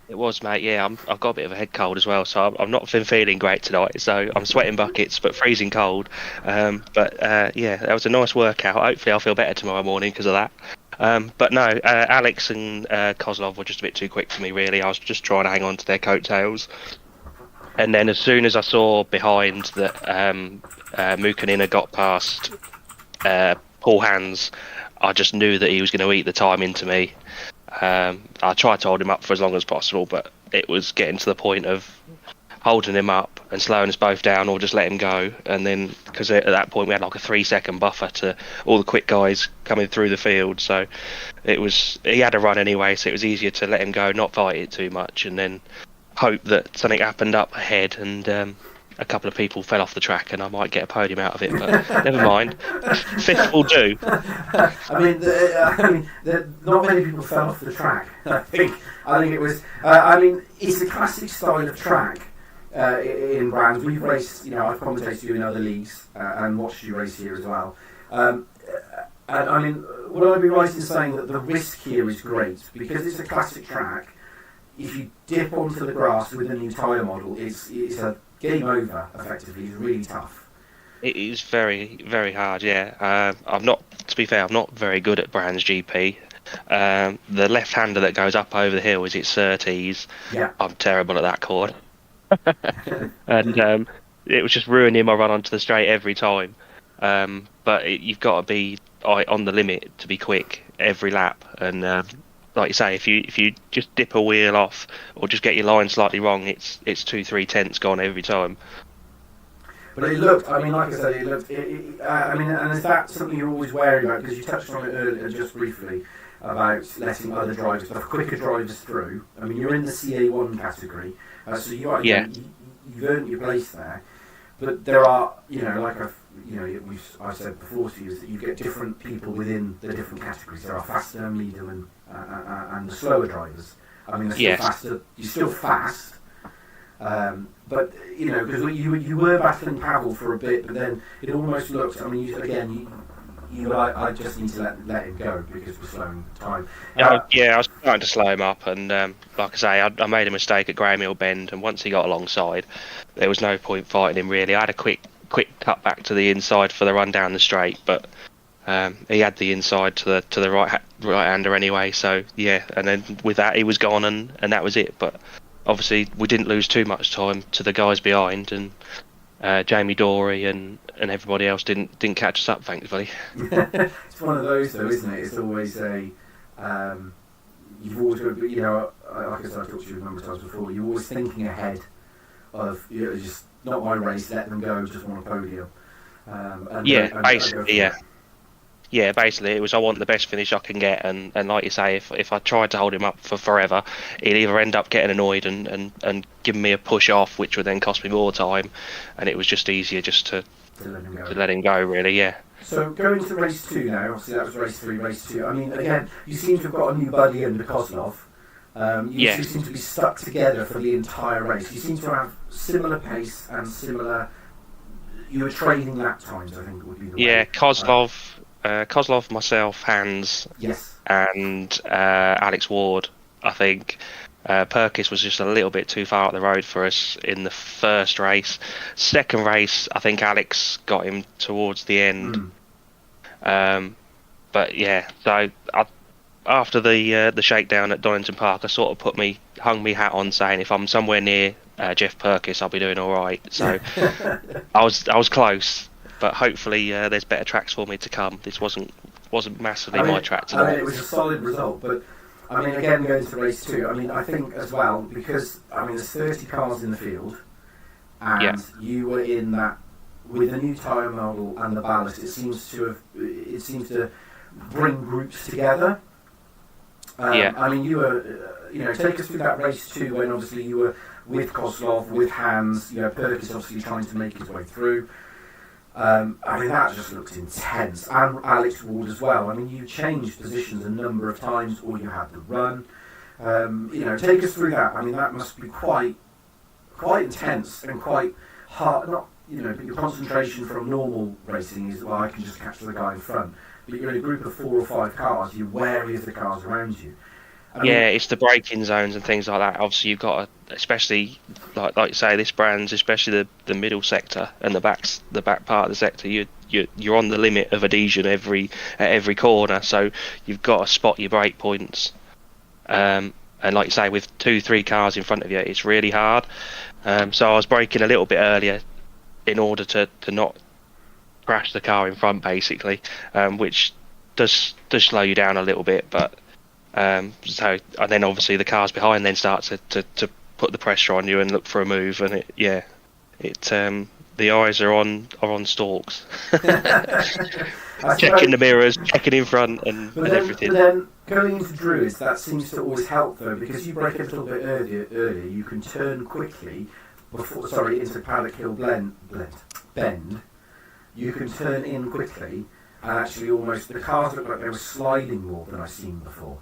It was, mate. Yeah, I've got a bit of a head cold as well, so I've not been feeling great tonight. So I'm sweating buckets, but freezing cold. Yeah, that was a nice workout. Hopefully, I'll feel better tomorrow morning because of that. But no, Alex and Kozlov were just a bit too quick for me. Really, I was just trying to hang on to their coattails. And then as soon as I saw behind that Mukanina got past Paul Hands, I just knew that he was going to eat the time into me. I tried to hold him up for as long as possible, but it was getting to the point of holding him up and slowing us both down or just let him go. And then, because at that point we had like a 3-second buffer to all the quick guys coming through the field, so he had a run anyway, so it was easier to let him go, not fight it too much, and then hope that something happened up ahead and a couple of people fell off the track and I might get a podium out of it, but never mind. 5th will do. I mean, not many people fell off the track. I think it was. It's a classic style of track in Brands. We've raced. I've commentated you in other leagues and watched you race here as well. And I mean, would I be right in saying that the risk here is great because it's a classic track? If you dip onto the grass with a new tyre model, it's a game over, effectively. It's really tough. It is very, very hard, yeah. To be fair, I'm not very good at Brands GP. The left-hander that goes up over the hill is its Surtees. Yeah. I'm terrible at that corner. And it was just ruining my run onto the straight every time. But you've got to be on the limit to be quick every lap. And like you say, if you just dip a wheel off or just get your line slightly wrong, it's 2-3 tenths gone every time. But it looked, like I said, and is that something you're always wary about? Because you touched on it earlier, just briefly, about letting other drivers, quicker drivers through. I mean, you're in the CA1 category, so you've earned your place there. But there are, I've said before to you, is that you get different people within the different categories. There are faster, medium, and the slower drivers. I mean, they're still faster. You're still fast, but because you were battling Pavel for a bit, but then it almost looked. I mean, you were like, I just need to let him go because we're slowing time. I was trying to slow him up, and like I say, I made a mistake at Graham Hill Bend, and once he got alongside, there was no point fighting him really. I had a quick cut back to the inside for the run down the straight, but he had the inside to the right-hander anyway, so yeah, and then with that he was gone, and that was it. But obviously we didn't lose too much time to the guys behind, and Jamie Dorey and everybody else didn't catch us up, thankfully. It's one of those though, isn't it? It's always a you've always got to, like I said, I've talked to you a number of times before, you're always thinking ahead of, just not my race, let them go, just want a podium. Basically it was, I want the best finish I can get, and like you say, if I tried to hold him up for forever, he'd either end up getting annoyed and giving me a push off, which would then cost me more time, and it was just easier just to let him go, really. Yeah. So going to race 2 now, obviously that was race 3, race 2. I mean, again, you seem to have got a new buddy under Kozlov. You seem to be stuck together for the entire race. You seem to have similar pace and similar. You were trading lap times, I think would be the way. Yeah, Kozlov, myself, Hans, yes, and Alex Ward. I think Perkis was just a little bit too far up the road for us in the first race. Second race, I think Alex got him towards the end. But yeah, so after the shakedown at Donington Park, I sort of hung me hat on, saying if I'm somewhere near Jeff Perkis, I'll be doing all right. So I was close. But hopefully there's better tracks for me to come. This wasn't massively my track tonight. I mean, it was a solid result, but I mean, again, going to race 2, I mean, I think as well, because I mean, there's 30 cars in the field, and you were in that with the new tyre model and the ballast. It seems to bring groups together. I mean, you were, take us through that race 2 when obviously you were with Kozlov, with Hans, Perkis obviously trying to make his way through. I mean, that just looked intense, and Alex Ward as well. I mean, you changed positions a number of times, or you had the run. Take us through that. I mean, that must be quite intense and quite hard. Not, but your concentration from normal racing is, well, I can just catch the guy in front. But you're in a group of 4 or 5 cars. You're wary of the cars around you. It's the braking zones and things like that. Obviously, you've got to, especially like you say, this brand's especially the middle sector and the back part of the sector. You're on the limit of adhesion at every corner, so you've got to spot your brake points. And like you say, with 2-3 cars in front of you, it's really hard. So I was braking a little bit earlier in order to not crash the car in front, basically, which does slow you down a little bit, but. And then obviously the cars behind then start to put the pressure on you and look for a move, and the eyes are on stalks, checking the mirrors, checking in front, and everything. But then going into Druids, that seems to always help though, because you brake a little bit earlier. You can turn quickly into Paddock Hill Bend. You can turn in quickly, and actually almost the cars look like they were sliding more than I've seen before.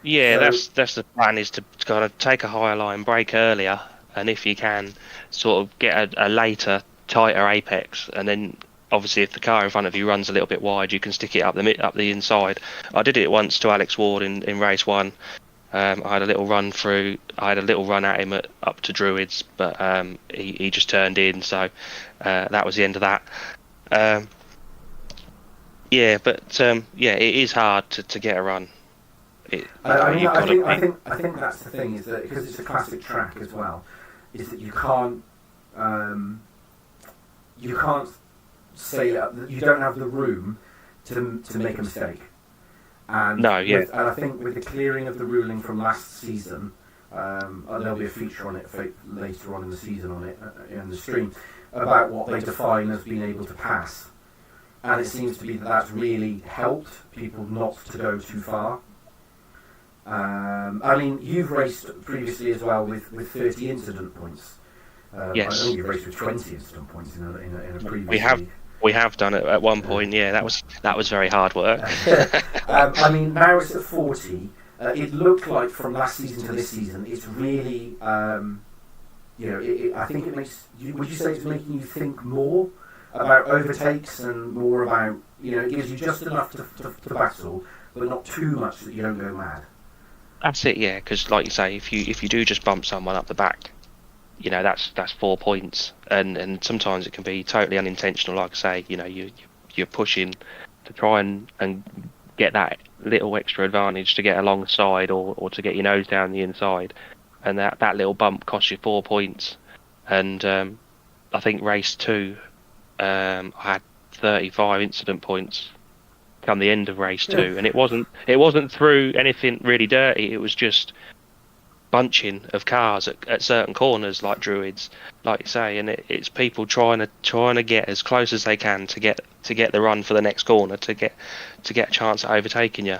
Yeah, so, that's the plan, is to kind of take a higher line, brake earlier, and if you can, sort of get a later, tighter apex, and then obviously if the car in front of you runs a little bit wide, you can stick it up the inside. I did it once to Alex Ward in race 1. I had a little run at him up to Druids, but he just turned in, so that was the end of that. It is hard to get a run. I think that's the thing, is that because it's a classic track as well, is that you can't say you don't have the room to make a mistake. And I think with the clearing of the ruling from last season, there'll be a feature on it later on in the season in the stream about what they define as being able to pass, and it seems to be that's really helped people not to go too far. I mean, you've raced previously as well with 30 incident points. Yes. I know you've raced with 20 incident points in a previous league. We have done it at one point. Yeah, that was very hard work. I mean, now it's at 40. It looked like from last season to this season, it's really, I think it makes. Would you say it's making you think more about overtakes and more about It gives you just enough to battle, but not too much that you don't go mad. That's it, yeah. Because like you say, if you do just bump someone up the back, that's 4 points, and sometimes it can be totally unintentional. Like I say, you're pushing to try and get that little extra advantage to get alongside or to get your nose down the inside, and that little bump costs you 4 points. And I think race 2, I had 35 incident points come the end of race 2, and it wasn't through anything really dirty. It was just bunching of cars at certain corners, like Druids, like you say, and it's people trying to get as close as they can to get the run for the next corner to get a chance at overtaking you.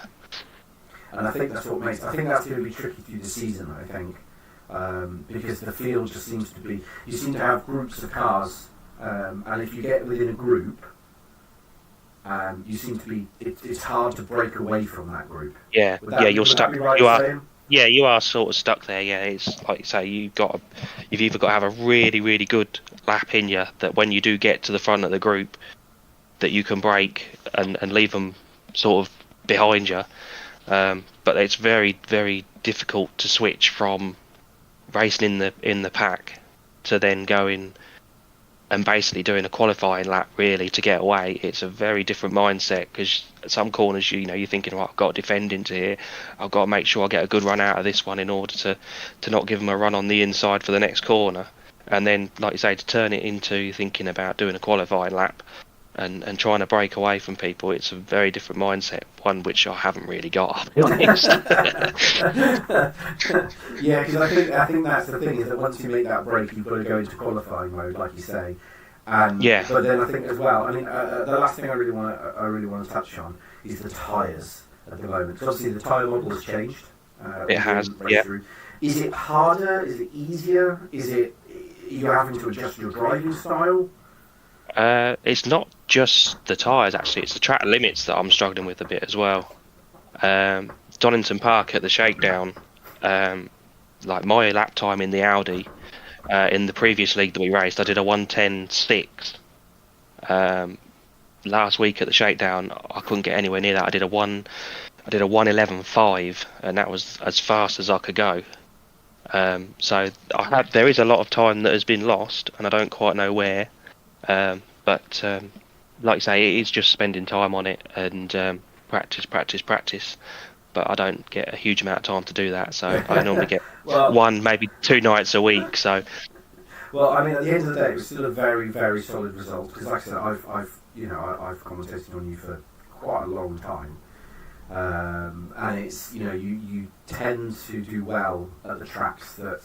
And I think that's what makes. I think that's going to be tricky through the season. I think because the field just seems to be. You seem to have groups of cars, and if you get within a group, you seem to be. It's hard to break away from that group. Yeah, you're stuck. Right you are. saying? Yeah, you are sort of stuck there. Yeah, it's like you say, you've either got to have a really, really good lap in you that when you do get to the front of the group, that you can brake and leave them sort of behind you. But it's very, very difficult to switch from racing in the pack to then going and basically doing a qualifying lap really to get away. It's a very different mindset, because at some corners you're thinking, right, I've got to defend into here, I've got to make sure I get a good run out of this one in order to not give them a run on the inside for the next corner. And then, like you say, to turn it into thinking about doing a qualifying lap and trying to break away from people, it's a very different mindset, one which I haven't really got, I'll be honest. Yeah, because I think that's the thing, is that once you make that break, you've got to go into qualifying mode, like you say. Yeah. But then I think as well, I mean, the last thing I really want to touch on is the tyres at the moment. Because obviously the tyre model has changed. It has, yeah. Is it harder? Is it easier? You're having to adjust your driving style? It's not just the tyres, actually. It's the track limits that I'm struggling with a bit as well. Donington Park at the shakedown, like my lap time in the Audi, in the previous league that we raced, I did a 1:10.6. Last week at the shakedown, I couldn't get anywhere near that. I did a 1:11.5, and that was as fast as I could go. So there is a lot of time that has been lost, and I don't quite know where. But like I say, it is just spending time on it and practice. But I don't get a huge amount of time to do that, so I normally get one, maybe 2 nights a week. So, well, I mean, at the end of the day, it was still a very, very solid result, because, like I said, I've commentated on you for quite a long time, and it's you tend to do well at the tracks that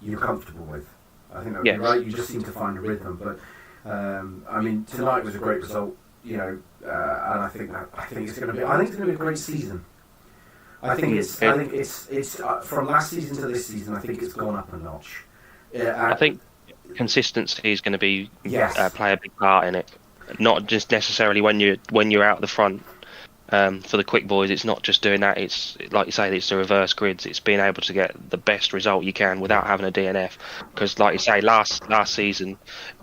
you're comfortable with. I think that would be right. You just seem to find a rhythm, but. I mean, tonight was a great result, and I think it's going to be a great season. I think it's from last season to this season. I think it's gone up a notch. I think consistency is going to be play a big part in it. Not just necessarily when you're out the front. For the quick boys, it's not just doing that. It's like you say, it's the reverse grids. It's being able to get the best result you can without having a DNF. Because, like you say, last season,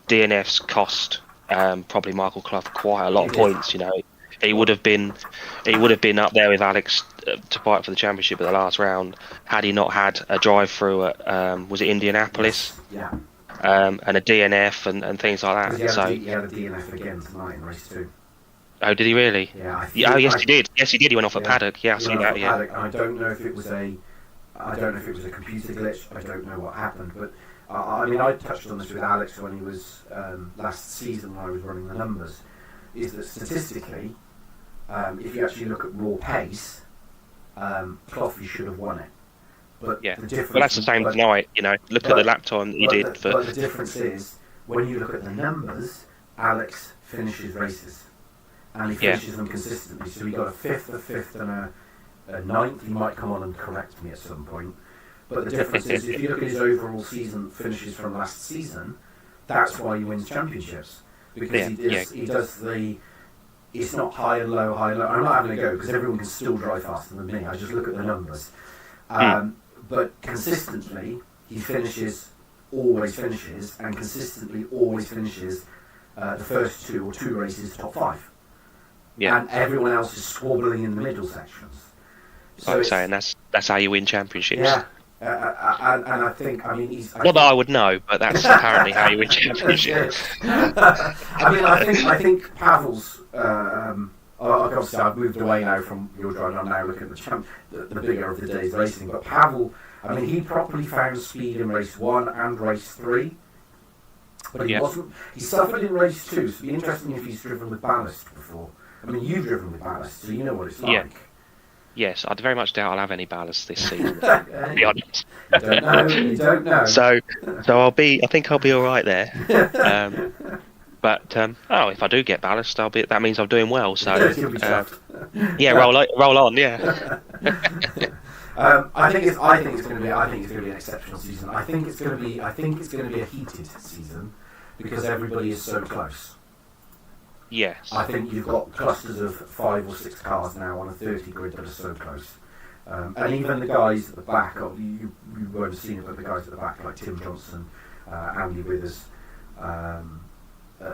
DNFs cost probably Michael Clough quite a lot of points. He would have been up there with Alex to fight for the championship at the last round had he not had a drive through at was it Indianapolis? Yeah. And a DNF and things like that. He had a DNF again tonight in race 2. Oh, did he really? Yeah. Yes, he did. Yes, he did. He went off a paddock. Yeah, I see that. Yeah. Paddock. I don't know if it was a computer glitch. I don't know what happened, but I mean, I touched on this with Alex when he was last season when I was running the numbers. Is that statistically, if you actually look at raw pace, Cloughy should have won it. But the difference. Well, that's the same tonight. Look at the lap time that he did. But the difference is when you look at the numbers, Alex finishes races. And he finishes them consistently. So he got a 5th, and a 9th. He might come on and correct me at some point. But the difference is, if you look at his overall season finishes from last season, that's why he wins championships. Because he does the... It's not high and low, high and low. I'm not having a go, because everyone can still drive faster than me. I just look at the numbers. But consistently, he always finishes, and consistently always finishes the first 2 races top 5. and everyone else is squabbling in the middle sections. So I'm saying that's how you win championships. Yeah, and I think, I mean, Not that I would know, but that's apparently how you win championships. I think Pavel's. Obviously, I've moved away now from your driving. I'm now looking at the bigger of the day's racing. But Pavel, I mean, he properly found speed in race 1 and race 3. But he wasn't. He suffered in race 2. So it'd be interesting if he's driven with ballast before. I mean, you've driven with ballast, so you know what it's like. Yeah. Yes, I very much doubt I'll have any ballast this season. To be honest. You don't know. So I think I'll be all right there. But if I do get ballast, that means I'm doing well. So roll on. Yeah. I think it's going to be an exceptional season. I think it's going to be a heated season because everybody is so close. Yes. I think you've got clusters of 5 or 6 cars now on a 30 grid that are so close. And even the guys at the back, you won't have seen it, but the guys at the back like Tim Johnson, Andy Withers,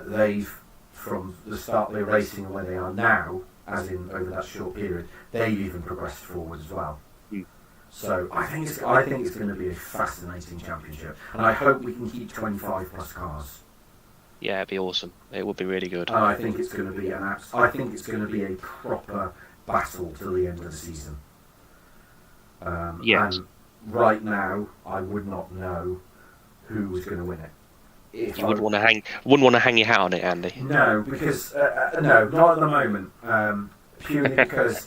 they've, from the start they're racing and where they are now, as in over that short period, they've even progressed forward as well. So I think it's going to be a fascinating championship, and I hope we can keep 25 plus cars. Yeah, it'd be awesome. It would be really good. And I think it's going to be a proper battle till the end of the season. Yes. And right now, I would not know who was going to win it. You wouldn't want to hang your hat on it, Andy. No, because no, not at the moment. Purely because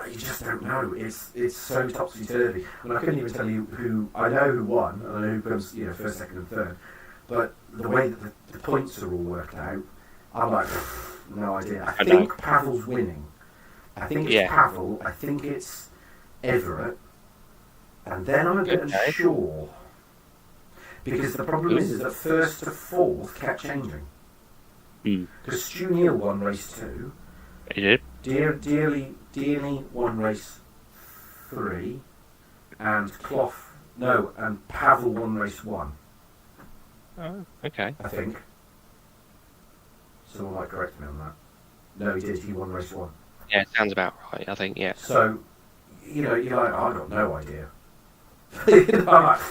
you just don't know. It's so topsy turvy, and I couldn't even tell you who. I know who won, and I know who comes, first, second, and third. But the way that the points are all worked out, I'm like, no idea. I think Pavel's winning. I think it's Pavel. I think it's Everett, and then I'm a bit unsure. Because the problem is that first to fourth kept changing. Because Stu Neal won race 2. He did. Dearly won race 3. And and Pavel won race 1. Oh, okay. I think. Someone might correct me on that. No, he did. He won race 1. Yeah, sounds about right, I think, yeah. So, you're like, I've got no idea. I'm like...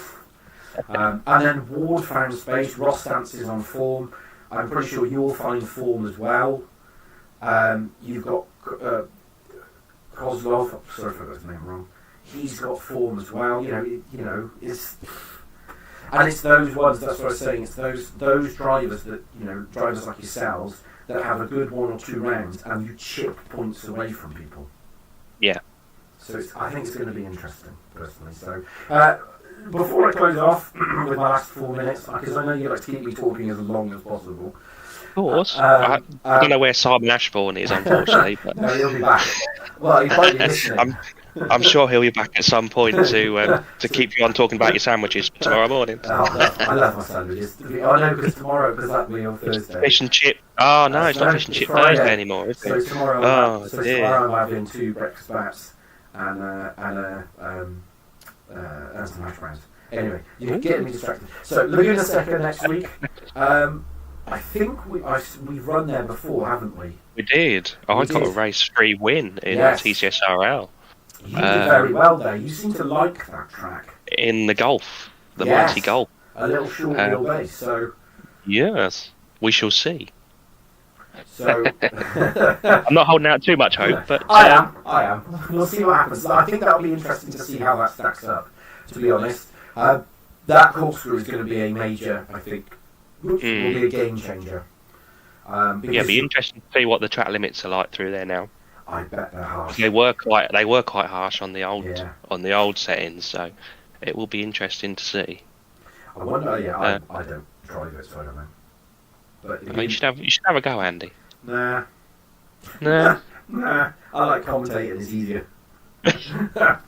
and then Ward found space. Ross dances on form. I'm pretty sure you'll find form as well. You've got Kozlov. Sorry if I got his name wrong. He's got form as well. It's those ones. That's what I was saying. It's those drivers that drivers like yourselves that have a good 1 or 2 rounds, and you chip points away from people. Yeah. So I think it's going to be interesting, personally. So. Before I close off with my last 4 minutes, because I know you like to keep me talking as long as possible. Of course. I don't know where Simon Ashbourne is, unfortunately. But no, he'll be back. Well, he might be listening. I'm sure he'll be back at some point to keep you on talking about your sandwiches tomorrow morning. I love my sandwiches. Oh no, because that'll be on Thursday. Fish and chip. Oh no, it's not fish and chip Thursday anymore, is it? So tomorrow I'm having 2 breakfast bats and some hash browns. Anyway, you're getting me distracted. So, Laguna Seca next week. I think we've run there before, haven't we? We did. I got a race 3 win in TCSRL. You did very well there. You seem to like that track. In the Golf, the mighty Golf. A little short wheelbase. So. Yes, we shall see. So I'm not holding out too much hope, but I am. We'll see what happens. I think that'll be interesting to see how that stacks up. To be honest, that corkscrew is going to be a major. I think will be a game changer. It'll be interesting to see what the track limits are like through there now. I bet they're harsh. They were quite harsh on the old settings, so it will be interesting to see. I wonder. I don't drive it, so I don't know. But you should have a go, Andy. Nah. I like commentating. It's easier.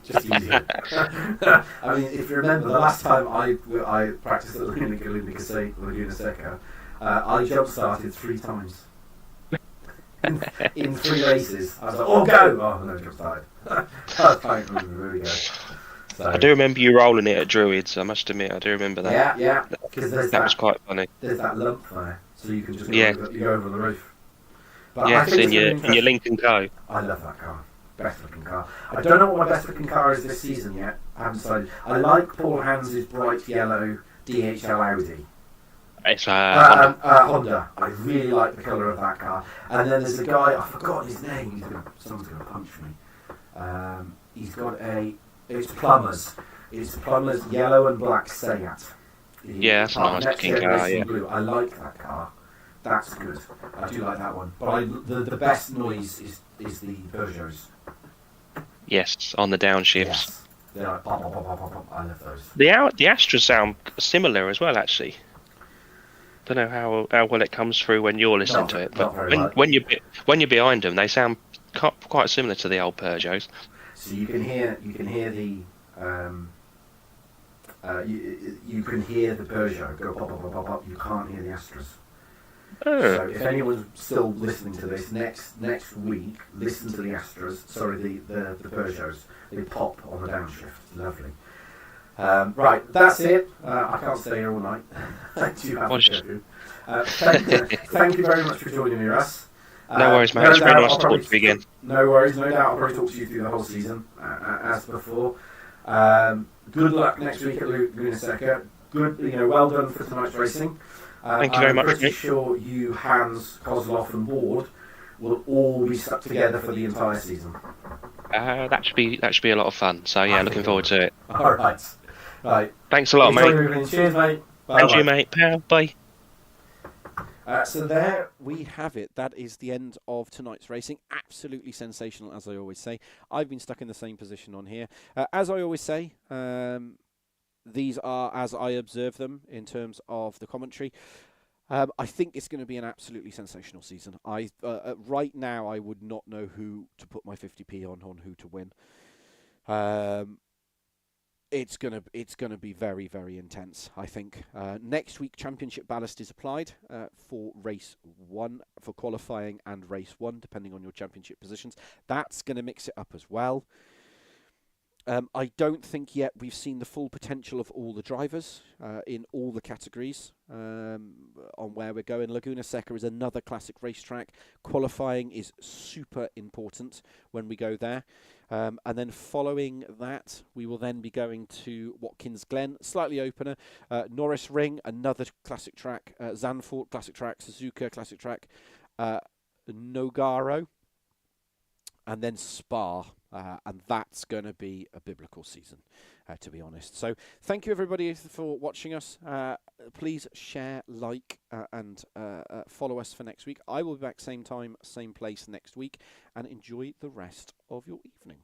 Just easier. I mean, if you remember, the last time I practiced at Laguna Seca, I jump started 3 times in 3 races. I was like, "Oh, go!" Oh no, jump started. Fine, there we go. So, I do remember you rolling it at Druids. I must admit, I do remember that. Yeah. Because that was quite funny. There's that lump there, so you can just go over the roof. But I Yes, think in it's your gonna be Lincoln Co. I love that car. Best looking car. I don't know what my best looking car is this season yet. I haven't decided. I like Paul Hans's bright yellow DHL Audi. It's Honda. Honda. I really like the colour of that car. And then there's a guy, I forgot his name. Someone's going to punch me. He's got it's Plumbers. It's Plumbers yellow and black Seat. Yeah, that's a nice looking car. Yeah. Blue. I like that car. That's good. I do like that one. But the best noise is the Peugeots. Yes, on the downshifts. Yes. They're like pop, pop, pop, pop, pop, pop. I love those. The Astras sound similar as well, actually. Don't know how well it comes through when you're listening to it, but when you're behind them, they sound quite similar to the old Peugeots. So you can hear the you can hear the Peugeot go pop, pop, pop, pop, pop. You can't hear the Astras. Oh. So if anyone's still listening to this next week, listen to the Astras. Sorry, the Peugeots. They pop on the downshift. Lovely. Right, that's it. I can't stay here all night. I do have to go. Thank you very much for joining me, Russ. No worries, mate. It's very nice to talk to you again. No worries, no doubt. I'll probably talk to you through the whole season, as before. Good luck next week at Laguna Seca. Good, well done for tonight's racing. Thank you very much, I'm pretty mate. sure you, Hans, Kozlov, and Ward will all be stuck together for the entire season. That should be a lot of fun. So yeah, looking forward to it. All right. Right. Thanks a lot, mate. Cheers, mate. Bye. And you, mate. Bye. So there we have it. That is the end of tonight's racing. Absolutely sensational, as I always say. I've been stuck in the same position on here. As I always say, these are as I observe them in terms of the commentary. I think it's going to be an absolutely sensational season. Right now, I would not know who to put my 50p on who to win. It's gonna be very, very intense, I think. Next week, championship ballast is applied for race 1, for qualifying and race 1, depending on your championship positions. That's going to mix it up as well. I don't think yet we've seen the full potential of all the drivers in all the categories on where we're going. Laguna Seca is another classic racetrack. Qualifying is super important when we go there. And then following that, we will then be going to Watkins Glen, slightly opener. Norris Ring, another classic track. Zandvoort, classic track. Suzuka, classic track. Nogaro. And then Spa. And that's going to be a biblical season, to be honest. So thank you, everybody, for watching us. Please share, like, and follow us for next week. I will be back same time, same place next week. And enjoy the rest of your evening.